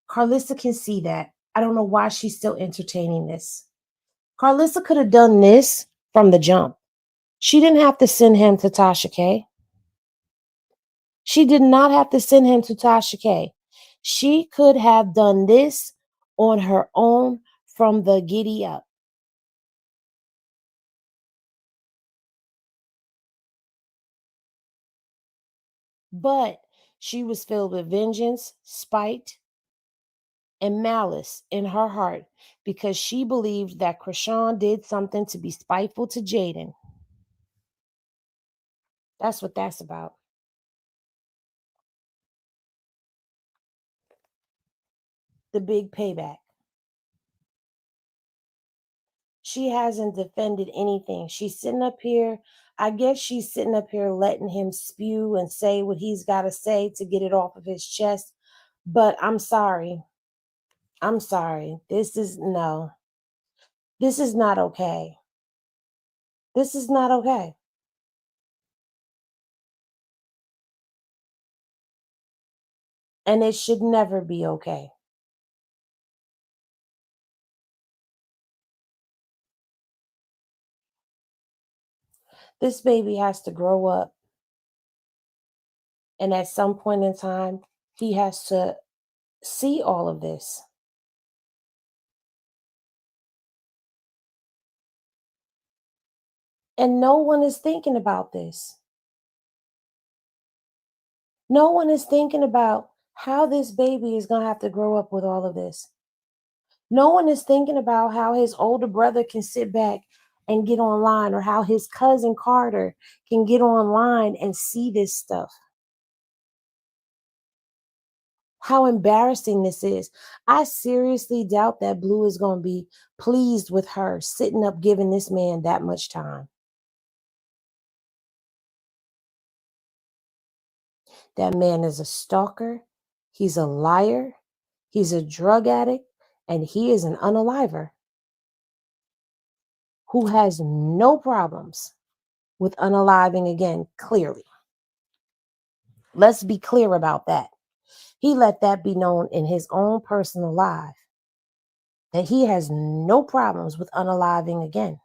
Karlissa can see that. I don't know why she's still entertaining this. Karlissa could have done this from the jump. She didn't have to send him to Tasha K. She did not have to send him to Tasha K. She could have done this on her own from the giddy up. But she was filled with vengeance, spite, and malice in her heart because she believed that Chrisean did something to be spiteful to Jaden. That's what that's about. The big payback. She hasn't defended anything. She's sitting up here. I guess she's sitting up here letting him spew and say what he's got to say to get it off of his chest. But I'm sorry. I'm sorry. This is no. This is not okay. This is not okay. And it should never be okay. This baby has to grow up. And at some point in time, he has to see all of this. And no one is thinking about this. No one is thinking about how this baby is going to have to grow up with all of this. No one is thinking about how his older brother can sit back and get online, or how his cousin Carter can get online and see this stuff. How embarrassing this is. I seriously doubt that Blue is going to be pleased with her sitting up giving this man that much time. That man is a stalker. He's a liar. He's a drug addict. And he is an unaliver who has no problems with unaliving again, clearly. Let's be clear about that. He let that be known in his own personal life that he has no problems with unaliving again.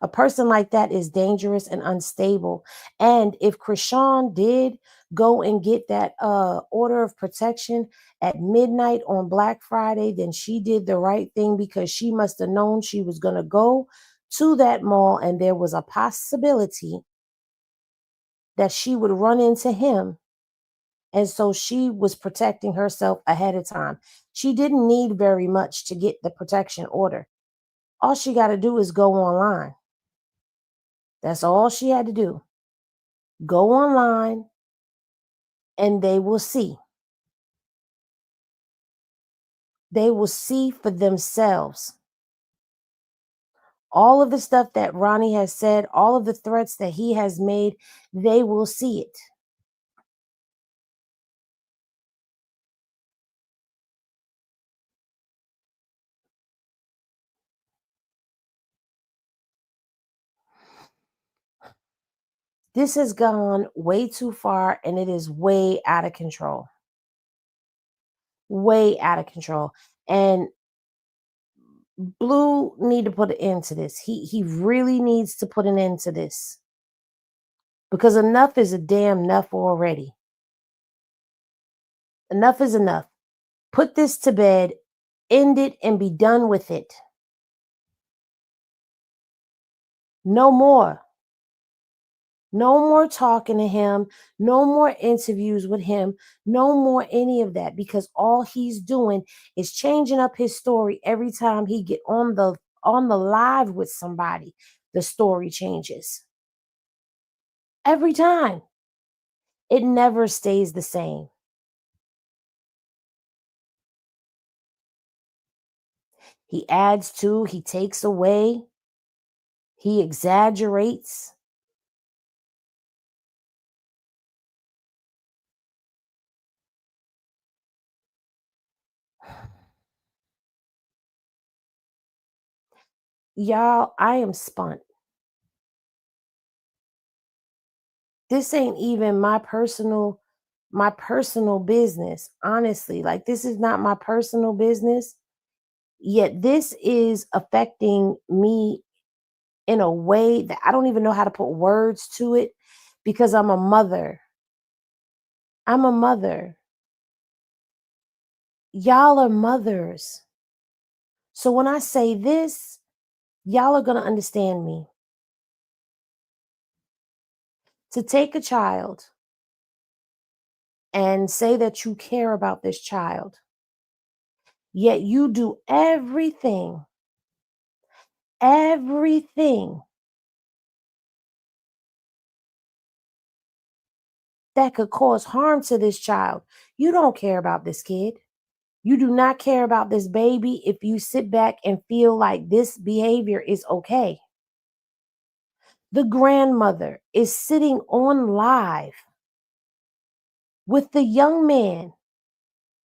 A person like that is dangerous and unstable. And if Chrisean did go and get that order of protection at midnight on Black Friday, then she did the right thing, because she must have known she was going to go to that mall and there was a possibility that she would run into him. And so she was protecting herself ahead of time. She didn't need very much to get the protection order. All she got to do is go online. That's all she had to do. Go online and they will see. They will see for themselves. All of the stuff that Ronnie has said, all of the threats that he has made, they will see it. This has gone way too far and it is way out of control. Way out of control. And Blue need to put an end to this. He really needs to put an end to this. Because enough is a damn enough already. Enough is enough. Put this to bed End it and be done with it. No more. No more talking to him. No more interviews with him. No more any of that, because all he's doing is changing up his story every time he get on the live with somebody. The story changes. Every time. It never stays the same. He adds to, he takes away, he exaggerates. Y'all, I am spun. This ain't even my personal business, honestly. Like, this is not my personal business. Yet this is affecting me in a way that I don't even know how to put words to it, because I'm a mother. I'm a mother. Y'all are mothers. So when I say this, y'all are going to understand me. To take a child and say that you care about this child, yet you do everything that could cause harm to this child. You don't care about this kid. You do not care about this baby if you sit back and feel like this behavior is okay. The grandmother is sitting on live with the young man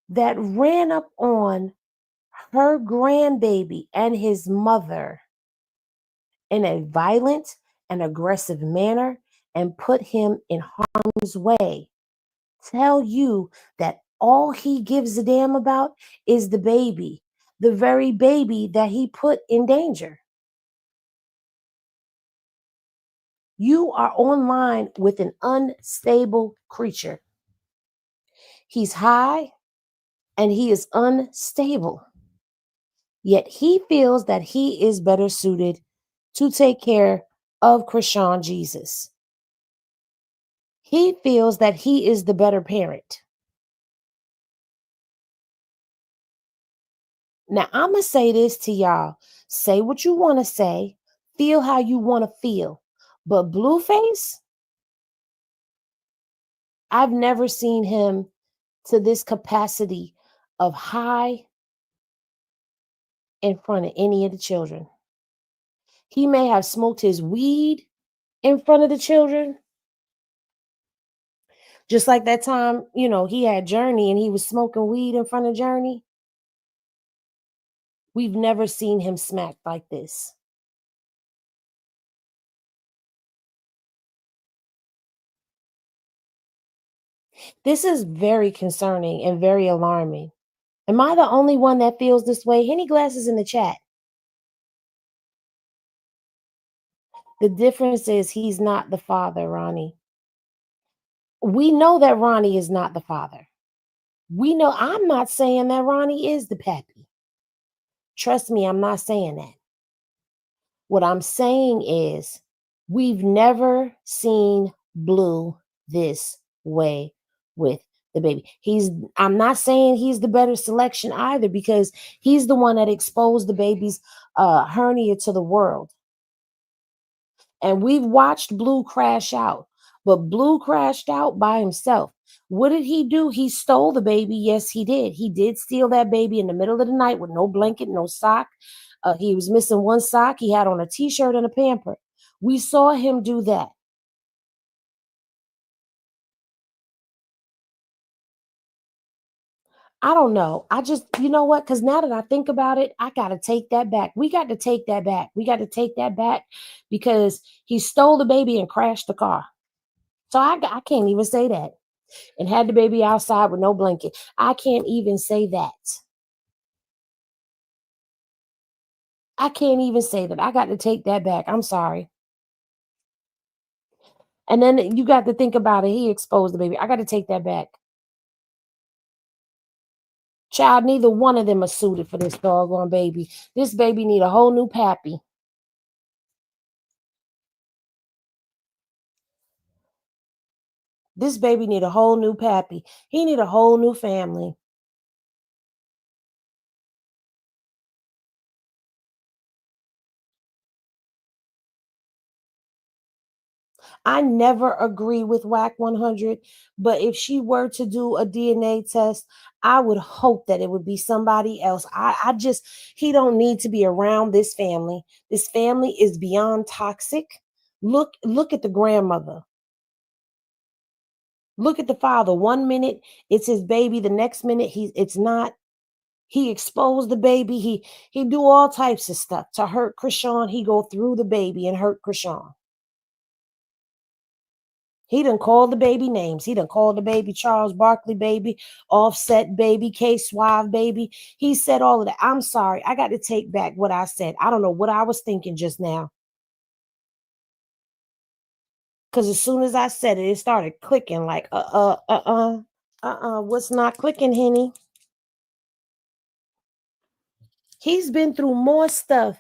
that ran up on her grandbaby and his mother in a violent and aggressive manner and put him in harm's way. Tell you that all he gives a damn about is the baby, the very baby that he put in danger. You are online with an unstable creature. He's high and he is unstable. Yet he feels that he is better suited to take care of Chrisean Jesus. He feels that he is the better parent. Now, I'm going to say this to y'all. Say what you want to say. Feel how you want to feel. But Blueface, I've never seen him to this capacity of high in front of any of the children. He may have smoked his weed in front of the children. Just like that time, he had Journey and he was smoking weed in front of Journey. We've never seen him smacked like this. This is very concerning and very alarming. Am I the only one that feels this way? Henny Glasses in the chat. The difference is he's not the father, Ronnie. We know that Ronnie is not the father. We know, I'm not saying that Ronnie is the pappy. Trust me, I'm not saying that. What I'm saying is we've never seen Blue this way with the baby. I'm not saying he's the better selection either, because he's the one that exposed the baby's hernia to the world. And we've watched Blue crash out, but Blue crashed out by himself. What did he do? He stole the baby. Yes, he did. He did steal that baby in the middle of the night with no blanket, no sock. He was missing one sock. He had on a t-shirt and a pamper. We saw him do that. I don't know. You know what? Because now that I think about it, I got to take that back. We got to take that back. We got to take that back, because he stole the baby and crashed the car. So I can't even say that. And had the baby outside with no blanket. I can't even say that. I can't even say that. I got to take that back. I'm sorry. And then you got to think about it. He exposed the baby. I got to take that back. Child, neither one of them are suited for this doggone baby. This baby need a whole new pappy. This baby need a whole new pappy. He need a whole new family. I never agree with Wack 100, but if she were to do a DNA test, I would hope that it would be somebody else. He don't need to be around this family. This family is beyond toxic. Look at the grandmother. Look at the father. 1 minute it's his baby, the next minute it's not. He exposed the baby. He do all types of stuff to hurt Chrisean. He go through the baby and hurt Chrisean. He done called the baby names. He done called the baby Charles Barkley baby, Offset baby, K Suave baby. He said all of that. I'm sorry. I got to take back what I said. I don't know what I was thinking just now. Because as soon as I said it, it started clicking like, what's not clicking, Henny? He's been through more stuff.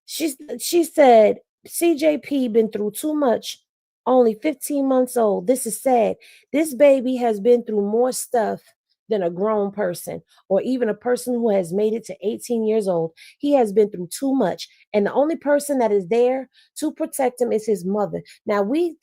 She said, CJP been through too much. Only 15 months old. This is sad. This baby has been through more stuff than a grown person or even a person who has made it to 18 years old. He has been through too much. And the only person that is there to protect him is his mother. Now, we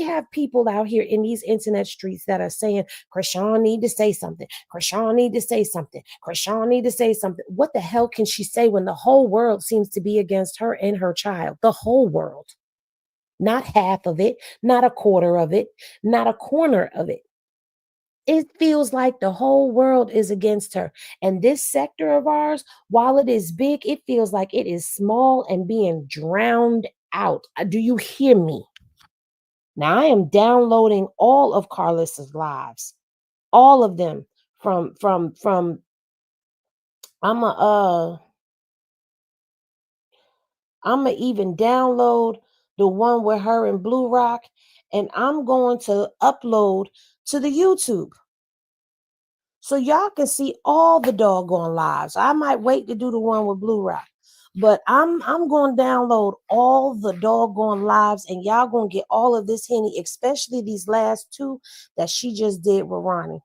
have people out here in these internet streets that are saying, Chrisean need to say something. Chrisean need to say something. Chrisean need to say something. What the hell can she say when the whole world seems to be against her and her child? The whole world. Not half of it, not a quarter of it, not a corner of it. It feels like the whole world is against her. And this sector of ours, while it is big, it feels like it is small and being drowned out. Do you hear me? Now, I am downloading all of Karlissa's lives. All of them from I'ma even download the one with her and Blue Rock, and I'm going to upload to the YouTube so y'all can see all the doggone lives. I might wait to do the one with Blue Rock, but I'm going to download all the doggone lives, and y'all going to get all of this Henny, especially these last two that she just did with Ronnie.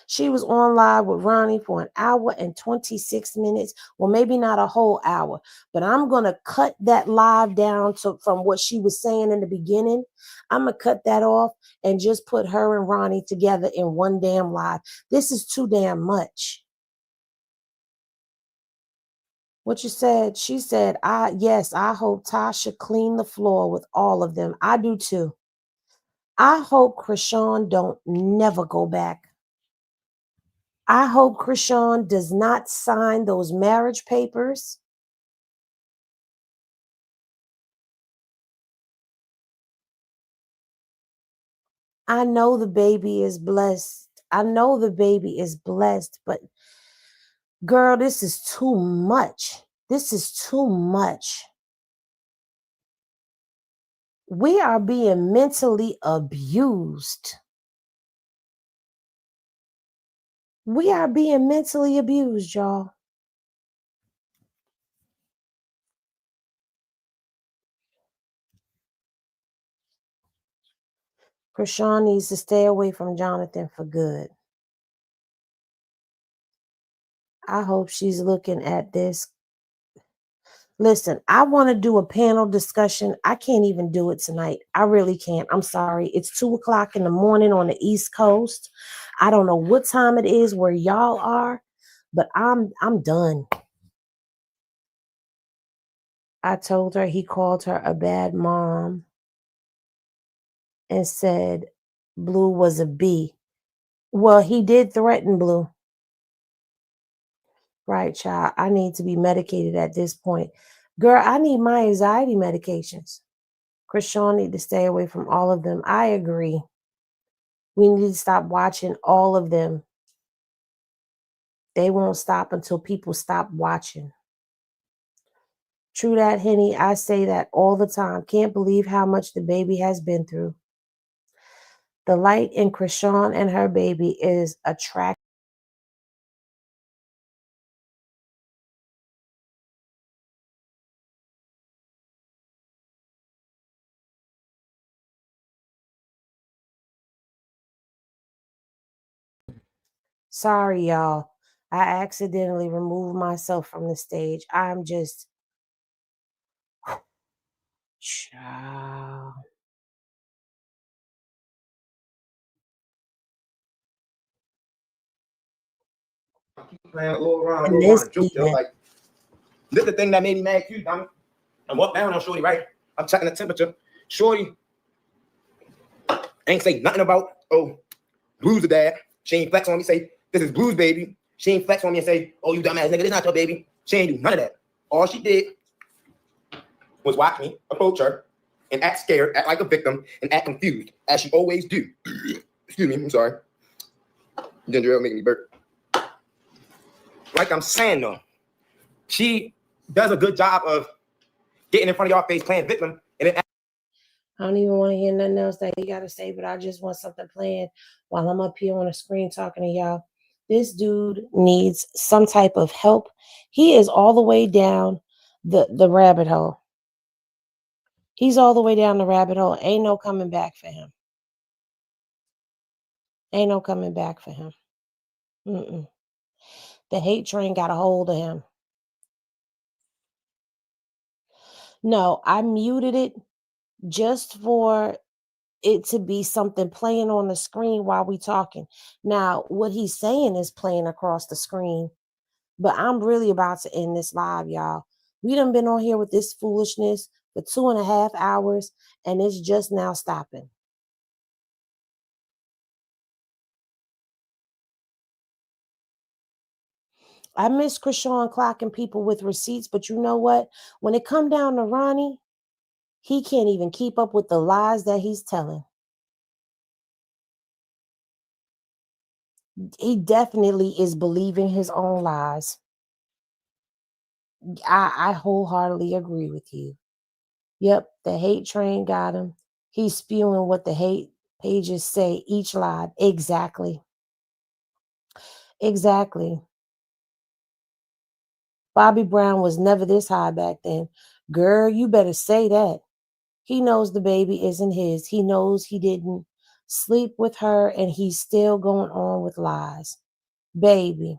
She was on live with Ronnie for 1 hour and 26 minutes. Well, maybe not a whole hour, but I'm going to cut that live down from what she was saying in the beginning. I'm going to cut that off and just put her and Ronnie together in one damn live. This is too damn much. What you said? She said, yes, I hope Tasha clean the floor with all of them. I do too. I hope Chrisean don't never go back. I hope Chrisean does not sign those marriage papers. I know the baby is blessed. I know the baby is blessed, but girl, this is too much. This is too much. We are being mentally abused. We are being mentally abused, y'all. Chrisean needs to stay away from Jonathan for good. I hope she's looking at this. Listen, I want to do a panel discussion. I can't even do it tonight. I really can't. I'm sorry. It's 2:00 in the morning on the East Coast. I don't know what time it is where y'all are, but I'm done. I told her he called her a bad mom and said Blue was a B. Well, he did threaten Blue. Right, child. I need to be medicated at this point. Girl, I need my anxiety medications. Chrisean need to stay away from all of them. I agree. We need to stop watching all of them. They won't stop until people stop watching. True that, Henny. I say that all the time. Can't believe how much the baby has been through. The light in Chrisean and her baby is attractive. Sorry, y'all. I accidentally removed myself from the stage. I'm just... Child. I keep playing a little around, And this a joke, yo. Like, this the thing that made me mad too, Tommy. I walked down on Shorty, right? I'm checking the temperature. Shorty ain't say nothing about, oh, Blue's the dad. She ain't flex on me, say, this is Blue's baby. She ain't flex on me and say, oh, you dumbass nigga, this not your baby. She ain't do none of that. All she did was watch me approach her and act scared, act like a victim, and act confused, as she always do. Excuse me, I'm sorry. Ginger ale making me burp. Like I'm saying though, she does a good job of getting in front of y'all face playing victim, and then I don't even want to hear nothing else that you got to say, but I just want something playing while I'm up here on the screen talking to y'all. This dude needs some type of help. He is all the way down the rabbit hole. He's all the way down the rabbit hole. Ain't no coming back for him. Ain't no coming back for him. Mm-mm. The hate train got a hold of him. No, I muted it just for it to be something playing on the screen while we talking. Now, what he's saying is playing across the screen, but I'm really about to end this live, y'all. We done been on here with this foolishness for 2.5 hours, and it's just now stopping. I miss Chrisean clocking people with receipts, but you know what? When it come down to Ronnie, he can't even keep up with the lies that he's telling. He definitely is believing his own lies. I wholeheartedly agree with you. Yep, the hate train got him. He's spewing what the hate pages say each lie. Exactly. Exactly. Bobby Brown was never this high back then. Girl, you better say that. He knows the baby isn't his. He knows he didn't sleep with her, and he's still going on with lies. Baby.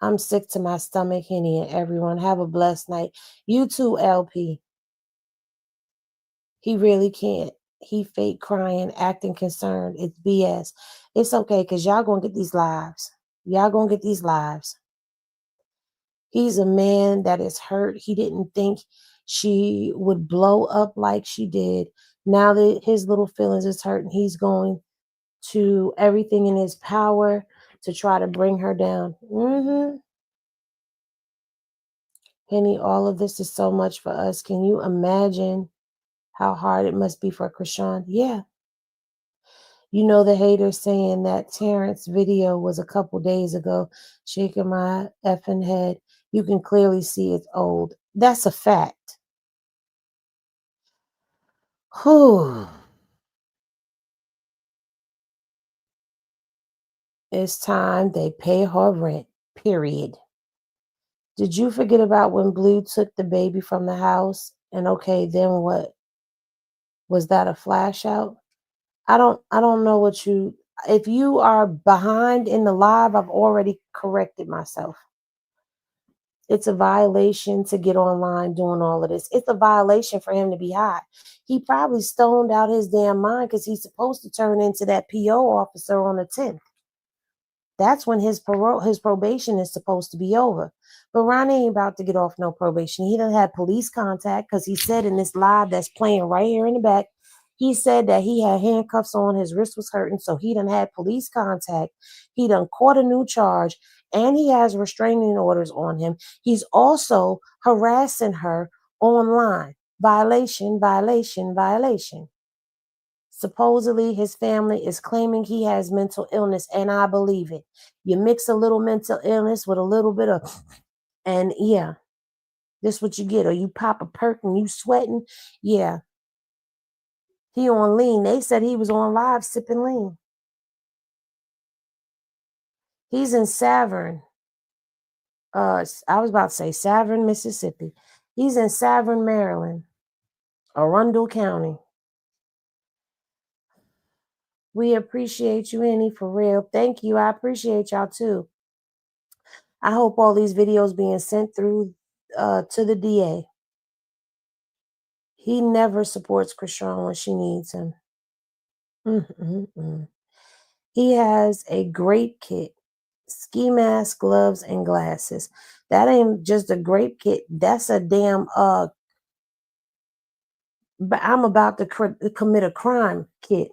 I'm sick to my stomach, Henny, and everyone. Have a blessed night. You too, LP. He really can't. He fake crying, acting concerned. It's BS. It's okay, because y'all going to get these lives. Y'all going to get these lives. He's a man that is hurt. He didn't think she would blow up like she did. Now that his little feelings is hurt, and he's going to everything in his power to try to bring her down. Henny, all of this is so much for us. Can you imagine how hard it must be for Chrisean? Yeah. You know, the haters saying that Terrence video was a couple days ago, shaking my effing head. You can clearly see it's old. That's a fact. Whew. It's time they pay her rent, period. Did you forget about when Blue took the baby from the house? And okay, then what? Was that a flash out? I don't know what you... If you are behind in the live, I've already corrected myself. It's a violation to get online doing all of this. It's a violation for him to be high. He probably stoned out his damn mind, because he's supposed to turn into that PO officer on the 10th. That's when his probation is supposed to be over. But Ronnie ain't about to get off no probation. He done had police contact, because he said in this live that's playing right here in the back, he said that he had handcuffs on, his wrist was hurting, so he done had police contact. He done caught a new charge, and he has restraining orders on him. He's also harassing her online. Violation, violation, violation. Supposedly, his family is claiming he has mental illness, and I believe it. You mix a little mental illness with a little bit of, and yeah, this what you get. Or you pop a perk and you sweating. Yeah. He on lean. They said he was on live sipping lean. He's in Savern. I was about to say Savern, Mississippi. He's in Savern, Maryland, Arundel County. We appreciate you, Annie, for real. Thank you. I appreciate y'all too. I hope all these videos being sent through to the DA. He never supports Chrisean when she needs him. He has a grape kit, ski mask, gloves, and glasses. That ain't just a grape kit. That's a damn but I'm about to commit a crime kit.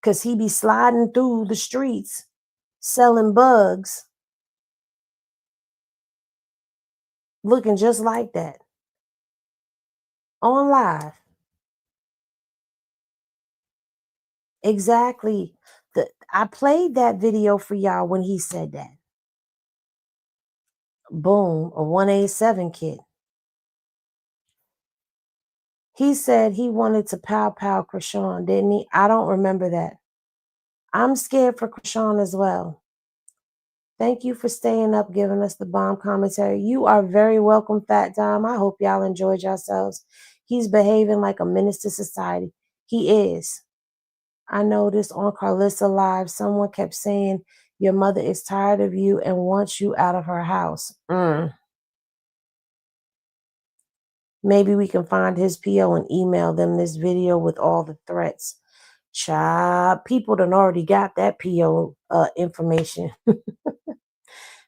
Because he be sliding through the streets selling bugs, looking just like that on live. Exactly. I played that video for y'all when he said that. Boom, a 187 kit. He said he wanted to pow Chrisean, didn't he? I don't remember that. I'm scared for Chrisean as well. Thank you for staying up, giving us the bomb commentary. You are very welcome, Fat Dime. I hope y'all enjoyed yourselves. He's behaving like a menace to society. He is. I noticed on Karlissa Live, someone kept saying, your mother is tired of you and wants you out of her house. Maybe we can find his PO and email them this video with all the threats. Child, people done already got that PO information.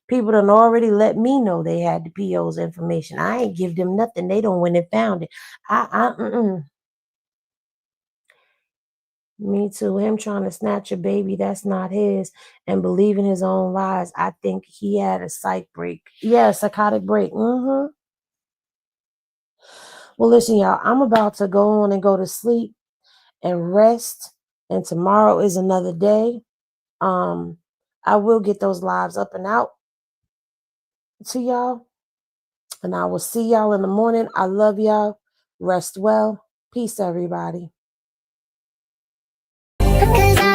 People done already let me know they had the PO's information. I ain't give them nothing. They don't went and found it. Me too. Him trying to snatch a baby that's not his and believing his own lies. I think he had a psych break. Yeah, a psychotic break. Well, listen, y'all. I'm about to go on and go to sleep and rest. And tomorrow is another day. I will get those lives up and out to y'all. And I will see y'all in the morning. I love y'all. Rest well. Peace, everybody. Because